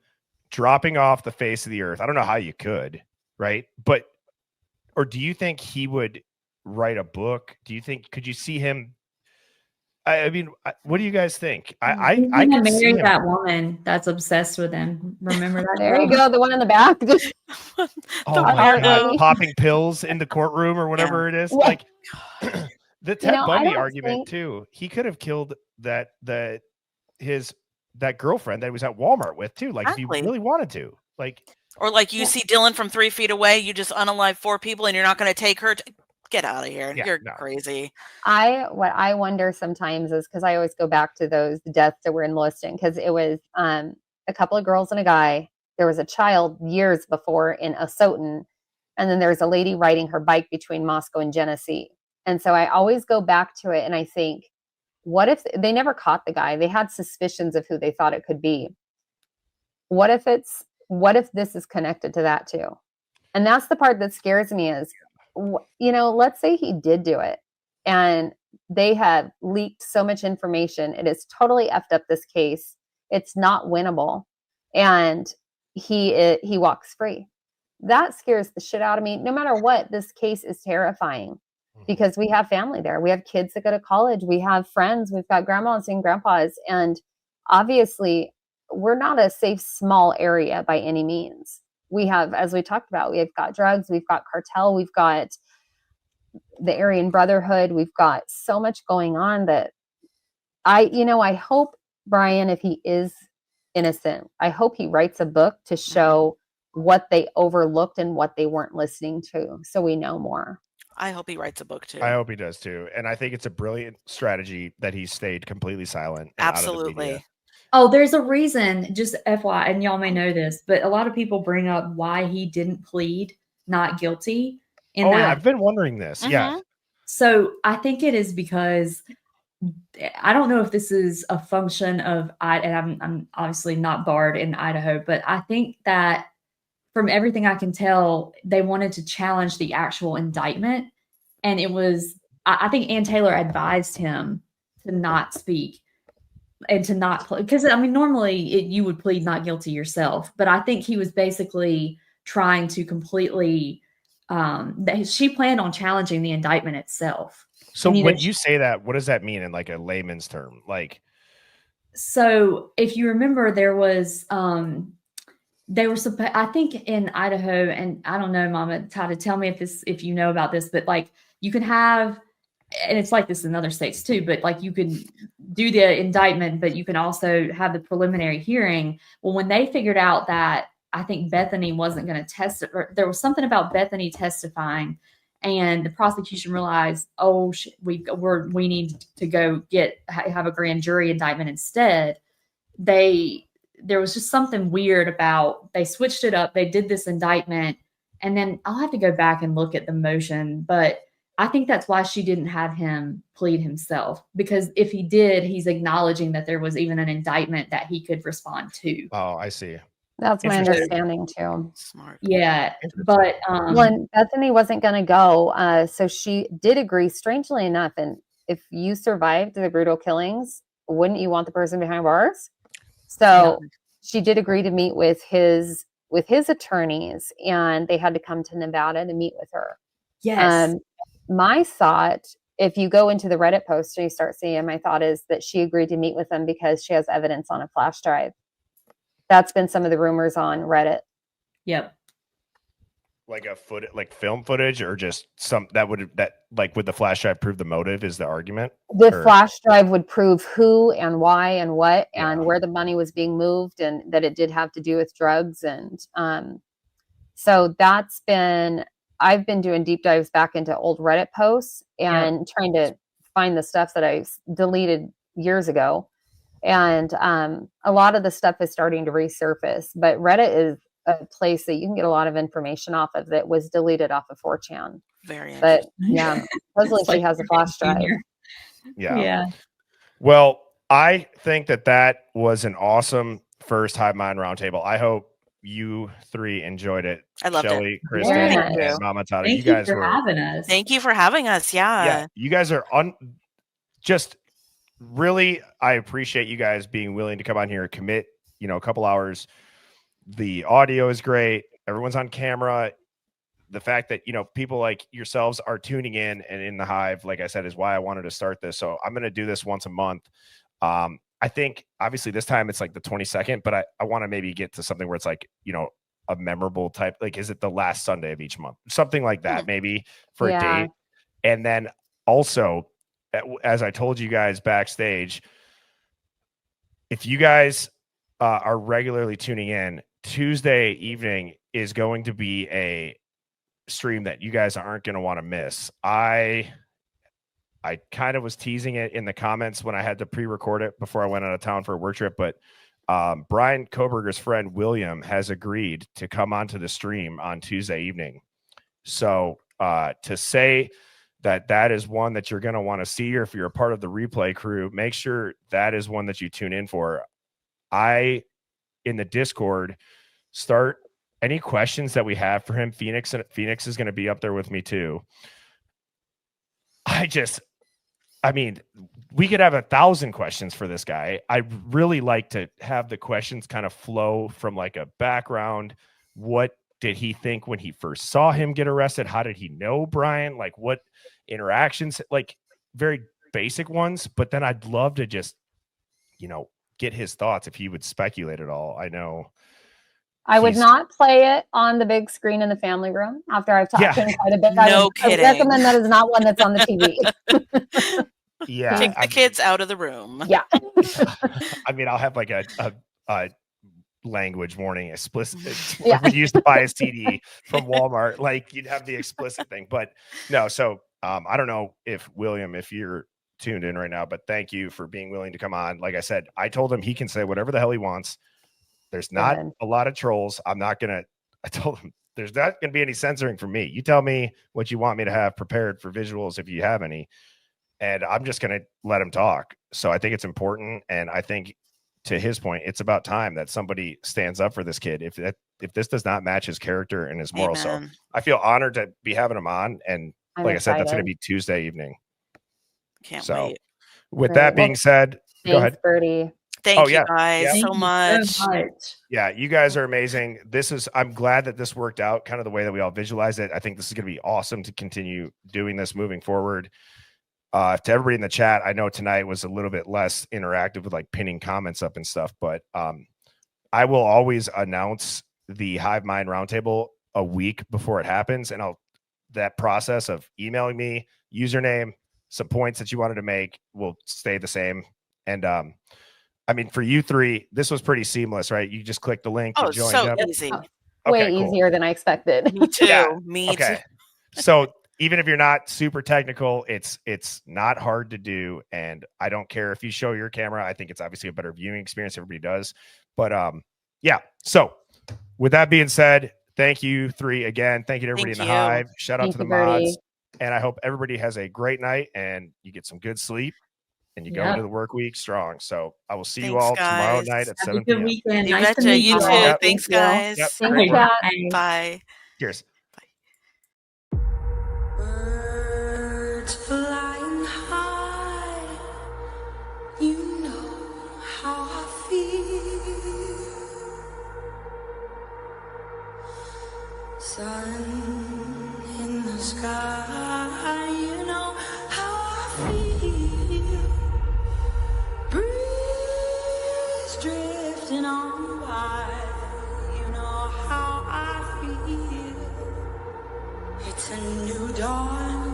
dropping off the face of the earth? I don't know how you could, right? Or do you think he would write a book? Could you see him? I mean, what do you guys think? I can marry that woman that's obsessed with him. Remember that? There you go, the one in the back. Oh my God, popping pills in the courtroom or whatever it is. Like the Ted Bundy argument too. He could have killed that girlfriend that he was at Walmart with too. Like exactly. If he really wanted to. Like, or like you see Dylan from 3 feet away, you just unalive 4 people and you're not going to take her. Get out of here. You're crazy. What I wonder sometimes is, because I always go back to those deaths that were in the listing, because it was a couple of girls and a guy. There was a child years before in Osoton, and then there's a lady riding her bike between Moscow and Genesee. And so I always go back to it and I think, what if they never caught the guy? They had suspicions of who they thought it could be. What if this is connected to that too? And that's the part that scares me is, let's say he did do it and they have leaked so much information. It has totally effed up this case. It's not winnable. And he walks free. That scares the shit out of me. No matter what, this case is terrifying because we have family there. We have kids that go to college. We have friends. We've got grandmas and grandpas. And obviously we're not a safe, small area by any means. We have, as we talked about, we've got drugs, we've got cartel, we've got the Aryan Brotherhood. We've got so much going on that I hope Brian, if he is innocent, I hope he writes a book to show what they overlooked and what they weren't listening to, so we know more. I hope he writes a book too. I hope he does too. And I think it's a brilliant strategy that he stayed completely silent. Absolutely. Oh, there's a reason, just FYI, and y'all may know this, but a lot of people bring up why he didn't plead not guilty. Yeah, I've been wondering this. Yeah. So I think it is because I don't know if this is a function of, and I'm obviously not barred in Idaho, but I think that from everything I can tell, they wanted to challenge the actual indictment. And it was, I think Ann Taylor advised him to not speak. And to not play, because I mean, normally you would plead not guilty yourself, but I think he was basically trying to completely. She planned on challenging the indictment itself. So when you say that, what does that mean in like a layman's term? Like, so if you remember, there was I think in Idaho, and I don't know, Mama, Ty, tell me if you know about this, but like you could have. And it's like this in other states too, but like you can do the indictment, but you can also have the preliminary hearing. Well, when they figured out that I think Bethany wasn't going to testify. There was something about Bethany testifying, and the prosecution realized, oh, we need to go have a grand jury indictment instead. There was just something weird about, they switched it up. They did this indictment, and then I'll have to go back and look at the motion, but I think that's why she didn't have him plead himself, because if he did, he's acknowledging that there was even an indictment that he could respond to. Oh, I see. That's my understanding too. Smart. Yeah, but when Bethany wasn't going to go, so she did agree, strangely enough. And if you survived the brutal killings, wouldn't you want the person behind bars? So she did agree to meet with his attorneys, and they had to come to Nevada to meet with her. Yes. My thought, if you go into the Reddit post and you start seeing, my thought is that she agreed to meet with them because she has evidence on a flash drive. That's been some of the rumors on Reddit. Yep. Like film footage, or just would the flash drive prove the motive is the argument? The flash drive would prove who and why and what and where the money was being moved, and that it did have to do with drugs. And so I've been doing deep dives back into old Reddit posts and trying to find the stuff that I deleted years ago. And a lot of the stuff is starting to resurface, but Reddit is a place that you can get a lot of information off of that was deleted off of 4chan. Very interesting. But yeah, supposedly she has a flash drive. Yeah. Well, I think that was an awesome first Hive Mind Roundtable. I hope you three enjoyed it. I loved Shelly, it. Kristen, and Mama Tata. Thank you guys for having us. Thank you for having us. Yeah. You guys are just really, I appreciate you guys being willing to come on here and commit, a couple hours. The audio is great. Everyone's on camera. The fact that, people like yourselves are tuning in and in the Hive, like I said, is why I wanted to start this. So I'm going to do this once a month. I think obviously this time it's like the 22nd, but I want to maybe get to something where it's like, a memorable type, like, is it the last Sunday of each month? Something like that, maybe for a date. And then also, as I told you guys backstage, if you guys are regularly tuning in, Tuesday evening is going to be a stream that you guys aren't going to want to miss. I kind of was teasing it in the comments when I had to pre-record it before I went out of town for a work trip, but Brian Koberger's friend William has agreed to come onto the stream on Tuesday evening. So to say that is one that you're going to want to see, or if you're a part of the replay crew, make sure that is one that you tune in for. In the Discord, start any questions that we have for him. Phoenix is going to be up there with me too. We could have 1,000 questions for this guy. I really like to have the questions kind of flow from like a background. What did he think when he first saw him get arrested? How did he know Brian? Like, what interactions, like very basic ones, but then I'd love to just, get his thoughts if he would speculate at all. I know I would not play it on the big screen in the family room after I've talked to him quite a bit. No kidding. I recommend that is not one that's on the TV. Yeah. Take the kids out of the room. Yeah. I'll have like a language warning, explicit. We used to buy a CD from Walmart. Like, you'd have the explicit thing, but no. So I don't know if William, if you're tuned in right now, but thank you for being willing to come on. Like I said, I told him he can say whatever the hell he wants. There's not a lot of trolls. I told him there's not going to be any censoring from me. You tell me what you want me to have prepared for visuals if you have any, and I'm just going to let him talk. So I think it's important. And I think, to his point, it's about time that somebody stands up for this kid. If this does not match his character and his morals. So I feel honored to be having him on. And like I said, that's going to be Tuesday evening. Can't wait. With that being said, go ahead. Birdie. Thank you guys so much. Yeah, you guys are amazing. I'm glad that this worked out kind of the way that we all visualize it. I think this is going to be awesome to continue doing this moving forward. To everybody in the chat, I know tonight was a little bit less interactive with like pinning comments up and stuff, but I will always announce the Hive Mind Roundtable a week before it happens. And that process of emailing me, username, some points that you wanted to make will stay the same. And I I mean, for you three, this was pretty seamless, right? You just click the link. Oh, You joined so up. easy. Way easier than I expected. Me too. Yeah. Me Okay. too. So even if you're not super technical, it's not hard to do. And I don't care if you show your camera. I think it's obviously a better viewing experience. Everybody does. But yeah. So with that being said, thank you three again. Thank you to everybody in the Hive. Shout out to the mods. And I hope everybody has a great night and you get some good sleep and you go into the work week strong. So I will see you all tomorrow night at 7 p.m. Weekend. You nice betcha. to meet You you too. all. Thanks, guys. Yep. Thank you. Bye. Cheers. Birds flying high, you know how I feel. Sun in the sky, you know how I feel. Breeze drifting on by, you know how I feel. It's a new dawn,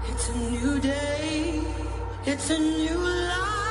it's a new day, it's a new life.